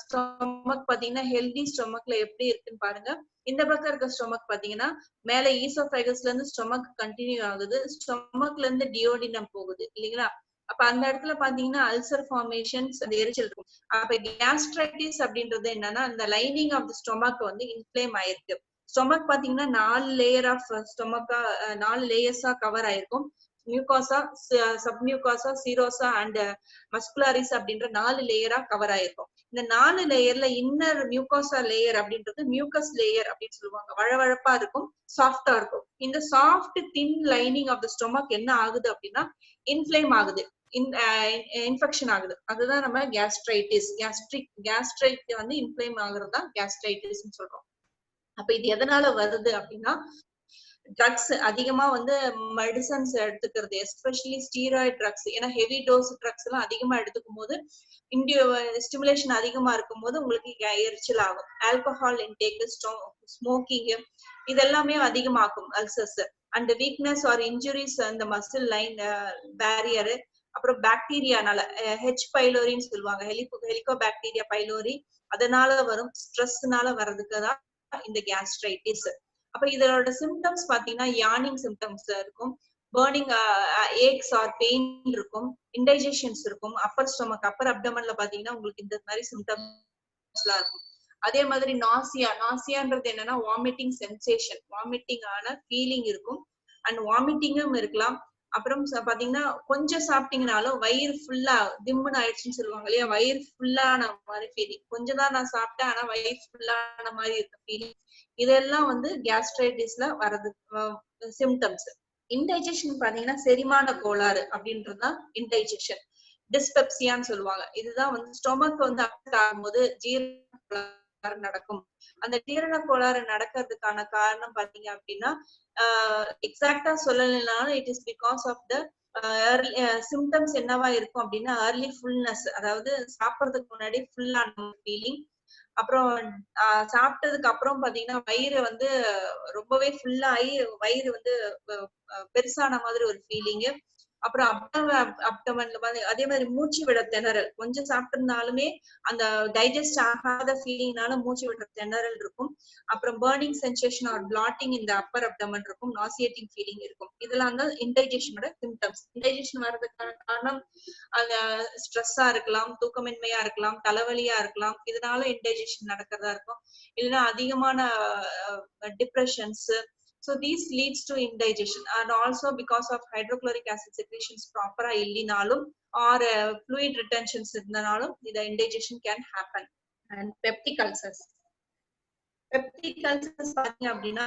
Speaker 1: ஸ்டொமக் பாத்தீங்கன்னா ஹெல்தி ஸ்டொமக்ல எப்படி இருக்குன்னு பாருங்க. இந்த பக்கம் இருக்க ஸ்டொமக் பாத்தீங்கன்னா மேல ஈசோஃபேகஸ்ல இருந்து ஸ்டொமக் கண்டினியூ ஆகுது, ஸ்டொமக்ல இருந்து டியோடினம் போகுது இல்லைங்களா. அப்ப அந்த இடத்துல பாத்தீங்கன்னா அல்சர் ஃபார்மேஷன்ஸ், அந்த எரிச்சல் இருக்கும். அப்ப கேஸ்ட்ரைட்டிஸ் அப்படின்றது என்னன்னா இந்த லைனிங் ஆஃப் தி ஸ்டொமக் வந்து இன்ஃப்ளேம் ஆயிருக்கு. ஸ்டொமக் பாத்தீங்கன்னா 4 லேயர் ஆஃப் ஸ்டொமக்கா 4 லேயர்ஸா கவர் ஆயிருக்கும். மியூகாசா, சப்மியூகாசா, சீரோசா அண்ட் மஸ்குலாரிஸ் அப்படின்ற 4 லேயரா கவர் ஆயிருக்கும். இந்த 4 லேயர்ல இன்னர் மியூகாசா லேயர் அப்படின்றது மியூக்கஸ் லேயர் அப்படின்னு சொல்லுவாங்க. வழவழப்பா இருக்கும், சாஃப்டா இருக்கும். இந்த soft thin lining of the stomach என்ன ஆகுது அப்படின்னா இன்ஃப்ளேம் ஆகுது, இன்ஃபெக்ஷன் ஆகுது. அதுதான் நம்ம கேஸ்ட்ரைட்டிஸ். கேஸ்ட்ரைட் வந்து இன்ஃப்ளேம் ஆகுறது தான் கேஸ்ட்ரைட்டிஸ் சொல்றோம். அப்ப இது எதனால வருது அப்படின்னா ட்ரக்ஸ் அதிகமா வந்து மெடிசன்ஸ் எடுத்துக்கிறது, எஸ்பெஷலி ஸ்டீராய்டு ட்ரக்ஸ். ஏன்னா ஹெவி டோஸ் ட்ரக்ஸ் எல்லாம் அதிகமா எடுத்துக்கும் போது ஸ்டிமுலேஷன் அதிகமா இருக்கும் போது உங்களுக்கு எரிச்சல் ஆகும். ஆல்கஹால் இன்டேக், ஸ்மோக்கிங் இதெல்லாமே அதிகமாக்கும் ulcers. And weakness or injuries அந்த மசில் லைன் பேரியர். அப்புறம் பாக்டீரியானால ஹெச் பைலோரின்னு சொல்லுவாங்க, ஹெலிகோ பாக்டீரியா பைலோரி, அதனால வரும் ஸ்ட்ரெஸ்னால வர்றதுக்கு தான் இந்த கேஸ்ட்ரைட்டிஸ். அப்ப இதோட சிம்டம்ஸ் பாத்தீங்கன்னா யானிங் சிம்டம்ஸ் இருக்கும், பர்னிங் ஏக்ஸ் ஆர் பெயின் இருக்கும், இன்டைஜஷன்ஸ் இருக்கும். அப்பர் ஸ்டொமக், அப்பர் அப்டமன்ல பாத்தீங்கன்னா உங்களுக்கு இந்த மாதிரி சிம்டம்ஸ் எல்லாம் இருக்கும். அதே மாதிரி நாசியான்றது என்னன்னா வாமிட்டிங் சென்சேஷன், வாமிட்டிங் ஆன ஃபீலிங் இருக்கும். அண்ட் வாமிட்டிங்கும் இருக்கலாம். அப்புறம் பாத்தீங்கன்னா கொஞ்சம் சாப்பிட்டீங்கனாலும் வயிறு ஃபுல்லா திம்முன்னு ஆயிடுச்சுன்னு சொல்லுவாங்க இல்லையா, வயிறு ஃபுல்லான மாதிரி ஃபீலிங். கொஞ்சம் தான் நான் சாப்பிட்டேன் ஆனா வயிறு ஃபுல்லான மாதிரி இருக்க ஃபீலிங். இதெல்லாம் வந்து கேஸ்ட்ரைட்டிஸ்ல வரது சிம்டம்ஸ். இன்டைஜஷன் பாத்தீங்கன்னா செரிமான கோளாறு அப்படின்றதுதான் இன்டைஜஷன். டிஸ்பெப்சியான்னு சொல்லுவாங்க. இதுதான் வந்து ஸ்டொமக் வந்து அஃபெக்ட் ஆகும்போது ஜீரண கோளாறு நடக்கும். அந்த ஜீரண கோளாறு நடக்கிறதுக்கான காரணம் பாத்தீங்க அப்படின்னா எக்ஸாக்டா சொல்லலைனாலும் it is because of the symptoms என்னவா இருக்கும் அப்படின்னா ஏர்லி ஃபுல்னஸ், அதாவது சாப்பிட்றதுக்கு முன்னாடி ஃபுல்லான ஃபீலிங். அப்புறம் சாப்பிட்டதுக்கு அப்புறம் பாத்தீங்கன்னா வயிறு வந்து ரொம்பவே ஃபுல்லாகி வயிறு வந்து பெருசான மாதிரி ஒரு ஃபீலிங்கு. அப்புறம் அப்டமன்ல வந்து அதே மாதிரி மூச்சு விட திணறல், கொஞ்சம் சாப்பிட்டிருந்தாலுமே அந்த டைஜஸ்ட் ஆகாத ஃபீலிங்னால மூச்சு விட திணறல் இருக்கும். அப்புறம் பர்னிங் சென்சேஷன் ஆர் பிளாட்டிங் இந்த அப்பர் அப்டமன் இருக்கும். நாசியேட்டிங் ஃபீலிங் இருக்கும். இதெல்லாம் தான் இன்டைஜஷனோட சிம்டம்ஸ். இன்டைஜஷன் வர்றதுக்கான காரணம் அந்த ஸ்ட்ரெஸ்ஸா இருக்கலாம், தூக்கமின்மையா இருக்கலாம், தலைவலியா இருக்கலாம். இதனால இன்டைஜஷன் நடக்கிறதா இருக்கும். இல்லைன்னா அதிகமான depressions. So these leads to indigestion, and also because of hydrochloric acid secretions proper illinalum or fluid retentions irundhalum the indigestion can happen. And peptic ulcers, peptic ulcers pathina appadina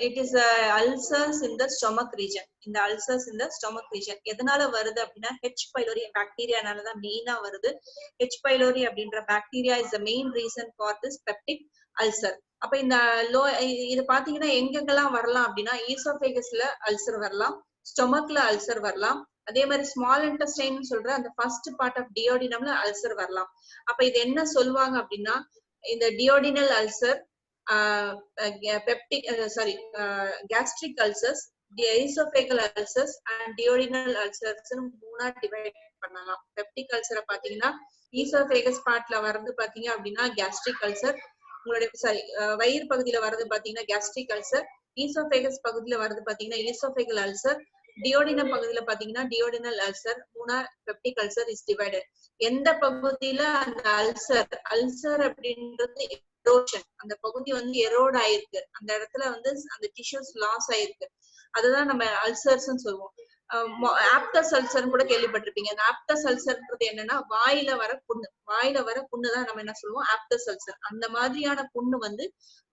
Speaker 1: it is ulcers in the stomach region. In the ulcers in the stomach region edanaala varudhu appadina H pylori bacteria nala da main ah varudhu. H pylori அப்படின்ற bacteria is the main reason for this peptic ulcer. அப்ப இந்த இது பாத்தீங்கன்னா எங்கெங்கெல்லாம் வரலாம் அப்படின்னா ஈசோபேகஸ்ல ulcer வரலாம், ஸ்டொமக்ல ulcer வரலாம், அதே மாதிரி ஸ்மால் இன்டெஸ்டைன் சொல்ற அந்த ஃபர்ஸ்ட் பார்ட் ஆஃப் டியோடினம்ல அல்சர் வரலாம். அப்ப இது என்ன சொல்லுவாங்க அப்படின்னா இந்த duodenal ulcer, peptic gastric ulcers, oesophageal ulcers and duodenal ulcers மூணா டிவைட் பண்ணலாம். பெப்டிக் அல்சரை பாத்தீங்கன்னா ஈசோபேகஸ் பார்ட்ல வர்றது பாத்தீங்க அப்படின்னா கேஸ்ட்ரிக் அல்சர், உங்களுடைய வயிறு பகுதியில வர்றது பாத்தீங்கன்னா கேஸ்ட்ரிக் அல்சர், ஈசோபேகஸ் பகுதியில வர்றது பாத்தீங்கன்னா ஈசோபேகல் அல்சர், டியோடினம் பகுதியில பாத்தீங்கன்னா டியோடினல் அல்சர். மூணா பெப்டிக் அல்சர் இஸ் டிவைடட். எந்த பகுதியில அந்த அல்சர் அப்படின்றது எரோஷன், அந்த பகுதி வந்து எரோட் ஆயிருக்கு, அந்த இடத்துல வந்து அந்த டிஷ்யூஸ் லாஸ் ஆயிருக்கு, அதுதான் நம்ம அல்சர்ஸ் சொல்லுவோம். ஆப்டஸ் அல்சர் கூட கேள்விப்பட்டிருப்பீங்க. அந்த ஆப்டஸ் அல்சர்ன்றது என்னன்னா வாயில வர புண்ணு தான் நம்ம என்ன சொல்லுவோம் ஆப்டஸ் அல்சர். அந்த மாதிரியான புண்ணு வந்து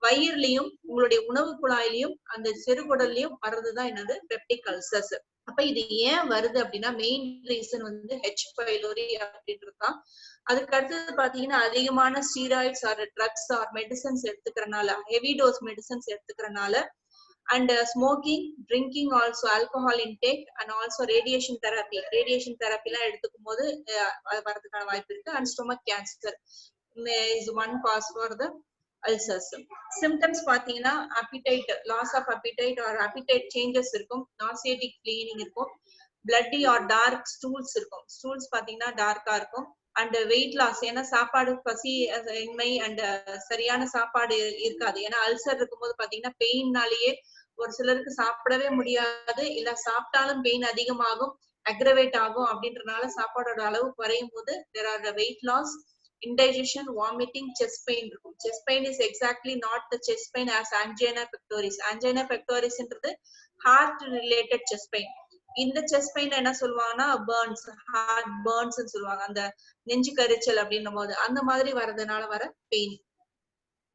Speaker 1: வயிறுலயும் உங்களுடைய உணவு குழாயிலையும் அந்த செருகுடல்லையும் வர்றதுதான் என்னது பெப்டிக் அல்சர்ஸ். அப்ப இது ஏன் வருது அப்படின்னா மெயின் ரீசன் வந்து ஹெச் பைலோரி அப்படின்றதுதான். அதுக்கு அடுத்தது பாத்தீங்கன்னா அதிகமான steroids or drugs or medicines எடுத்துக்கிறனால, ஹெவி டோஸ் மெடிசன்ஸ் எடுத்துக்கிறனால, and smoking, drinking, also alcohol intake, and also radiation therapy la edukumbodhu varadhukana vaaipu irukku. And stomach cancer is one cause for the ulcers. Symptoms pathina appetite, loss of appetite or appetite changes irukum, nauseatic feeling irukum, bloody or dark stools irukum, stools pathina dark ah irukum, and weight loss. ஏன்னா சாப்பாடு பசி இன்மை and சரியான சாப்பாடு இருக்காது. ஏன்னா ulcer இருக்கும்போது பாத்தீங்கன்னா பெயின்னாலேயே ஒரு சிலருக்கு சாப்பிடவே முடியாது, இல்ல சாப்பிட்டாலும் பெயின் அதிகமாகும், அக்ரவேட் ஆகும். அப்படின்றனால சாப்பாடோட அளவு குறையும் போது there are the weight loss, indigestion, vomiting, chest pain இருக்கும். chest pain is exactly not the chest pain as angina pectoris. angina pectoris ன்றது heart related chest pain. இந்த செஸ்ட் பெயின் என்ன சொல்லுவாங்கன்னா பர்ன்ஸ், ஹார்ட் பர்ன்ஸ் சொல்லுவாங்க, அந்த நெஞ்சு கரிச்சல் அப்படின்னும் போது அந்த மாதிரி வர்றதுனால வர பெயின்.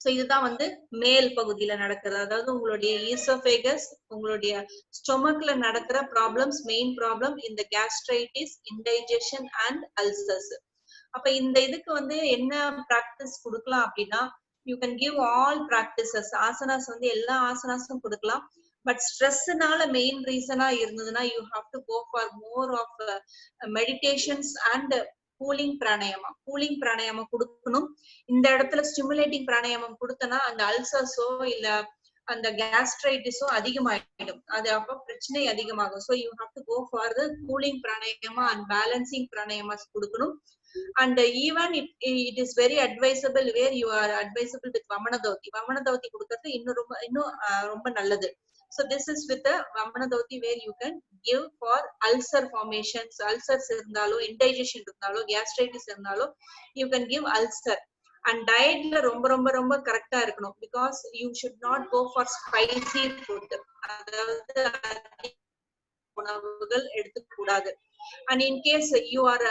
Speaker 1: சோ இதுதான் வந்து மேல் பகுதியில நடக்கிறது, அதாவது உங்களுடைய ஈசோபேகஸ், உங்களுடைய ஸ்டொமக்ல நடக்கிற ப்ராப்ளம்ஸ். மெயின் ப்ராப்ளம் இந்த கேஸ்ட்ரைட்டிஸ், இன்டைஜஷன் அண்ட் அல்சர்ஸ். அப்ப இந்த இதுக்கு வந்து என்ன பிராக்டிஸ் கொடுக்கலாம் அப்படின்னா you can give all practices. Asanas வந்து எல்லா ஆசனாஸும் கொடுக்கலாம். பட் ஸ்ட்ரெஸ்னால மெயின் ரீசனா இருந்ததுன்னா you have to go for more of meditations and cooling பிராணாயாமம் கொடுக்கணும். இந்த இடத்துல ஸ்டிமுலேட்டிங் பிராணாயாமம் கொடுத்தனா அந்த அல்சர்ஸோ இல்ல அந்த கேஸ்ட்ரைட்டிஸோ அதிகமாயிடும், அது அப்ப பிரச்சனை அதிகமாகும். So you have to go for the cooling pranayama and balancing pranayamas கொடுக்கணும். And even it is very advisable where you are advisable with vamanadauti கொடுக்கிறது இன்னும் ரொம்ப நல்லது. So this is with the vamanadauti where you can give for ulcer formations, ulcers irundalo, indigestion irundalo, gastritis irundalo, you can give ulcer. And டயட்ல ரொம்ப ரொம்ப ரொம்ப கரெக்டா இருக்கணும். Because you should not go for spicy food. அதாவது உணவுகள் எடுத்துக்க கூடாது. And in case you are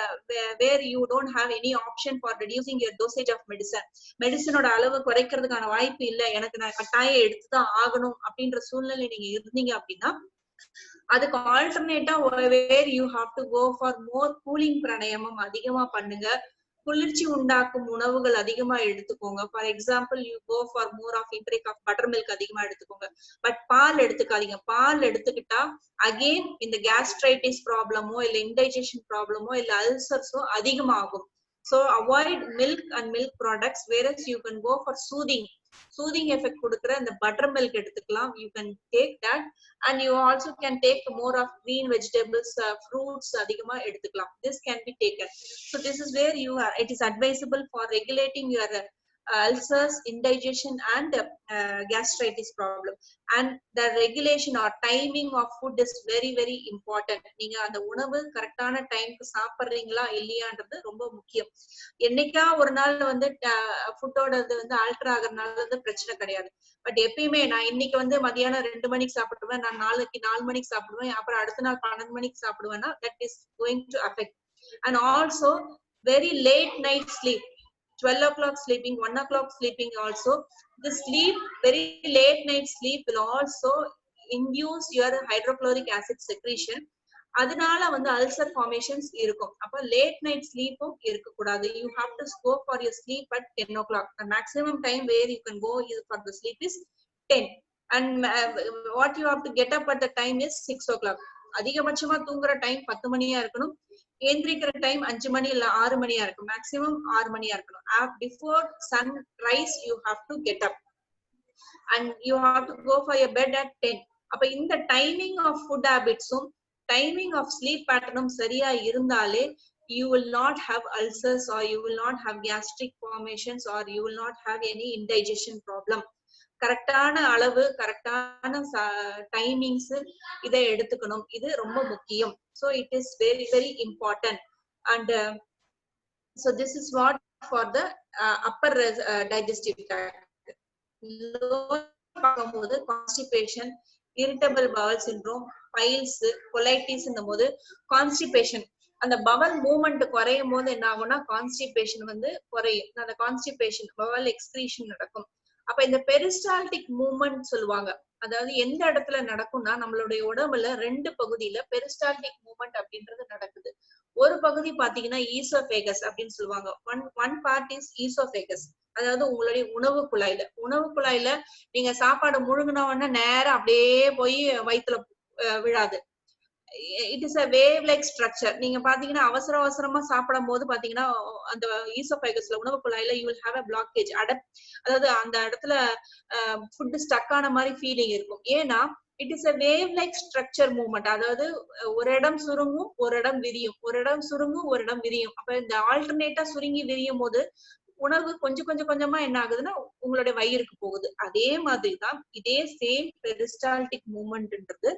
Speaker 1: where you don't have any option for reducing your dosage of medicine ஓட அளவு குறைக்கிறதுக்கான வாய்ப்பு இல்ல, எனக்கு நான் கட்டாயம் எடுத்துதான் ஆகணும் அப்படின்ற சூழ்நிலை நீங்க இருந்தீங்க அப்படின்னா அதுக்கு ஆல்டர்னேட்டா where you have to go for more cooling pranayamam அதிகமா பண்ணுங்க. குளிர்ச்சி உண்டாக்கும் உணவுகள் அதிகமா எடுத்துக்கோங்க. For example you go for more of intake of buttermilk அதிகமா எடுத்துக்கோங்க. பட் பால் எடுத்துக்காதீங்க. பால் எடுத்துக்கிட்டா அகெயின் இந்த கேஸ்ட்ரைட்டிஸ் ப்ராப்ளமோ இல்ல இன்டைஜஷன் ப்ராப்ளமோ இல்ல அல்சர்ஸோ அதிகமாகும். So avoid milk and milk products, whereas you can go for soothing effect கொடுக்கிற இந்த butter milk எடுத்துக்கலாம். You can take that, and you also can take more of green vegetables, fruits அதிகமா எடுத்துக்கலாம். This can be taken. So this is where it is advisable for regulating your ulcers, indigestion and gastritis problem. And the regulation or timing of food is very very important. நீங்க அந்த உணவு கரெக்டான டைம்க்கு சாப்பிடுறீங்களா இல்லையான்றது ரொம்ப முக்கியம். என்னைக்கா ஒரு நாள் வந்து ஃபுட்டோட வந்து ஆல்டர் ஆகுறதுனால பிரச்சனை கிடையாது. பட் எப்பயுமே நான் இன்னைக்கு வந்து மதியானம் 2 மணிக்கு சாப்பிடுவேன், நான் நாளைக்கு 4 மணிக்கு சாப்பிடுவேன், அப்புறம் அடுத்த நாள் 12 மணிக்கு சாப்பிடுவேன்னா that is going to affect. And also very late night sleep, 12 o'clock sleeping, 1 o'clock sleeping also. The sleep, very late night sleep will also induce your hydrochloric acid secretion. அதனால வந்து அல்சர் ஃபார்மேஷன்ஸ் இருக்கும். அப்ப late night ஸ்லீப்பும் இருக்க கூடாது. You have to go for your sleep at 10 o'clock. The maximum time where you can go for the sleep is 10. And what you have to get up at the time is 6 o'clock. அதிகபட்சமா தூங்குற time 10 மணியா இருக்கணும். எந்திரிக்கிற time 5 மணி இல்ல 6 மணியா இருக்கும். Maximum 6 மணியா இருக்கணும். Before sunrise you have to get up and you have to go for your bed at 10. அப்ப இந்த டைமிங் ஆஃப் ஃபுட் ஹேபிட்ஸும் டைமிங் ஆஃப் ஸ்லீப் பேட்டர்னும் சரியா இருந்தாலே you will not have ulcers or you will not have gastric formations or you will not have any indigestion problem. கரெக்டான அளவு, கரெக்டான timings இதை எடுத்துக்கணும். இது ரொம்ப முக்கியம். So it is very very important. And so this is what for the upper digestive tract. பார்க்கும்போது constipation, irritable bowel syndrome, piles, colitis இந்த போது constipation, அந்த பவல் மூவ்மெண்ட் குறையும் போது என்ன ஆகும்னா கான்ஸ்டிபேஷன் வந்து குறையும். அந்த கான்ஸ்டிபேஷன் பவல் எக்ஸ்கிரீஷன் நடக்கும். அப்ப இந்த பெரிஸ்டால்டிக் மூவ்மெண்ட் சொல்லுவாங்க. அதாவது எந்த இடத்துல நடக்கும்னா நம்மளுடைய உடம்புல 2 பகுதியில பெரிஸ்டால்டிக் மூவ்மெண்ட் அப்படின்றது நடக்குது. ஒரு பகுதி பாத்தீங்கன்னா ஈசோபேகஸ் அப்படின்னு சொல்லுவாங்க. ஒன் பார்ட் இஸ் ஈசோபேகஸ், அதாவது உங்களுடைய உணவு குழாயில நீங்க சாப்பாடு முழுங்கின உடனே நேரம் அப்படியே போய் வயிற்றுல விழாது. It is a wave like structure. நீங்க பாத்தீங்கன்னா அவசரமா சாப்பிடும் போது பாத்தீங்கன்னா அந்த ஈசோபேகஸ்ல உணவு குழாயில you will have a blockage. அதாவது அந்த இடத்துல ஃபுட் ஸ்டக் ஆன மாதிரி ஃபீலிங் இருக்கும். ஏன்னா it is a wave like structure movement. அதாவது ஒரு இடம் சுருங்கும், ஒரு இடம் விரியும், ஒரு இடம் சுருங்கும், ஒரு இடம் விரியும். அப்ப இந்த ஆல்டர்னேட்டா சுருங்கி விரியும் போது உணவு கொஞ்சமா என்ன ஆகுதுன்னா உங்களுடைய வயிறுக்கு போகுது. அதே மாதிரிதான் இதே சேம் பெரிஸ்டால்டிக் மூவ்மெண்ட்ன்றது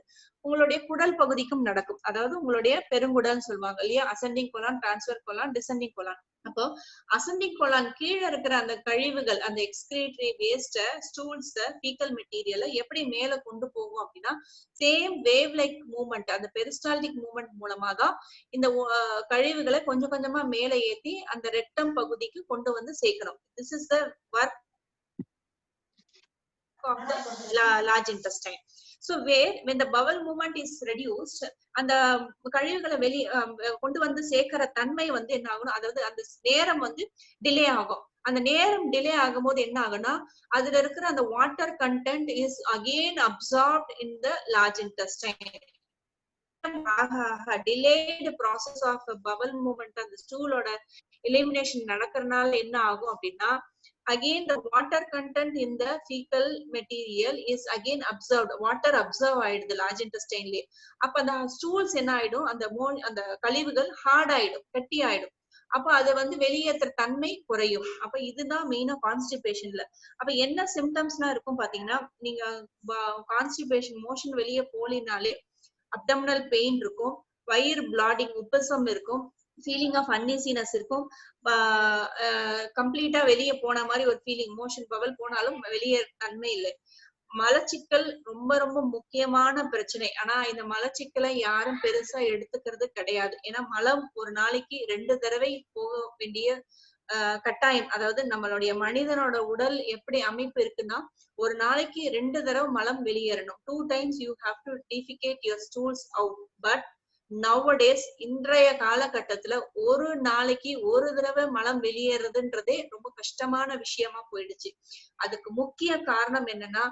Speaker 1: உங்களுடைய குடல் பகுதிக்கும் நடக்கும். அதாவது உங்களுடைய பெருங்குடல் சொல்லுவாங்க இல்லையா, ascending colon, transfer colon, descending colon. அப்போ அசெண்டிங் கொலான் கீழே இருக்கிற அந்த கழிவுகள், அந்த எக்ஸ்கிரீட்டரி வேஸ்ட், ஸ்டூல்ஸ், ஃபீக்கல் மெட்டீரியலை எப்படி மேல கொண்டு போகும் அப்படின்னா சேம் வேவ் லைக் மூவ்மெண்ட், அந்த பெரிஸ்டால்டிக் மூவ்மெண்ட் மூலமா தான் இந்த கழிவுகளை கொஞ்சமா மேல ஏத்தி அந்த ரெக்டம் பகுதிக்கு கொண்டு வந்து சேர்க்கணும். This is the work of the large intestine. So when the bowel movement is reduced, அந்த கழிவுகளை கொண்டு வந்து சேர்க்கிற தன்மை வந்து என்ன ஆகும், அதாவது அந்த நேரம் வந்து டிலே ஆகும். அந்த நேரம் டிலே ஆகும் போது என்ன ஆகும்னா அதுல இருக்கிற அந்த water content is again absorbed in the large intestine. delayed process of bowel movement, அந்த ஸ்டூலோட எலிமினேஷன் நடக்கிறதுனால என்ன ஆகும் அப்படின்னா again the water content in the fecal material is again absorbed. water absorb ஆயிடுது large intestine ல. அப்ப அந்த ஸ்டூல்ஸ் என்ன ஆயிடும், அந்த கழிவுகள் ஹார்ட் ஆயிடும், கட்டி ஆயிடும். அப்ப அது வந்து வெளியேற்ற தன்மை குறையும். அப்ப இதுதான் மெயினா கான்ஸ்டிபேஷன்ல. அப்ப என்ன சிம்டம்ஸ்லாம் இருக்கும் பாத்தீங்கன்னா, நீங்க கான்ஸ்டிபேஷன் மோஷன் வெளியே போலினாலே அப்டமினல் பெயின் இருக்கும், வயிறு பிளாடிங் உப்பசம் இருக்கும், ஃபீலிங் ஆஃப் அன்ஈசினஸ் இருக்கும். கம்ப்ளீட்டா வெளியே போன மாதிரி ஒரு ஃபீலிங், மோஷன் பவல் போனாலும் வெளியே தன்மை இல்லை. மலச்சிக்கல் ரொம்ப ரொம்ப முக்கியமான பிரச்சனை. ஆனா இந்த மலச்சிக்கலை யாரும் பெருசா எடுத்துக்கிறது கிடையாது. ஏன்னா மலம் ஒரு நாளைக்கு 2 தடவை போக வேண்டிய கட்டாயம். அதாவது நம்மளுடைய மனிதனோட உடல் எப்படி அமைப்பு இருக்குன்னா, ஒரு நாளைக்கு 2 தடவை மலம் வெளியேறணும். 2 times you have to defecate your stools out. But nowadays இன்றைய காலகட்டத்துல ஒரு நாளைக்கு ஒரு தடவை மலம் வெளியேறதுன்றதே ரொம்ப கஷ்டமான விஷயமா போயிடுச்சு. அதுக்கு முக்கிய காரணம் என்னன்னா,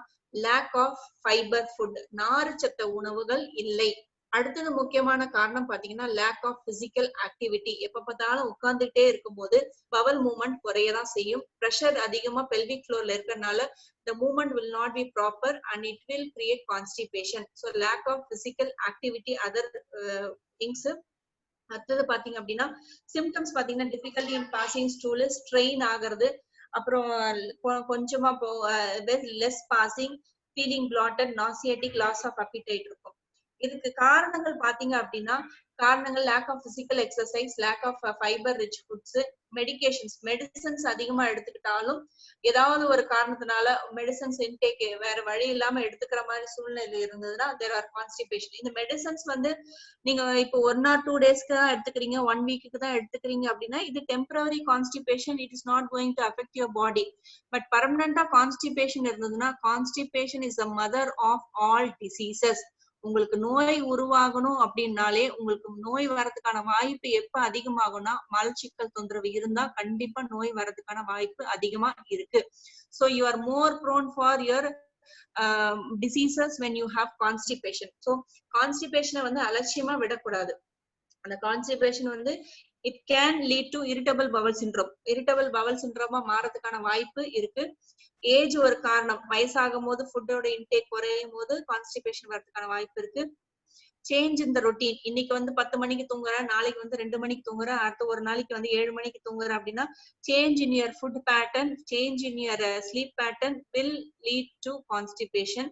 Speaker 1: லேக் ஆஃப் ஃபைபர் ஃபுட், நார்ச்சத்து உணவுகள் இல்லை. அடுத்தது முக்கியமான காரணம் பாத்தீங்கன்னா லேக் ஆஃப் பிசிக்கல் ஆக்டிவிட்டி. எப்ப பார்த்தாலும் உட்கார்ந்துட்டே இருக்கும்போது பவல் மூவ்மெண்ட் குறையதான் செய்யும். ப்ரெஷர் அதிகமா பெல்விக் ஃப்ளோர்ல இருக்கறனால the movement will not be proper and it will create constipation. So lack of physical activity, other things. அடுத்தது பாத்தீங்க அப்படின்னா சிம்டம்ஸ் பாத்தீங்கன்னா difficulty in passing stool, strain ஆகிறது, அப்புறம் கொஞ்சமா less passing, feeling bloated, nauseatic, loss of appetite இருக்கும். இதுக்கு காரணங்கள் பாத்தீங்க அப்படின்னா காரணங்கள் lack of physical exercise, lack of fibre rich foods, medications, medicines அதிகமா எடுத்துக்கிட்டாலும் ஏதாவது ஒரு காரணத்தினால மெடிசன்ஸ் இன்டேக் வேற வழி இல்லாம எடுத்துக்கிற மாதிரி சூழ்நிலை இருந்ததுன்னா there are constipation. இந்த மெடிசன்ஸ் வந்து நீங்க இப்போ 1 or 2 daysக்கு தான் எடுத்துக்கிறீங்க, 1 weekக்கு தான் எடுத்துக்கிறீங்க அப்படின்னா இது temporary constipation, it is not going to affect your body. But பர்மனண்டா கான்ஸ்டிபேஷன் இருந்ததுன்னா constipation is a mother of all diseases. உங்களுக்கு நோய் உருவாகணும் அப்படின்னாலே உங்களுக்கு நோய் வரதுக்கான வாய்ப்பு எப்ப அதிகமாகும்னா மலச்சிக்கல் தொந்தரவு இருந்தா கண்டிப்பா நோய் வரதுக்கான வாய்ப்பு அதிகமா இருக்கு. So you are more prone for your diseases when you have constipation. So constipation வந்து அலட்சியமா விடக்கூடாது. அந்த கான்ஸ்டிபேஷன் வந்து it can lead to irritable bowel syndrome. irritable bowel syndrome மாறதுக்கான வாய்ப்பு இருக்கு. ஏஜ் ஒரு காரணம், வயசாகும் போது ஃபுட்டோட இன்டேக் குறையும் போது கான்ஸ்டிபேஷன் வரதுக்கான வாய்ப்பு இருக்கு. சேஞ்ச் இந்த ரொட்டீன், இன்னைக்கு வந்து 10 மணிக்கு தூங்குற, நாளைக்கு வந்து 2 மணிக்கு தூங்குற, அடுத்த ஒரு நாளைக்கு வந்து 7 மணிக்கு தூங்குற அப்படின்னா change in your food pattern, change in your sleep pattern will lead to constipation.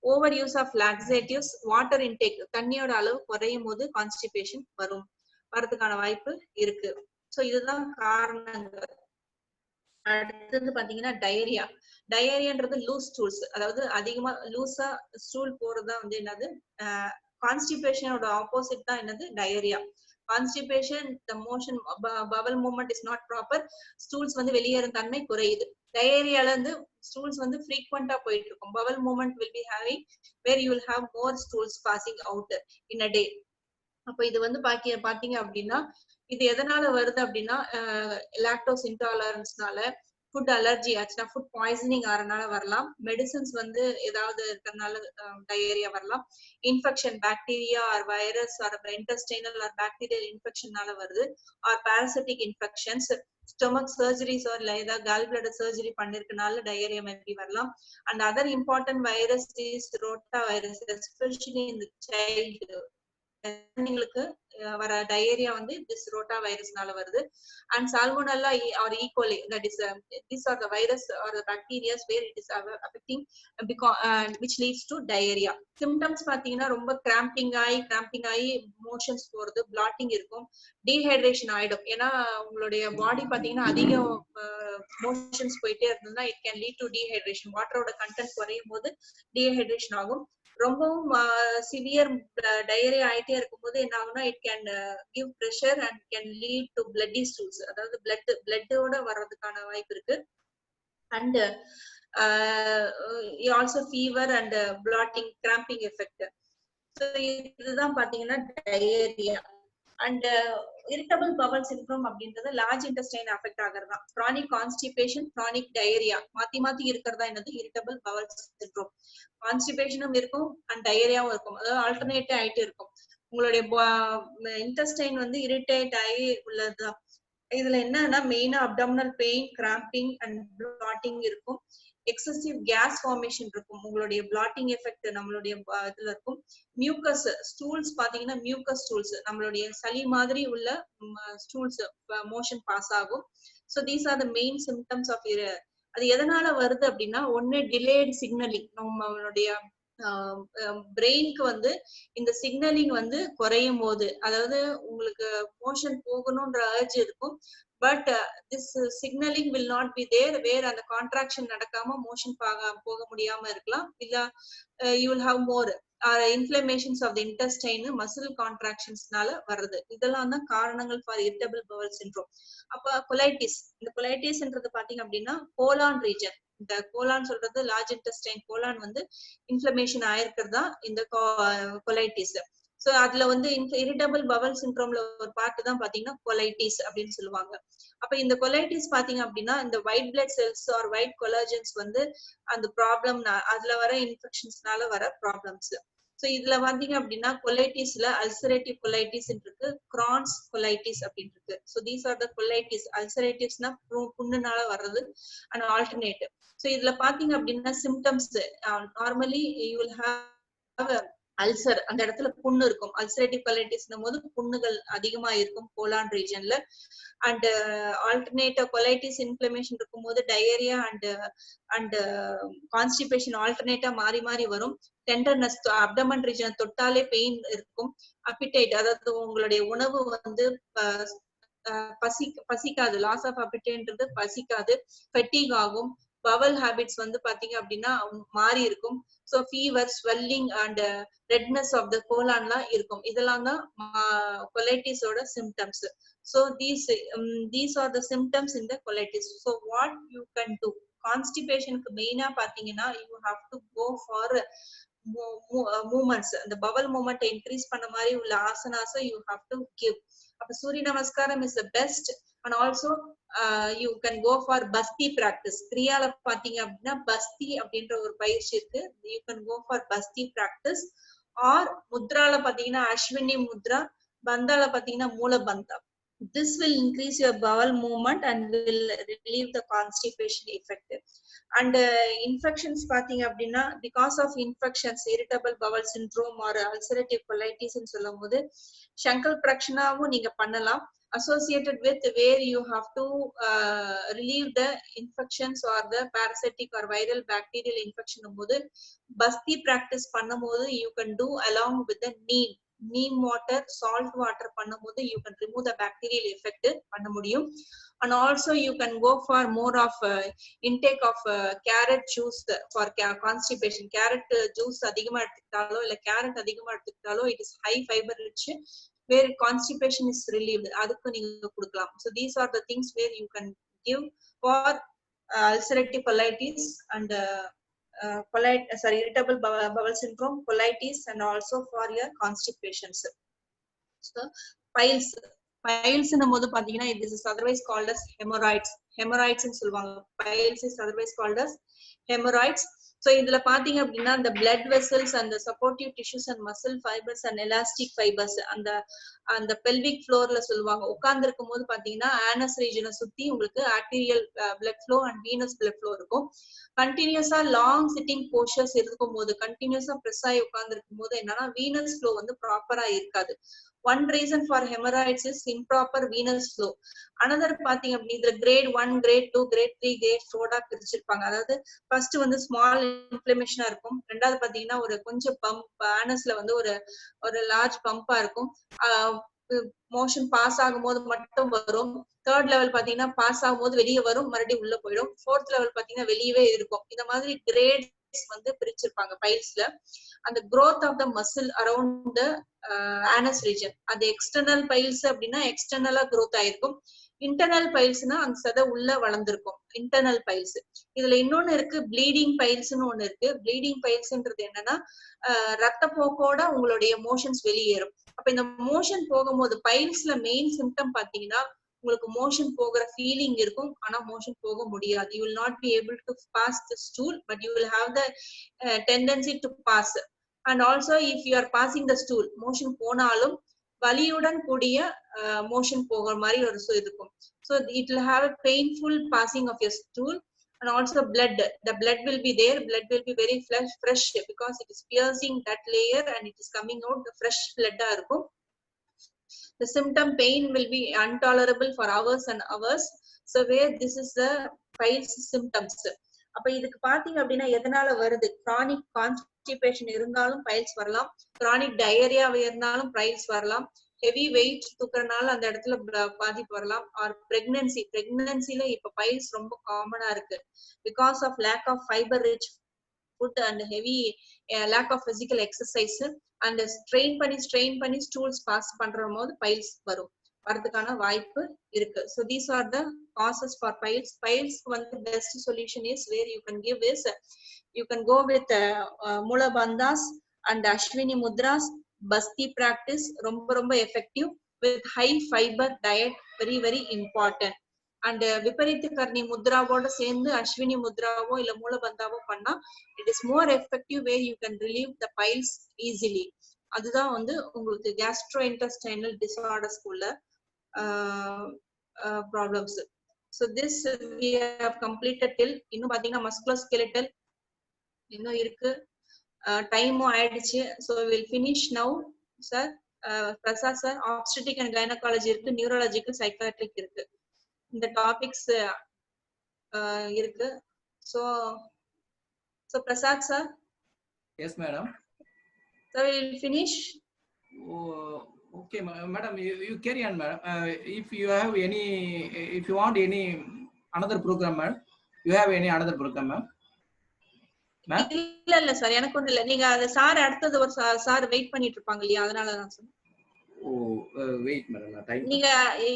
Speaker 1: Over use of laxatives, water intake, தண்ணியோட அளவு குறையும் போது கான்ஸ்டிபேஷன் வரதுக்கான வாய்ப்பு இருக்கு. சோ இதுதான் காரணங்கள். அடுத்தது பாத்தீங்கன்னா டயரியா. டயரியான்றது லூஸ் ஸ்டூல்ஸ், அதாவது அதிகமா லூஸா ஸ்டூல் போறதா வந்து என்னது கான்ஸ்டிபேஷனோட ஆப்போசிட் தான் என்னது diarrhoea. Constipation the motion bowel movement is not proper, stools வந்து வெளியேறும் தன்மை குறையுது. டயரியால இருந்து ஸ்டூல்ஸ் வந்து frequent-ஆ போயிட்டு இருக்கும். bowel movement will be having where you will have more stools passing out in a day. அப்ப இது வந்து பாத்தீங்க அப்படின்னா இது எதனால வருது அப்படின்னா லாக்டோஸ் இன்டாலரன்ஸ்னால, ஃபுட் அலர்ஜி ஆச்சுன்னா, ஃபுட் பாய்சனிங் ஆறனால வரலாம், மெடிசன்ஸ் வந்து ஏதாவது இருக்கிறதுனால டயரியா வரலாம், infection bacteria or virus or intestinal or bacterial இன்ஃபெக்ஷனால வருது, or parasitic infections, stomach surgeries or ஏதாவது கால் பிளடர் சர்ஜரி பண்ணிருக்கனால டயரியா மேபி வரலாம். And other important virus is rotavirus, especially இந்த சைல்டு குழந்தைங்களுக்கு வர டயரியா வந்து திஸ் ரோட்டா வைரஸ்னால வருது. And salmonella or E coli, that is these are the virus or the bacteria where it is affecting which leads to diarrhea. symptoms பாத்தீங்கன்னா ரொம்ப cramping ஆகி மோஷன்ஸ் போறது, பிளாட்டிங் இருக்கும், டீஹைட்ரேஷன் ஆயிடும். ஏன்னா உங்களுடைய பாடி பாத்தீங்கன்னா அதிகம் மோஷன்ஸ் போயிட்டே இருந்ததுன்னா it can lead to dehydration. வாட்டரோட கண்டென்ட் குறையும் போது டீஹைட்ரேஷன் ஆகும். ரொம்பவும் சிவியர் டயரியா ஆயிட்டே இருக்கும்போது என்ன ஆகும்னா it can give pressure and can lead to bloody stools, அதாவது பிளட்டோட வர்றதுக்கான வாய்ப்பு இருக்கு. And also fever and bloating, cramping effect. So இதுதான் பாத்தீங்கன்னா diarrhoea. And irritable bowel syndrome அப்படின்றது லார்ஜ் இன்டெஸ்டைன் அஃபெக்ட் ஆகிறதா. கிரானிக் கான்ஸ்டிபேஷன், கிரானிக் டயரியா மாத்தி இருக்கிறதா என்னது இரிட்டபிள் பவல் சிண்ட்ரோம். கான்ஸ்டிபேஷனும் இருக்கும் அண்ட் டயரியாவும் இருக்கும், அதாவது ஆல்டர்னேட் ஆயிட்டு இருக்கும். உங்களுடைய இன்டெஸ்டைன் வந்து இரிட்டேட் ஆகி உள்ளதுதான். இதுல என்னன்னா மெயினா abdominal pain, cramping and bloating இருக்கும். எக்ஸசிவ் கேஸ் ஃபார்மேஷன் இருக்கும். உங்களுடைய பிளாட்டிங் எஃபெக்ட் நம்மளுடைய இதுல இருக்கும். மியூக்கஸ் ஸ்டூல்ஸ் பாத்தீங்கன்னா மியூக்கஸ் ஸ்டூல்ஸ், நம்மளுடைய சளி மாதிரி உள்ள ஸ்டூல்ஸ் மோஷன் பாஸ் ஆகும். So these are the main symptoms of அது எதனால வருது அப்படின்னா ஒன்னு டிலேட் சிக்னலிங், நம்மளுடைய பிரெயினுக்கு வந்து இந்த சிக்னலிங் வந்து குறையும் போது, அதாவது உங்களுக்கு மோஷன் போகணும்ன்ற அர்ஜ் இருக்கும், but this signalling will not be there, where அந்த கான்ட்ராக்ஷன் நடக்காம மோஷன் போக முடியாம இருக்கலாம், இல்ல you will have more inflammations of the intestine, muscle கான்ட்ராக்ஷன்ஸ்னால வருது. இதெல்லாம் தான் காரணங்கள் ஃபார் இரிட்டபிள் பவல் சிண்ட்ரோம். அப்ப கொலைட்டிஸ், இந்த கொலைட்டிஸ்ன்றது பாத்தீங்க அப்படின்னா கோலான் ரீஜன், இந்த கோலான் சொல்றது லார்ஜ் இன்டெஸ்டைன் கோலான் வந்து இன்ஃப்ளமேஷன் ஆயிருக்கிறதா இந்த கொலைட்டிஸ். சோ அதுல வந்து இரிட்டபிள் பவல் சிண்ட்ரோம்ல ஒரு பார்ட் தான் பாத்தீங்கன்னா கொலைட்டிஸ் அப்படின்னு சொல்லுவாங்க. அப்ப இந்த கொலைட்டிஸ் பாத்தீங்க அப்படின்னா இந்த white blood cells or white collagens வந்து அந்த ப்ராப்ளம், அதுல வர இன்ஃபெக்ஷன்ஸ்னால வர ப்ராப்ளம்ஸ். சோ இதுல பாத்தீங்க அப்படின்னா கொலைட்டிஸ்ல அல்சரேட்டிவ் கொலைட்டிஸ் இருக்கு, கிரான்ஸ் கொலைட்டிஸ் அப்படின்னு இருக்கு. So these are the colitis. அல்சரேட்டிவ்ஸ்னா புண்ணுனால வர்றது அண்ட் ஆல்டர்னேட். சோ இதுல பாத்தீங்க அப்படின்னா symptoms normally you will have ulcer, அந்த இடத்துல புண்ணு இருக்கும். அல்சரேட்டிவ் கொலைட்டிஸ்னும் போது புண்ணுகள் அதிகமா இருக்கும் கோலான் ரீஜன்ல. அண்ட் ஆல்டர்னேட் கொலைட்டிஸ் இன்ஃப்ளமேஷன் இருக்கும்போது டயரியா அண்ட் கான்ஸ்டிபேஷன் ஆல்டர்னேட்டா மாறி மாறி வரும். டெண்டர்னஸ், அப்டமன் ரீஜன் தொட்டாலே பெயின் இருக்கும். அப்பிடைட், அதாவது உங்களுடைய உணவு வந்து பசிக்காது, லாஸ் ஆஃப் அப்பிடைட்ன்றது பசிக்காது, ஃபெட்டிக் ஆகும். பவல் ஹேபிட்ஸ் வந்து பாத்தீங்க அப்படின்னா மாறி இருக்கும். So fever, swelling and redness of the கோலான்லாம் இருக்கும். இதெல்லாம் தான் கொலைட்டிஸோட symptoms. So these are the symptoms in the colitis. So what you can do, constipation க்கு மெயினா பாத்தீங்கன்னா you have to go for movements. the bowel movement increase பண்ண மாதிரி உள்ள asanas you have to give. அப்ப சூரிய நமஸ்காரம் is the best. and also you can go for basti practice. கிரியால பாத்தீங்க அப்படின்னா பஸ்தி அப்படின்ற ஒரு பயிற்சி இருக்கு, you can go for basti practice. or முத்ரால பாத்தீங்கன்னா அஸ்வினி முத்ரா, பந்தால பாத்தீங்கன்னா மூலபந்தா. This will increase your bowel movement and will relieve the constipation effect. And infections பாத்தீங்க அப்படின்னா because of infections, irritable bowel syndrome or ulcerative colitis ன்னு சொல்லும் போது சங்கல் பிரக்ஷனாவும் நீங்க பண்ணலாம், associated with where you have to relieve the infections or the parasitic or viral bacterial infection போது Basti practice பண்ணும்போது you can do along with the neem water, salt water பண்ணும்போது you can remove the bacterial effect பண்ண முடியும். and also you can go for more of intake of carrot juice for constipation. carrot juice அதிகமா எடுத்துக்கிட்டாலோ இல்ல carrot அதிகமா எடுத்துக்கிட்டாலோ it is high fiber rich, where constipation is relieved, அதுக்கு நீங்க கொடுக்கலாம். so these are the things where you can give for ulcerative colitis and irritable bowel syndrome, colitis, and also for your constipations. so piles ன்னும் போது பாத்தீங்கன்னா this is otherwise called as hemorrhoids ன்னு சொல்லுவாங்க. piles is otherwise called as hemorrhoids. so இதுல பாத்தீங்க அப்படின்னா the blood vessels and the supportive tissues and muscle fibers and elastic fibers அந்த pelvic floorல சொல்லுவாங்க. உட்கார்ந்து இருக்கும் போது பாத்தீங்கன்னா anus region சுத்தி உங்களுக்கு arterial blood flow and venous blood flow இருக்கும். கண்டினியூஸா லாங் சிட்டிங் போஸ்டர்ஸ் இருக்கும் போது, கண்டினியூஸா பிரஸ் ஆகி உட்கார்ந்து இருக்கும் போது என்னன்னா venous flow வந்து ப்ராப்பரா இருக்காது. one reason for hemorrhoids is improper venous flow. another பாத்தீங்க அப்படின்னா இதுல grade 1, grade 2, grade 3, grade 4 பிரிச்சிருப்பாங்க. அதாவது ஃபர்ஸ்ட் வந்து ஸ்மால் இன்ஃப்ளமேஷனா இருக்கும், ரெண்டாவது பாத்தீங்கன்னா ஒரு கொஞ்சம் பம்ப், ஆனஸ்ல வந்து ஒரு லார்ஜ் பம்பா இருக்கும், மோஷன் பாஸ் ஆகும் போது மட்டும் வரும். தேர்ட் லெவல் பாத்தீங்கன்னா பாஸ் ஆகும் போது வெளியே வரும், மறுபடியும் உள்ள போயிடும். ஃபோர்த் லெவல் பாத்தீங்கன்னா வெளியவே இருக்கும். இந்த மாதிரி கிரேட்ஸ் வந்து பிரிச்சிருப்பாங்க பைல்ஸ்ல. அந்த growth of the muscle around the anus region, அது எக்ஸ்டர்னல் பைல்ஸ் அப்படின்னா எக்ஸ்டர்னலா growth ஆயிருக்கும். இன்டர்னல் பைல்ஸ்னா அந்த சதை உள்ள வளர்ந்துருக்கும், இன்டர்னல் பைல்ஸ். இதுல இன்னொன்னு இருக்கு, ப்ளீடிங் பைல்ஸ்னு ஒண்ணு இருக்கு. ப்ளீடிங் பைல்ஸ்ன்றது என்னன்னா ரத்த போக்கோட உங்களுடைய மோஷன்ஸ் வெளியேறும். அப்ப இந்த மோஷன் போகும்போது பைல்ஸ்ல மெயின் சிம்டம் பாத்தீங்கன்னா உங்களுக்கு மோஷன் போகிற ஃபீலிங் இருக்கும், ஆனா மோஷன் போக முடியாது. you will not be able to pass the stool, but you will have the tendency to pass. and also if you are passing the stool, motion போனாலும் வலியுடன் கூடிய motion போகிற மாதிரி ஒரு இருக்கும். so it will have a painful passing of your stool. and also the blood will be there, blood will be very fresh because it is piercing that layer and it is coming out the fresh blood ஆ இருக்கும். the symptom pain will be intolerable for hours and hours. so where this is the piles symptoms. அப்ப இதுக்கு பாத்தீங்க அப்படின்னா எதனால வருது? Chronic constipation இருந்தாலும் files வரலாம், chronic diarrhoea இருந்தாலும் பைல்ஸ் வரலாம், ஹெவி வெயிட் தூக்குறதுனால அந்த இடத்துல பாதிப்பு வரலாம், ஆர் பிரெக்னன்சில இப்ப பைல்ஸ் ரொம்ப காமனா இருக்கு because of lack of fibre rich food and heavy lack of physical exercise and strain பண்ணி ஸ்டூல்ஸ் பாஸ் பண்ற போது பைல்ஸ் வரதுக்கான வாய்ப்பு இருக்கு. So these are the causes for piles. Piles வந்து best solution is where you can give is you can go with Mula Bandhas and Ashwini Mudras. Basti practice ரொம்ப effective with high fiber diet, very very important. And விபரீத கர்ணி முத்ராவோட சேர்ந்து அஸ்வினி முத்ராவோ இல்ல மூலபந்தாவோ பண்ணா it is more effective where you can relieve the piles easily. அதுதான் வந்து உங்களுக்கு gastrointestinal disorders குள்ள problems. So this we have completed till இன்னும் பாத்தீங்கன்னா musculoskeletal இன்னும் இருக்கு, டைமும் ஆயிடுச்சு. So we will finish now sir. Prasad sir, obstetric and gynecology இருக்கு, neurological psychiatric இருக்கு, இந்த டாபிக்ஸ் இருக்கு. So Prasad sir.
Speaker 2: Yes madam.
Speaker 1: So we will finish.
Speaker 2: Oh, okay madam, you carry on madam. If you have any, if you want any another program madam, you have any another program ma'am?
Speaker 1: இல்ல sir, எனக்கு ஒண்ணு இல்ல. நீங்க அந்த sir அடுத்தது ஒரு sir wait பண்ணிட்டு இருப்பாங்க இல்லையா, அதனால தான் சொன்னேன்.
Speaker 2: Wait madam, time
Speaker 1: நீங்க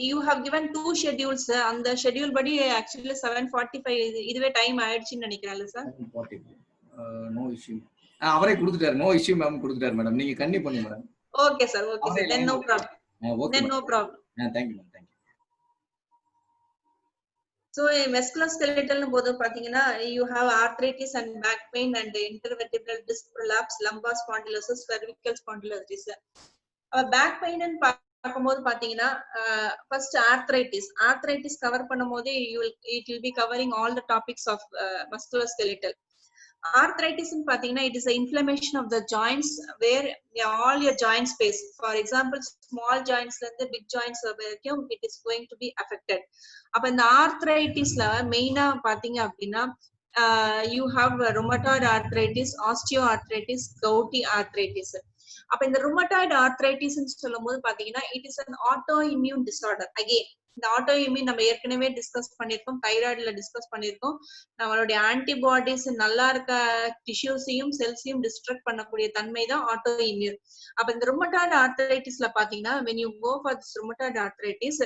Speaker 1: you have given 2 schedules. அந்த schedule படி actually 7:45 இதுவே டைம் ஆயிடுச்சுன்னு நினைக்கிறேன்ல சார்.
Speaker 2: 7:45 no issue. அவரே கொடுத்துட்டாரு, no issue மேம் கொடுத்துட்டாரு மேடம், நீங்க கண்டிப்பா பண்ணுங்க madam.
Speaker 1: Okay sir, okay sir, then no problem.
Speaker 2: Okay
Speaker 1: then no problem.
Speaker 2: Thank you ma'am, thank you.
Speaker 1: So musculoskeletal போது பாத்தீங்கன்னா you have arthritis and back pain and intervertebral disc prolapse, lumbar spondylosis, cervical spondylosis. Back pain பார்க்கும்போது பாத்தீங்கன்னா first arthritis cover பண்ணும்போது it will be covering all the topics of musculoskeletal. Arthritis ன்னு பாத்தீங்கன்னா it is an inflammation of the joints where all your joint space, for example small joints ல இருந்து big joints வரைக்கும் it is going to be affected. அப்ப இந்த arthritisல மெயினா பாத்தீங்க அப்படின்னா you have rheumatoid arthritis, osteoarthritis, gouty arthritis. அப்ப இந்த rheumatoid arthritis ன்னு சொல்லும்போது பாத்தீங்கன்னா it is an autoimmune disorder. Again இந்த autoimmune நம்ம ஏற்கனவே டிஸ்கஸ் பண்ணிருக்கோம், தைராய்டுல டிஸ்கஸ் பண்ணிருக்கோம். நம்மளுடைய ஆன்டிபாடிஸ் நல்லா இருக்க டிஷ்யூஸையும் செல்ஸையும் டிஸ்ட்ரக்ட் பண்ணக்கூடிய தன்மை தான் autoimmune. அப்ப இந்த rheumatoid arthritisல பாத்தீங்கன்னா when you go for this rheumatoid arthritis,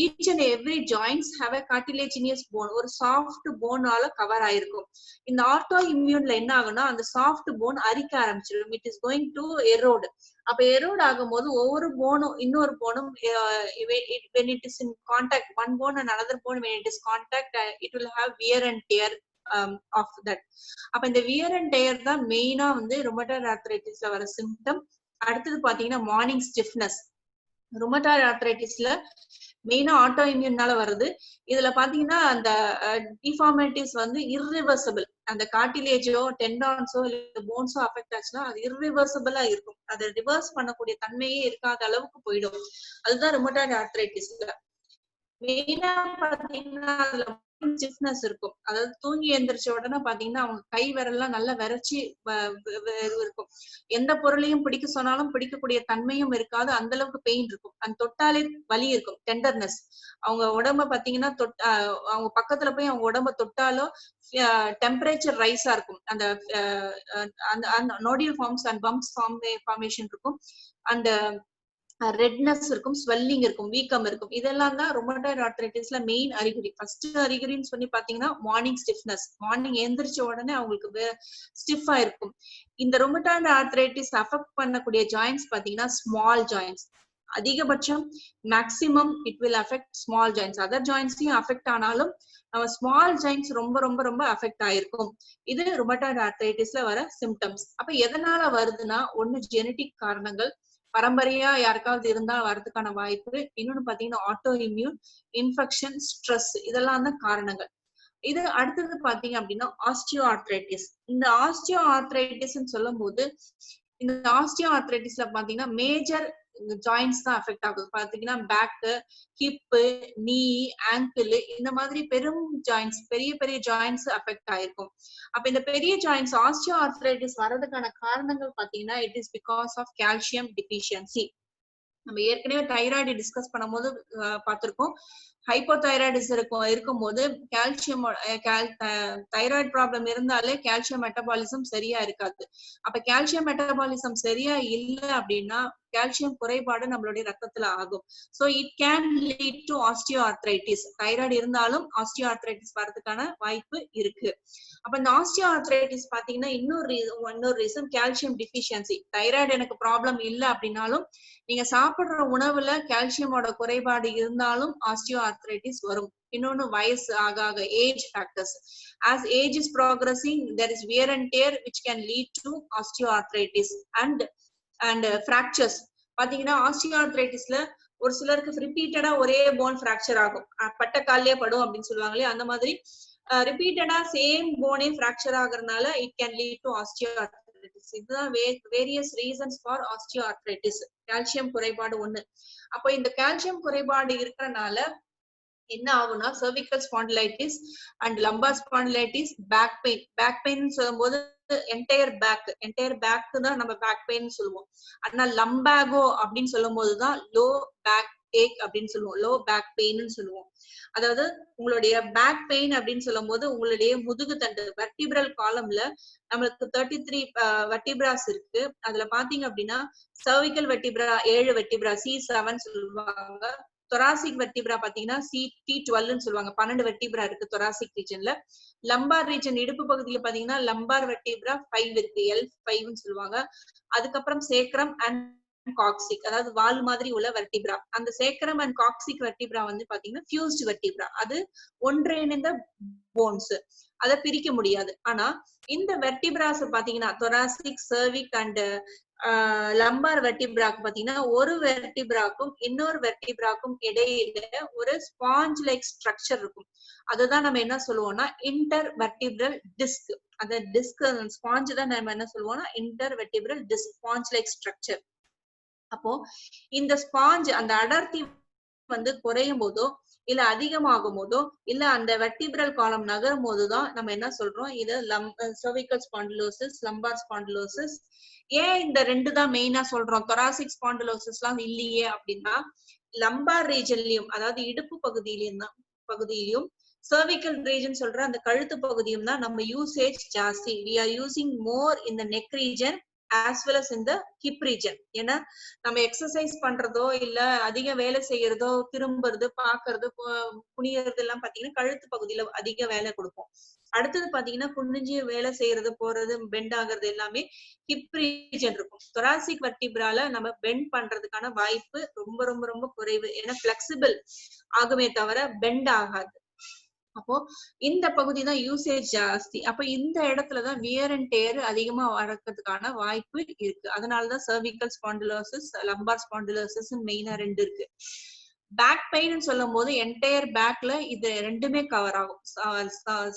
Speaker 1: each and every joints have a cartilaginous bone, ஒரு சாஃப்ட் போனால கவர் ஆயிருக்கும். இந்த autoimmuneல என்ன ஆகும்னா அந்த சாஃப்ட் போன் அரிக்க ஆரம்பிச்சிடும். it is going to erode. அப்ப எரோட் ஆகும்போது ஒவ்வொரு போனும் இன்னொரு போனும் when it is in contact, one bone and another bone, when it is contact, it will have wear and tear of that. அப்ப இந்த wear and tear தான் மெயினா வந்து rheumatoid arthritisல வர சிம்டம். அடுத்தது பாத்தீங்கன்னா மார்னிங் ஸ்டிஃப்னஸ். rheumatoid arthritisல மெயினா autoimmuneனால வருது. இதுல பாத்தீங்கன்னா அந்த டிஃபார்மிட்டிஸ் வந்து irreversible. அந்த கார்டிலேஜோ டெண்டான்ஸோ இல்ல போன்ஸோ அஃபெக்ட் ஆச்சுன்னா அது irreversible இருக்கும். அதை ரிவர்ஸ் பண்ணக்கூடிய தன்மையே இருக்காத அளவுக்கு போயிடும். அதுதான் rheumatoid arthritisல மெயினா பாத்தீங்கன்னா அதுல ஸ்டிஃப்னஸ் இருக்கும். அதாவது தூங்கி எந்திரிச்ச உடனே பாத்தீங்கன்னா அவங்க கை விரல்லாம் நல்லா விரைச்சி இருக்கும். எந்த பொருளையும் பிடிக்க சொன்னாலும் பிடிக்கக்கூடிய தன்மையும் இருக்காது, அந்த அளவுக்கு பெயின் இருக்கும். அந்த தொட்டாலே வலி இருக்கும், டெண்டர்னஸ். அவங்க உடம்ப பாத்தீங்கன்னா அவங்க பக்கத்துல போய் அவங்க உடம்ப தொட்டாலும் டெம்பரேச்சர் ரைஸா இருக்கும். அந்த நோடியல் ஃபார்ம்ஸ் அண்ட் பம்ப்ஸ் ஃபார்மேஷன் இருக்கும். அண்ட் ரெட்னஸ் இருக்கும், ஸ்வெல்லிங் இருக்கும், வீக்கம் இருக்கும். இதெல்லாம் தான் rheumatoid arthritisல மெயின் அறிகுறி. ஃபர்ஸ்ட் அறிகுறின்னு சொல்லி பாத்தீங்கன்னா மார்னிங் ஸ்டிஃப்னஸ். மார்னிங் எந்திரிச்ச உடனே அவங்களுக்கு ஸ்டிஃபா இருக்கும். இந்த rheumatoid arthritis அஃபெக்ட் பண்ணக்கூடிய ஜாயின்ஸ் பாத்தீங்கன்னா ஸ்மால் ஜாயின்ஸ். அதிகபட்சம் maximum it will affect small joints. Other ஜாயின்ஸையும் அஃபெக்ட் ஆனாலும் நம்ம ஸ்மால் ஜாயின்ஸ் ரொம்ப அஃபெக்ட் ஆயிருக்கும். இது rheumatoid arthritisல வர சிம்டம்ஸ். அப்ப எதனால வருதுன்னா ஒண்ணு ஜெனட்டிக் காரணங்கள், பரம்பரையா யாருக்காவது இருந்தா வரதுக்கான வாய்ப்பு. இன்னொன்னு பாத்தீங்கன்னா ஆட்டோ இம்யூன், இன்ஃபெக்ஷன், ஸ்ட்ரெஸ், இதெல்லாம் தான் காரணங்கள். இது அடுத்தது பாத்தீங்க அப்படின்னா ஆஸ்டியோ ஆர்த்ரைட்டிஸ். இந்த ஆஸ்டியோ ஆர்த்ரைட்டிஸ் சொல்லும் போது இந்த ஆஸ்டியோ ஆர்த்ரைட்டிஸ்ல பாத்தீங்கன்னா மேஜர் ஜாயின்ஸ் தான் அஃபெக்ட் ஆகுது. பாத்தீங்கன்னா பேக், ஹிப், நீ, ஆங்கிள் இந்த மாதிரி பெரும் ஜாயின்ஸ், பெரிய பெரிய ஜாயின்ஸ் அஃபெக்ட் ஆயிருக்கும். அப்ப இந்த பெரிய ஜாயின்ஸ் ஆஸ்டியோ ஆர்த்ரைட்டிஸ் வர்றதுக்கான காரணங்கள் பாத்தீங்கன்னா it is because of calcium deficiency. நம்ம ஏற்கனவே தைராய்டு டிஸ்கஸ் பண்ணும்போது பார்த்திருக்கோம். ஹைப்போதைராய்டிஸ் இருக்கும்போது கால்சியம் தைராய்டு ப்ராப்ளம் இருந்தாலே கால்சியம் மெட்டபாலிசம் சரியா இருக்காது. அப்ப கால்சியம் மெட்டபாலிசம் சரியா இல்லை அப்படின்னா கால்சியம் குறைபாடு நம்மளுடைய ரத்தத்துல ஆகும். So it can lead to osteo arthritis. Thyroid இருந்தாலும் ஆஸ்டியோ ஆர்த்ரைட்டிஸ் வரதுக்கான வாய்ப்பு இருக்கு. அப்ப இந்த ஆஸ்டியோ ஆர்த்ரைட்டிஸ் பாத்தீங்கன்னா இன்னொரு ரீசன் கால்சியம் டிஃபிஷியன்சி. தைராய்டு எனக்கு ப்ராப்ளம் இல்லை அப்படின்னாலும் நீங்க சாப்பிடுற உணவுல கால்சியமோட குறைபாடு இருந்தாலும் ஆஸ்டியோ ஆர்த்ரைட்டிஸ் வரும். இன்னொன்னு வயசு ஆக ஆக age factors. as age is progressing there is wear and tear which can lead to osteoarthritis and fractures. பாத்தீங்கன்னா ஆஸ்டியோ ஆர்த்ரைட்டிஸ்ல ஒரு சிலருக்கு ரிப்பீட்டடா ஒரே போன் ஃபிராக்சர் ஆகும். பட்ட கால்லயே படும் அப்படின்னு சொல்லுவாங்களே, அந்த மாதிரி ரிப்பீட்டடா சேம் போனே ஃபிராக்சர் ஆகுறதுனால it can lead to osteoarthritis. இதுதான் various reasons for osteoarthritis. Calcium குறைபாடு ஒண்ணு. அப்போ இந்த கால்சியம் குறைபாடு இருக்கறனால என்ன ஆகும்னா cervical spondylitis and lumbar spondylitis, back pain. Back pain சொல்லும்போது என்டையர் பேக் தான் நம்ம பேக் பெயின் சொல்லுவோம். ஆனா லம்பாகோ அப்படின்னு சொல்லும் போதுதான் லோ பேக் ஏக் அப்படின்னு சொல்லுவோம், லோ பேக் பெயின் சொல்லுவோம். அதாவது உங்களுடைய பேக் பெயின் அப்படின்னு சொல்லும் போது உங்களுடைய முதுகு தண்டு வெர்டிபிரல் காலம்ல நம்மளுக்கு 33 வெர்டிபிராஸ் இருக்கு. அதுல பாத்தீங்க அப்படின்னா cervical வெர்டிபிரா 7 வெர்டிபிரா C7 சொல்லுவாங்க. thoracic வெர்டிபிரா பாத்தீங்கன்னா T12 சொல்லுவாங்க. 12 வெர்டிபிரா இருக்கு thoracic ரீஜன்ல. லம்பார் ரீஜன் இடுப்பு பகுதியில பாத்தீங்கன்னா லம்பார் வெர்டிபிரா 5 இருக்கு, L5 சொல்லுவாங்க. அதுக்கப்புறம் சேக்ரம் அண்ட் காக்சிக், அதாவது வால் மாதிரி உள்ள வெர்டிபிரா. அந்த சேக்ரம் அண்ட் காக்சிக் வெர்டிபிரா வந்து பாத்தீங்கன்னா ஃபியூஸ்ட் வெர்டிபிரா. அது ஒன்றிணைந்த போன்ஸ், அதை பிரிக்க முடியாது. ஆனா இந்த வெர்டிபிராஸ் பாத்தீங்கன்னா thoracic, cervic and லம்பார் வெர்டிபிராக்கு பாத்தீங்கன்னா ஒரு வெர்டிபிராக்கும் இன்னொரு வெர்டிபிராக்கும் இடையில ஒரு ஸ்பாஞ்ச் லைக் ஸ்ட்ரக்சர் இருக்கும். அதுதான் நம்ம என்ன சொல்லுவோம்னா இன்டர் வெர்டிபிரல் டிஸ்க். அந்த டிஸ்க் ஸ்பாஞ்ச் தான் நம்ம என்ன சொல்லுவோம்னா inter vertebral disk, sponge like structure. அப்போ இந்த ஸ்பாஞ்ச் அந்த அடர்த்தி வந்து குறையும் போதோ இல்ல அதிகமாகும் போதோ இல்ல அந்த வெர்டிபிரல் காலம் நகரும் போதுதான் நம்ம என்ன சொல்றோம், இது cervical spondylosis, lumbar spondylosis. ஏன் இந்த ரெண்டு தான் மெயினா சொல்றோம், thoracic spondylosis எல்லாம் இல்லையே அப்படின்னா லம்பார் ரீஜன்லயும் அதாவது இடுப்பு பகுதியிலும் cervical region சொல்ற அந்த கழுத்து பகுதியும் தான் நம்ம யூசேஜ் ஜாஸ்தி. we are using more in the neck region as well as in the hip region. ஏன்னா நம்ம எக்ஸசைஸ் பண்றதோ இல்ல அதிக வேலை செய்யறதோ, திரும்புறது, பாக்குறது, குனியறது எல்லாம் பாத்தீங்கன்னா கழுத்து பகுதியில அதிக வேலை கொடுப்போம். அடுத்தது பாத்தீங்கன்னா குனிஞ்சு வேலை செய்யறது, போறது, பெண்ட் ஆகுறது எல்லாமே ஹிப் ரீஜன் இருக்கும். thoracic வெர்டிபிரால நம்ம பெண்ட் பண்றதுக்கான வாய்ப்பு ரொம்ப ரொம்ப ரொம்ப குறைவு. ஏன்னா பிளெக்சிபிள் ஆகுமே தவிர பெண்ட் ஆகாது. அப்போ இந்த பகுதி தான் யூசேஜ் ஜாஸ்தி. அப்ப இந்த இடத்துலதான் வியர் அண்ட் டேர் அதிகமா வரதுக்கான வாய்ப்பு இருக்கு. அதனாலதான் cervical spondylosis, lumbar spondylosis மெயினா ரெண்டு இருக்கு. பேக் பெயின் சொல்லும் போது என்டையர் பேக்ல இது ரெண்டுமே கவர் ஆகும்.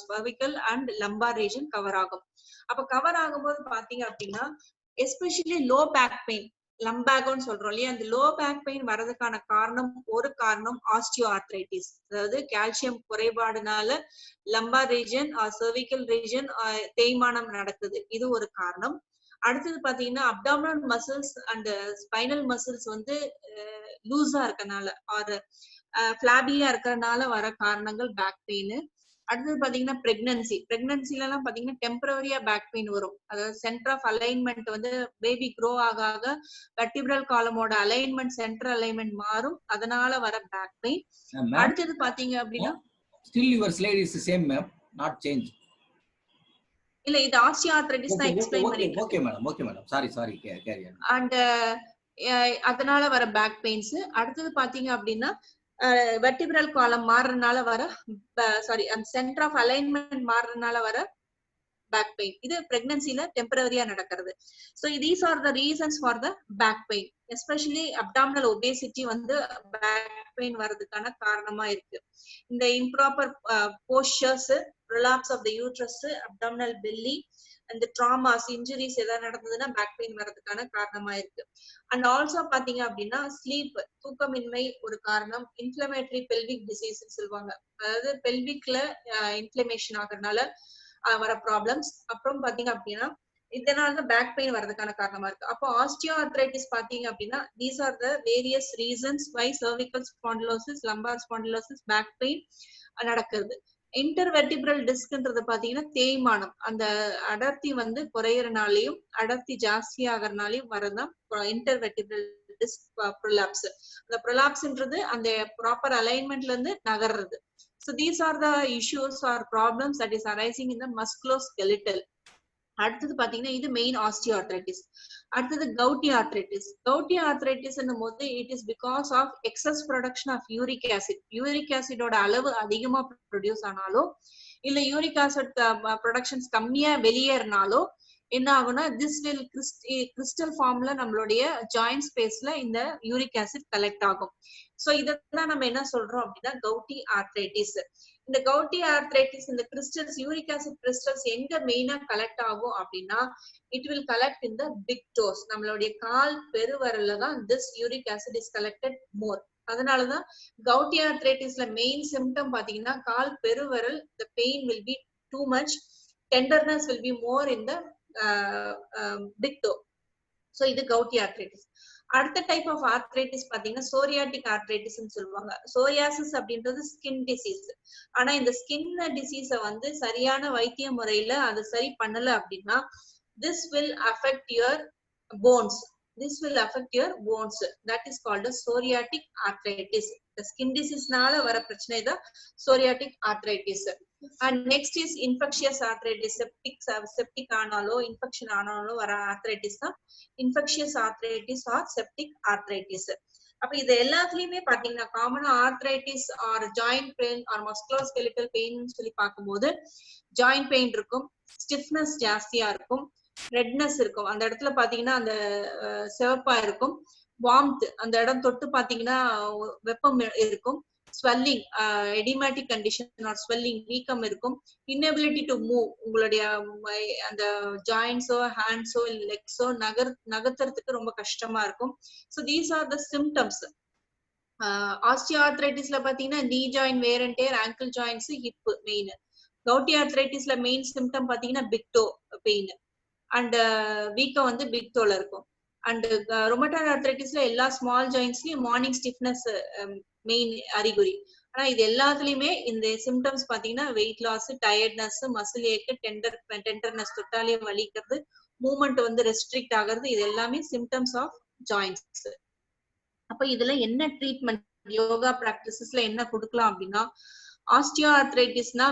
Speaker 1: cervical and lumbar region cover ஆகும். அப்ப கவர் ஆகும்போது பாத்தீங்க அப்படின்னா எஸ்பெஷலி லோ பேக் பெயின், லம்பாகோன்னு சொல்றோம் இல்லையா, அந்த லோ பேக் பெயின் வர்றதுக்கான ஒரு காரணம் ஆஸ்டியோ ஆர்த்ரைட்டிஸ். அதாவது கால்சியம் குறைபாடுனால லம்பார் ரீஜன் cervical ரீஜன் தேய்மானம் நடக்குது, இது ஒரு காரணம். அடுத்தது பாத்தீங்கன்னா abdominal muscles and spinal muscles வந்து லூஸா இருக்கனால ஆர் பிளாபியா இருக்கறனால வர காரணங்கள் பேக் பெயின். அடுத்தது பாத்தீங்கன்னா பிரெக்னன்சில எல்லாம் பாத்தீங்கன்னா டெம்பரரியா பேக் பெயின் வரும். அதாவது சென்டர் ஆஃப் அலைன்மெண்ட் வந்து பேபி க்ரோ ஆக ஆக வெர்டிபிரல் காலமோட அலைன்மெண்ட், சென்டர் அலைன்மெண்ட் மாறும், அதனால வர பேக் பெயின். அடுத்தது பாத்தீங்க அப்படின்னா
Speaker 2: still your slide is the same ma'am, not change.
Speaker 1: இல்ல இது ஆஸ்டியோஆர்த்ரைட்டிஸ் தான் எக்ஸ்பிளைன் பண்ணிட்டேன்.
Speaker 2: Okay madam sorry carry on.
Speaker 1: And அதனால வர பேக் பெயின்ஸ். அடுத்தது பாத்தீங்க அப்படின்னா வெர்டிபிரல் காலம் மாறுறதுனால வர சென்டர் ஆஃப் அலைன்மெண்ட் மாறுறதுனால வர பேக் பெயின். இது பிரெக்னன்சில டெம்பரரியா நடக்கிறது. So these are the reasons for the back pain. Especially abdominal obesity வந்து பேக் பெயின் வர்றதுக்கான காரணமா இருக்கு. இந்த improper postures, prolapse of the uterus, abdominal belly, and the traumas, injuries எதாவது நடந்ததுன்னா பேக் பெயின் வரதுக்கான காரணமா இருக்கு. அண்ட் ஆல்சோ பாத்தீங்க அப்படின்னா ஸ்லீப், தூக்கமின்மை ஒரு காரணம். இன்ஃப்ளமேட்டரி பெல்விக் டிசீஸ் சொல்லுவாங்க, அதாவது பெல்விக்ல இன்ஃப்ளமேஷன் ஆகுறதுனால வர ப்ராப்ளம்ஸ். அப்புறம் பாத்தீங்க அப்படின்னா இதனால பேக் பெயின் வரதுக்கான காரணமா இருக்கு. அப்போ ஆஸ்டியோ ஆர்த்ரைட்டிஸ் பாத்தீங்க அப்படின்னா these are the various reasons why cervical spondylosis, lumbar spondylosis, back pain நடக்குது. இன்டர்வெர்டிபிரல் டிஸ்க்ன்றது பாத்தீங்கன்னா தேய்மானம், அந்த அடர்த்தி வந்து குறையறனாலையும் அடர்த்தி ஜாஸ்தி ஆகறனாலையும் வரதான் இன்டர்வெர்டிபிரல் டிஸ்க் ப்ரொலாப்ஸ். அந்த ப்ரொலாப்ஸ்ன்றது அந்த ப்ராப்பர் அலைன்மெண்ட்ல இருந்து நகர்றது. So these are the issues or problems that is arising in the musculoskeletal. அடுத்தது பாத்தீங்கன்னா இது மெயின் ஆஸ்டியோஆர்த்ரைட்டிஸ். அடுத்தது கவுட்டி ஆர்த்ரைட்டிஸ். கவுட்டி ஆர்த்ரைட்டிஸ் போது it is because of excess production of uric acid. Uric ஆசிடோட அளவு அதிகமா ப்ரொடியூஸ் ஆனாலோ இல்ல யூரிக் ஆசிட் ப்ரொடக்ஷன்ஸ் கம்மியா வெளியேறினாலோ என்ன ஆகும்னா திஸ் வில் கிறிஸ்டல் ஃபார்ம்ல நம்மளுடைய ஜாயிண்ட் ஸ்பேஸ்ல இந்த யூரிக் ஆசிட் கலெக்ட் ஆகும். சோ இதெல்லாம் நம்ம என்ன சொல்றோம் அப்படின்னா கவுட்டி ஆர்த்ரைட்டிஸ். இந்த கவுட்டி ஆர்த்ரைட்டிஸ் இந்த கிறிஸ்டல்ஸ், யூரிக் ஆசிட் கிறிஸ்டல்ஸ் எங்க மெயினா கலெக்ட் ஆகும் அப்படின்னா it will collect in the big toes. நம்மளுடைய கால் பெருவரல்ல தான் this uric acid is collected more. அதனாலதான் கவுட்டி ஆர்த்ரைட்டிஸ்ல மெயின் சிம்டம் பாத்தீங்கன்னா கால் பெருவரல், the pain will be too much, tenderness will be more in the big toe. So இது கவுட்டி ஆர்த்ரைட்டிஸ். அடுத்த டைப் ஆஃப் ஆர்த்ரைட்டிஸ் பாத்தீங்கன்னா சோரியாட்டிக் ஆர்த்ரைட்டிஸ் சொல்லுவாங்க. Psoriasis அப்படின்றது ஸ்கின் டிசீஸ். ஆனா இந்த ஸ்கின் டிசீஸ வந்து சரியான வைத்திய முறையில அதை சரி பண்ணல அப்படின்னா this will affect your bones. This will affect your bones. That is called as psoriatic arthritis. The skin disease நால வர பிரச்சனை தான் psoriatic arthritis. And next is infectious arthritis. Septic ஆனாலோ infection ஆனாலோ வர arthritis தான் infectious arthritis or septic arthritis. அப்ப இது எல்லாத்துலயுமே பாத்தீங்கன்னா காமனா arthritis or joint pain or musculoskeletal pain சொல்லி பார்க்கும்போது ஜாயிண்ட் பெயின் இருக்கும், ஸ்டிஃப்னஸ் ஜாஸ்தியா இருக்கும், ரெட்னஸ் இருக்கும், அந்த இடத்துல பாத்தீங்கன்னா அந்த சிவப்பா இருக்கும், வார்ம்த் அந்த இடம் தொட்டு பாத்தீங்கன்னா வெப்பம் இருக்கும், ஸ்வெல்லிங் எடிமேட்டிக் கண்டிஷன் ஆர் ஸ்வெல்லிங் வீக்கம் இருக்கும், இன்னபிலிட்டி டு மூவ், உங்களுடைய அந்த ஜாயின்ஸோ ஹேண்ட்ஸோ லெக்ஸோ நகர்த்துறதுக்கு ரொம்ப கஷ்டமா இருக்கும். So these are the symptoms. ஆஸ்டியோஆர்த்ரைட்டிஸ்ல பாத்தீங்கன்னா knee joint wear and tear, ankle joints, hip main. Gouty ஆர்த்ரைட்டிஸ்ல மெயின் சிம்டம் பாத்தீங்கன்னா பிக் டோ பெயின் அண்ட் வீக்கம் வந்து பிக் டோல இருக்கும். அண்ட் ரொமட்டாய்டு ஆர்த்ரைட்டிஸ்ல எல்லா ஸ்மால் ஜாயின்ஸ்லயும் மார்னிங் ஸ்டிஃப்னஸ் மெயின் அறிகுறி. ஆனா இது எல்லாத்துலயுமே இந்த சிம்டம்ஸ் பாத்தீங்கன்னா weight loss, tiredness, muscle ache, tenderness, தொட்டாலே வலிக்கிறது, மூவ்மெண்ட் வந்து ரெஸ்ட்ரிக்ட் ஆகிறது, இது எல்லாமே சிம்டம்ஸ் ஆஃப் ஜாயின்ஸ். அப்ப இதுல என்ன ட்ரீட்மெண்ட் யோகா பிராக்டிசஸ்ல என்ன கொடுக்கலாம் அப்படின்னா ஆஸ்டியோஆர்த்ரைட்டிஸ்னா